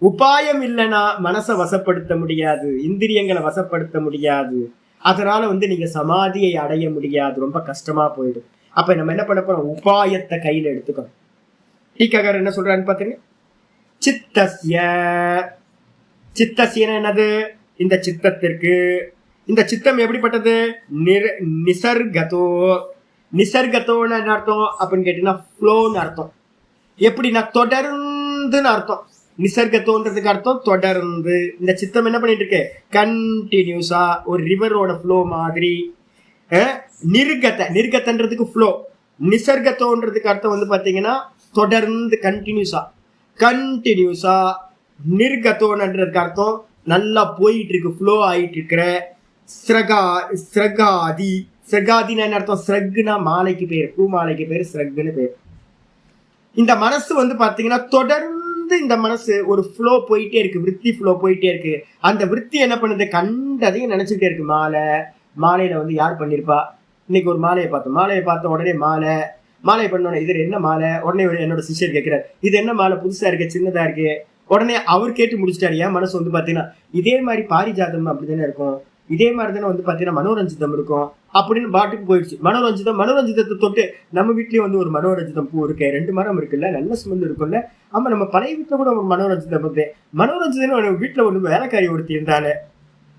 உபாயம் இல்லைன்னா மனசை வசப்படுத்த முடியாது, இந்திரியங்களை வசப்படுத்த முடியாது. அதனால நீங்க சமாதியை அடைய முடியாது, ரொம்ப கஷ்டமா போயிடும். அப்ப நம்ம என்ன பண்ண போறோம், உபாயத்தை கையில எடுத்துக்கணும். டீக்காரர் என்ன சொல்றான்னு பாத்தீங்க, சித்தஸ்ய என்னது, இந்த சித்தத்திற்கு, இந்த சித்தம் எப்படிப்பட்டது, நிசர்கத்தோன்னு என்ன அர்த்தம் அப்படின்னு கேட்டீங்கன்னா ஃப்ளோன்னு அர்த்தம். எப்படின்னா தொடர்ந்துன்னு அர்த்தம். நிசர்கத்தோன்றதுக்கு அர்த்தம் தொடர்ந்து. இந்த சித்தம் என்ன பண்ணிட்டு இருக்கு, கண்டினியூஸா ஒரு ரிவரோட ஃப்ளோ மாதிரி. நிர்கத்தன்றதுக்கு ஃப்ளோ, நிசர்கத்தோன்றதுக்கு அர்த்தம் பாத்தீங்கன்னா தொடர்ந்து கண்டினியூஸா. நிர்கத்தோன்றதுக்கு அர்த்தம் நல்லா போயிட்டு இருக்கு, ஃப்ளோ ஆயிட்டு இருக்கிற. ஸ்ரகாதின்னு என்ன அர்த்தம், ஸ்ரக்னா மாலைக்கு பேர், பூ மாலைக்கு பேர் ஸ்ரக்னு பேர். இந்த மனசு பாத்தீங்கன்னா தொடர்ந்து இந்த மனசு ஒரு ஃப்ளோ போயிட்டே இருக்கு, விற்பி ஃப்ளோ போயிட்டே இருக்கு. அந்த விற்பி என்ன பண்ணுது, கண்டதையும் நினைச்சுக்கிட்டே இருக்கு. மாலையில யார் பண்ணிருப்பா, இன்னைக்கு ஒரு மாலையை பார்த்த உடனே மாலை பண்ணோட இது என்ன மாலை, உடனே என்னோட சிஷ்யர் கேட்கிறார், இது என்ன மாலை, புதுசா இருக்கு, சின்னதா இருக்கு. உடனே அவர் கேட்டு முடிச்சிட்டாரு. ஏன் மனசு பாத்தீங்கன்னா இதே மாதிரி பாரிஜாதம் அப்படித்தானே இருக்கும், இதே மாதிரி தானே பாத்தீங்கன்னா மனோரஞ்சிதம் இருக்கும் அப்படின்னு பாட்டுக்கு போயிடுச்சு. மனோரஞ்சிதத்தை தொட்டு நம்ம வீட்லயும் ஒரு மனோரஞ்சிதம் பூ இருக்கு, 2 மரம் இருக்குல்ல, நல்ல சுமந்து இருக்குல்ல. ஆமா, நம்ம பழைய வீட்டுல கூட ஒரு மனோரஞ்சிதம் மனோரஞ்சிதம் வீட்டுல வேலைக்காரி ஒருத்தி இருந்தானே,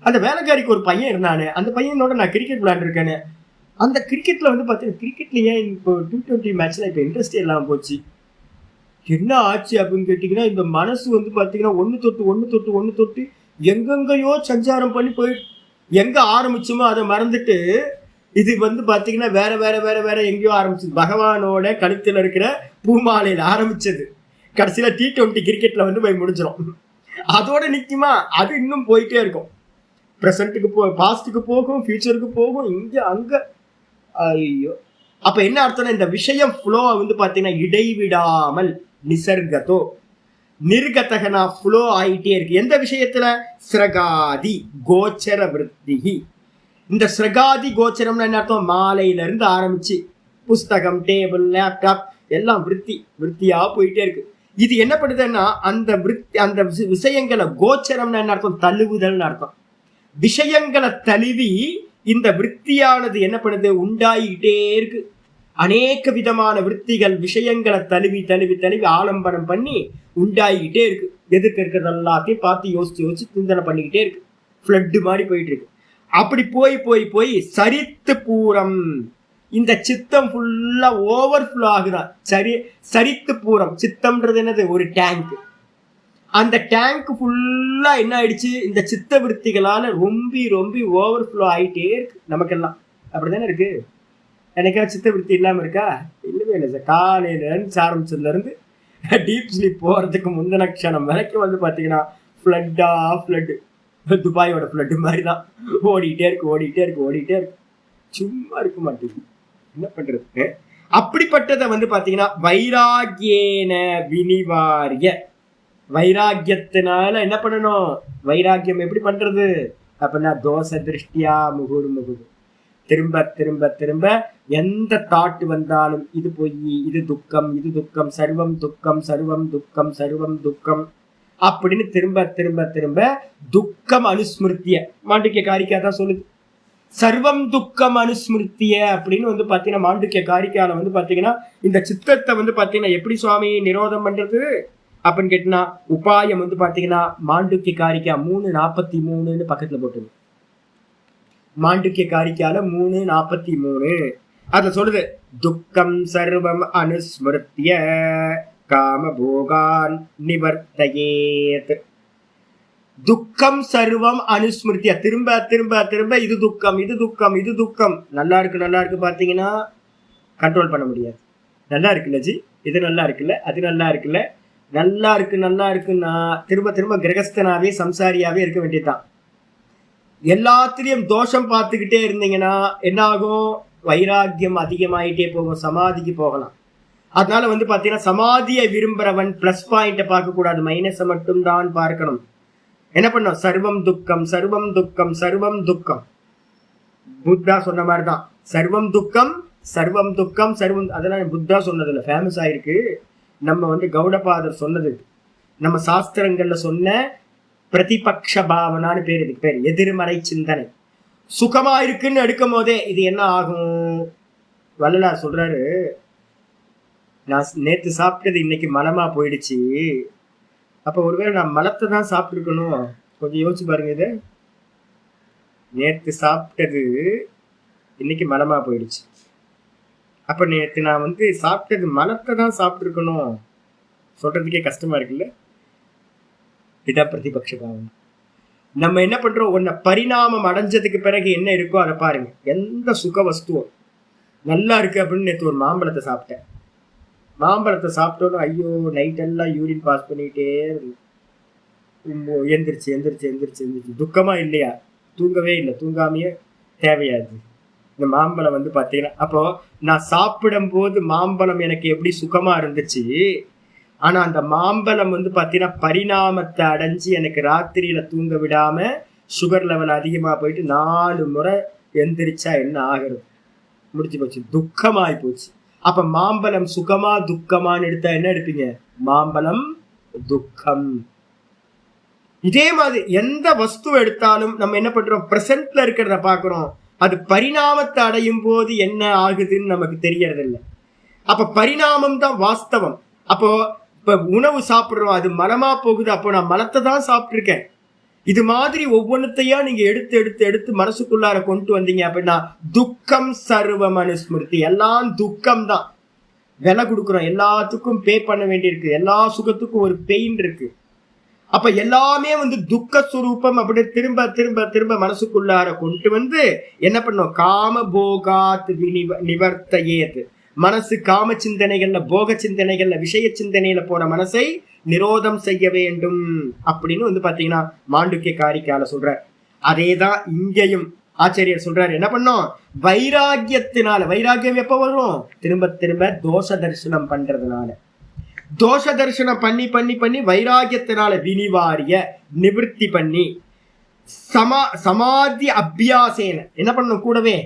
அந்த வேலைக்காரிக்கு ஒரு பையன் இருந்தானே, அந்த பையனோட நான் கிரிக்கெட் விளையாண்டுருக்கேன்னு. அந்த கிரிக்கெட்ல பாத்தீங்கன்னா கிரிக்கெட்ல ஏன் இப்போ T20 மேட்ச்ல இப்ப இன்ட்ரெஸ்டே இல்லாம போச்சு, என்ன ஆச்சு அப்படின்னு கேட்டீங்கன்னா, இந்த மனசு பாத்தீங்கன்னா ஒண்ணு தொட்டு எங்கெங்கயோ சஞ்சாரம் பண்ணி போயிட்டு, எங்க ஆரம்பிச்சுமோ அதை மறந்துட்டு இது பாத்தீங்கன்னா வேற வேற வேற வேற எங்கேயோ ஆரம்பிச்சது. பகவானோட கழுத்துல இருக்கிற பூமாலையில ஆரம்பிச்சது கடைசியில T20 கிரிக்கெட்ல போய் முடிஞ்சிடும். அதோட நிக்குமா, அது இன்னும் போயிட்டே இருக்கும். பிரசன்ட்டுக்கு பாஸ்டுக்கு போகும், ஃபியூச்சருக்கு போகும், இங்க அங்க. ஐயோ, அப்ப என்ன அர்த்தம், இந்த விஷயம் ஃப்ளோ பாத்தீங்கன்னா இடைவிடாமல் நிசர்கதோ நிர்கதகனா ஃப்ளோ ஆயிட்டே இருக்கு. எந்த விஷயத்துல, ஸ்ரகாதி கோச்சர விருத்தி. இந்த ஸ்ரகாதி கோச்சரம்னு என்ன அர்த்தம், மாலையில இருந்து ஆரம்பிச்சு புஸ்தகம், டேபிள், லேப்டாப் எல்லாம் விருத்தியா போயிட்டே இருக்கு. இது என்ன பண்ணுதுன்னா, அந்த விஷயங்களை, கோச்சரம்னு என்ன அர்த்தம், தழுவுதல்னு அர்த்தம். விஷயங்களை தழுவி இந்த விருத்தியானது என்ன பண்ணுது, உண்டாயிட்டே இருக்கு. அநேக விதமான விருத்திகள் விஷயங்களை தழுவி தழுவி தழுவி ஆலம்பனம் பண்ணி உண்டாயிட்டே இருக்கு. எதுக்கு இருக்கிறது எல்லாத்தையும் பார்த்து யோசிச்சு சிந்தனை பண்ணிக்கிட்டே இருக்கு. ஃப்ளட் மாதிரி போயிட்டு இருக்கு. அப்படி போய் சரித்து பூரம், இந்த சித்தம் ஃபுல்லா ஓவர்ஃப்ளோ ஆகுதான். சரித்து பூரம், சித்தம்ன்றது என்னது, ஒரு டேங்க். அந்த டேங்க் ஃபுல்லா என்ன ஆயிடுச்சு, இந்த சித்த விருத்திகளால ரொம்ப ஓவர்ஃப்ளோ ஆயிட்டே இருக்கு. நமக்கெல்லாம் அப்படித்தானே இருக்கு. எனக்கா சித்த விருத்தி இல்லாம இருக்கா, இல்லவே இல்லை சார். காலையில இருந்து ஆரம்பிச்சதுல இருந்து டீப் ஸ்லீப் போறதுக்கு முந்தின க்ஷணம் வரைக்கும் பாத்தீங்கன்னா ஃப்ளட், துபாயோட ஃப்ளட் மாதிரிதான் ஓடிட்டே இருக்கு. சும்மா இருக்க மாட்டேங்குது, என்ன பண்றது. அப்படிப்பட்டதை பாத்தீங்கன்னா வைராகியேன வினிவாரிய, வைராகியத்தினால என்ன பண்ணணும், வைராகியம் எப்படி பண்றது அப்படின்னா தோச திருஷ்டியா முகுர் திரும்ப எந்த தாட் வந்தாலும் இது பொய், இது துக்கம், சர்வம் துக்கம் அப்படின்னு திரும்ப துக்கம் அனுஸ்மிருத்திய, மாண்டூக்கிய காரிக்கா தான் சொல்லுது. சர்வம் துக்கம் அனுஸ்மிருத்திய அப்படின்னு பாத்தீங்கன்னா மாண்டூக்கிய காரிக்கால பாத்தீங்கன்னா இந்த சித்தத்தை பாத்தீங்கன்னா எப்படி சுவாமி நிரோதம் பண்றது அப்படின்னு கேட்டீங்கன்னா, உபாயம் பாத்தீங்கன்னா மாண்டூக்கிய காரிக்கா 3:43 பக்கத்துல போட்டு, மாண்டூக்கிய காரிக்கால 3:43 அத சொல்லுது. துக்கம் சர்வம் அனுஸ்மிருத்திய காமபோகான் நிவர்த்தயேத். துக்கம் சர்வம் அனுஸ்மிருத்திய, திரும்ப இது துக்கம். நல்லா இருக்கு பாத்தீங்கன்னா கண்ட்ரோல் பண்ண முடியாது. நல்லா இருக்குல்ல ஜி, இது நல்லா இருக்குல்ல, அது நல்லா இருக்குல்ல, நல்லா இருக்குன்னா திரும்ப கிரகஸ்தனாவே சம்சாரியாவே இருக்க வேண்டியதுதான். எல்லாத்திலையும் தோஷம் பார்த்துக்கிட்டே இருந்தீங்கன்னா என்ன ஆகும்? வைராக்கியம் அதிகமாயிட்டே போகும், சமாதிக்கு போகலாம். அதனால வந்து பாத்தீங்கன்னா சமாதியை விரும்புறவன் பிளஸ் பாயிண்ட பார்க்க கூடாது, மைனஸை மட்டும் தான் பார்க்கணும். என்ன பண்ணும்? சர்வம் துக்கம் சர்வம் துக்கம் சர்வம் துக்கம். புத்தா சொன்ன மாதிரிதான், சர்வம் துக்கம் சர்வம் துக்கம் சர்வம். அதெல்லாம் புத்தா சொன்னதுல ஃபேமஸ் ஆயிருக்கு. நம்ம வந்து கௌடபாதர் சொன்னது, நம்ம சாஸ்திரங்கள்ல சொன்ன பிரதிபக்ஷ பாவனான்னு பேர், இதுக்கு பேர் எதிர்மறை சிந்தனை. சுகமா இருக்குன்னு எடுக்கும் போதே இது என்ன ஆகும்? வள்ளலார் சொல்றாரு, நான் நேத்து சாப்பிட்டது இன்னைக்கு மலமா போயிடுச்சு. அப்ப ஒருவேளை நான் மலத்தை தான் சாப்பிட்டுருக்கணும். கொஞ்சம் யோசிச்சு பாருங்க. இது நேத்து சாப்பிட்டது இன்னைக்கு மலமா போயிடுச்சு. அப்ப நேத்து நான் வந்து சாப்பிட்டது மலத்தை தான் சாப்பிட்டுருக்கணும். சொல்றதுக்கே கஷ்டமா இருக்குல்ல. இதான் பிரதிபக்ஷ பாவம். நம்ம என்ன பண்றோம்? ஒன்ன பரிணாமம் அடைஞ்சதுக்கு பிறகு என்ன இருக்கோ அதை பாருங்க. எந்த சுக வஸ்துவோ நல்லா இருக்கு அப்படின்னு நேற்று ஒரு மாம்பழத்தை சாப்பிட்டேன். மாம்பழத்தை சாப்பிட்டோன்னு ஐயோ நைட் எல்லாம் யூரின் பாஸ் பண்ணிட்டே எந்திரிச்சு எந்திரிச்சு எந்திரிச்சு எந்திரிச்சு. துக்கமா இல்லையா? தூங்கவே இல்லை. தூங்காமையே தேவையாது இந்த மாம்பழம் வந்து பார்த்தீங்கன்னா. அப்போ நான் சாப்பிடும் போது மாம்பழம் எனக்கு எப்படி சுகமா இருந்துச்சு, ஆனா அந்த மாம்பழம் வந்து பார்த்தீங்கன்னா பரிணாமத்தை அடைஞ்சு எனக்கு ராத்திரியில தூங்க விடாம சுகர் லெவல் அதிகமா போயிட்டு 4 முறை எந்திரிச்சா என்ன ஆகிறது? முடிச்சு போச்சு, துக்கமாய் போச்சு. அப்ப மாம்பழம் சுகமா துக்கமான்னு எடுத்தா என்ன எடுப்பீங்க? மாம்பழம் துக்கம். இதே மாதிரி எந்த வஸ்து எடுத்தாலும் நம்ம என்ன பண்றோம்? பிரசன்ட்ல இருக்கிறத பாக்குறோம், அது பரிணாமத்தை அடையும் போது என்ன ஆகுதுன்னு நமக்கு தெரியறது இல்லை. அப்ப பரிணாமம் தான் வாஸ்தவம். அப்போ இப்ப உணவு சாப்பிடுறோம், அது மலமா போகுது, அப்போ நான் மலத்தை தான் சாப்பிட்டுருக்கேன். இது மாதிரி ஒவ்வொன்றத்தையா நீங்க எடுத்து எடுத்து எடுத்து மனசுக்குள்ளார கொண்டு வந்தீங்க அப்படின்னா துக்கம் சர்வ மனுஸ்மிருதி. எல்லாம் துக்கம் தான். விலை கொடுக்குறோம், எல்லாத்துக்கும் பே பண்ண வேண்டியிருக்கு, எல்லா சுகத்துக்கும் ஒரு பெயின் இருக்கு. அப்ப எல்லாமே வந்து துக்க சுரூபம். அப்படி திரும்ப திரும்ப திரும்ப மனசுக்குள்ளார கொண்டு வந்து என்ன பண்ணும்? காம போகாத் நிவர்த்தையேது. மனசு காம சிந்தனைகள்ல, போக சிந்தனைகள்ல, விஷய சிந்தனையில போற மனசை நிரோதம் செய்ய வேண்டும் அப்படின்னு வந்து பாத்தீங்கன்னா மாண்டுக்கிய காரிக்கால சொல்ற. அதேதான் இங்கேயும் ஆச்சாரியர் சொல்றாரு. என்ன பண்ணோம்? வைராகியத்தினால. வைராகியம் எப்ப வரும்? திரும்ப திரும்ப தோஷ தரிசனம் பண்றதுனால. தோஷ தரிசனம் பண்ணி பண்ணி பண்ணி வைராகியத்தினால வினிவாரிய நிவர்த்தி பண்ணி சமாதி அபியாசேன என்ன பண்ணணும்? கூடவே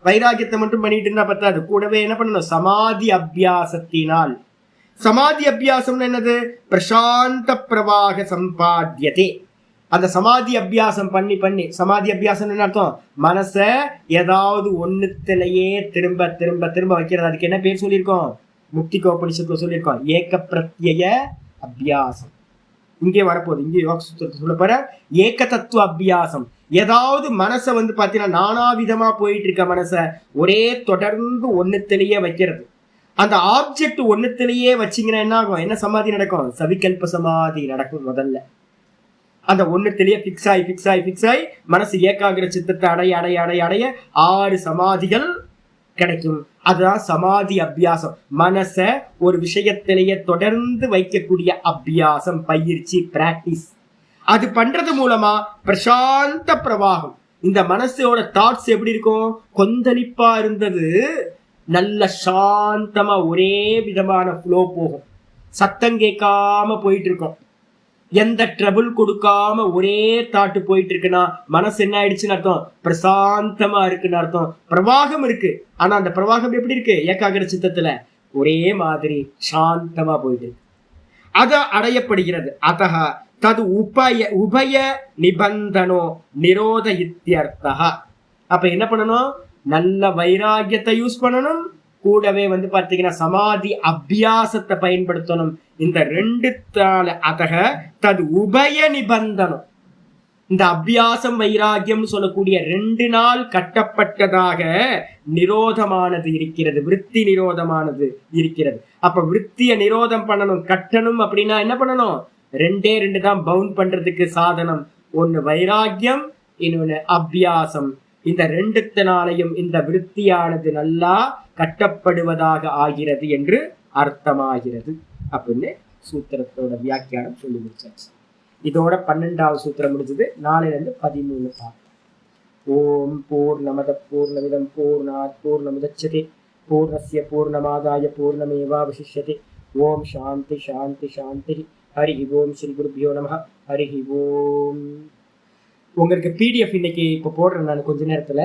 வைராகியத்தை மட்டும் பண்ணிட்டு இருந்தா பத்தாது, கூடவே என்ன பண்ணணும்? சமாதி அபியாசத்தினால். சமாதி அபியாசம்னு என்னது? பிரசாந்த பிரவாக சம்பாத்தியதே. அந்த சமாதி அபியாசம் பண்ணி பண்ணி, சமாதி அபியாசம் என்ன அர்த்தம்? மனச ஏதாவது ஒண்ணுத்திலேயே திரும்ப திரும்ப திரும்ப வைக்கிறது. அதுக்கு என்ன பேர் சொல்லியிருக்கோம்? முக்திக்கு உபனிஷத்துல சொல்லியிருக்கோம், ஏக பிரத்யய அபியாசம். இங்கே வரப்போகுது, இங்கே யோக சூத்திரத்தை சொல்ல போற ஏக தத்துவ அபியாசம். ஏதாவது மனசை வந்து பாத்தீங்கன்னா நானாவிதமா போயிட்டு இருக்க மனச ஒரே தொடர்ந்து ஒண்ணுத்திலேயே வைக்கிறது. அந்த ஆப்ஜெக்ட் ஒண்ணுத்திலேயே வச்சிங்கன்னா என்ன ஆகும்? என்ன சமாதி நடக்கும்? சவிகல்ப சமாதி நடக்கும். முதல்ல அந்த ஒண்ணுத்திலேயே பிக்ஸ் ஆகி பிக்ஸ் ஆகி பிக்ஸ் ஆகி மனசு ஏகாகிர சித்தத்தை அடைய அடைய அடைய அடைய 6 சமாதிகள் கிடைக்கும். அதுதான் சமாதி அபியாசம். மனச ஒரு விஷயத்திலேயே தொடர்ந்து வைக்கக்கூடிய அபியாசம், பயிற்சி, பிராக்டிஸ். அது பண்றது மூலமா பிரசாந்த பிரவாகம். இந்த மனசோட தாட்ஸ் எப்படி இருக்கும்? கொந்தளிப்பா இருந்தது நல்ல சாந்தமா ஒரே விதமான ஃப்ளோ போகும். சத்தம் கேட்காம போயிட்டு இருக்கோம், எந்த ட்ரபிள் கொடுக்காம ஒரே தாட்டு போயிட்டு இருக்குன்னா மனசு என்ன ஆயிடுச்சுன்னு அர்த்தம்? பிரசாந்தமா இருக்குன்னு அர்த்தம். பிரவாகம் இருக்கு, ஆனா அந்த பிரவாகம் எப்படி இருக்கு? ஏகாகிர சித்தத்துல ஒரே மாதிரி சாந்தமா போயிட்டு இருக்கு. அது அடையப்படுகிறது. அதஹ தது உபய நிபந்தனோ நிரோத இத்தியர்த்தஹ. அப்ப என்ன பண்ணணும்? நல்ல வைராகியத்தை யூஸ் பண்ணணும், கூடவே வந்து பாத்தீங்கன்னா சமாதி அபியாசத்தை பயன்படுத்தணும். இந்த 2 அதக தது உபய நிபந்தனம். இந்த அபியாசம் வைராகியம் சொல்லக்கூடிய 2 நாள் கட்டப்பட்டதாக நிரோதமானது இருக்கிறது, விருத்தி நிரோதமானது இருக்கிறது. அப்ப விருத்திய நிரோதம் பண்ணணும், கட்டணும் அப்படின்னா என்ன பண்ணணும்? 2 தான் பவுண்ட் பண்றதுக்கு சாதனம். ஒன்னு வைராகியம், இன்னொன்னு அபியாசம். இந்த 2 இந்த விருத்தியானது நல்லா கட்டப்படுவதாக ஆகிறது என்று அர்த்தமாகிறது அப்படின்னு சூத்திரத்தோட வியாக்கியானம் சொல்லி முடிச்சாச்சு. இதோட 12வது சூத்திரம் முடிஞ்சது. 4லிருந்து 13 பார்க்கலாம். ஓம் பூர்ணமத பூர்ணமிதம் பூர்ணாத் பூர்ணமுதச்யதே பூர்ணஸ்ய பூர்ணமாதாய பூர்ணமேவாவசிஷ்யதே. ஓம் சாந்தி சாந்தி சாந்தி. ஹரி ஓம். ஸ்ரீ குருபியோ நமஹ. ஹரி ஓம். உங்களுக்கு பிடிஎஃப் இன்னைக்கு இப்போ போடுறேன் நான் கொஞ்ச நேரத்தில்.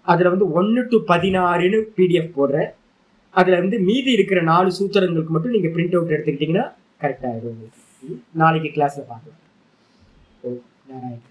அதில் வந்து 1 to 16ன்னு பிடிஎஃப் போடுறேன். அதில் வந்து மீதி இருக்கிற 4 சூத்திரங்களுக்கு மட்டும் நீங்கள் பிரிண்ட் அவுட் எடுத்துக்கிட்டிங்கன்னா கரெக்டாகிடும். நாளைக்கு கிளாஸில் பார்க்கலாம். ஓ நாராயண்.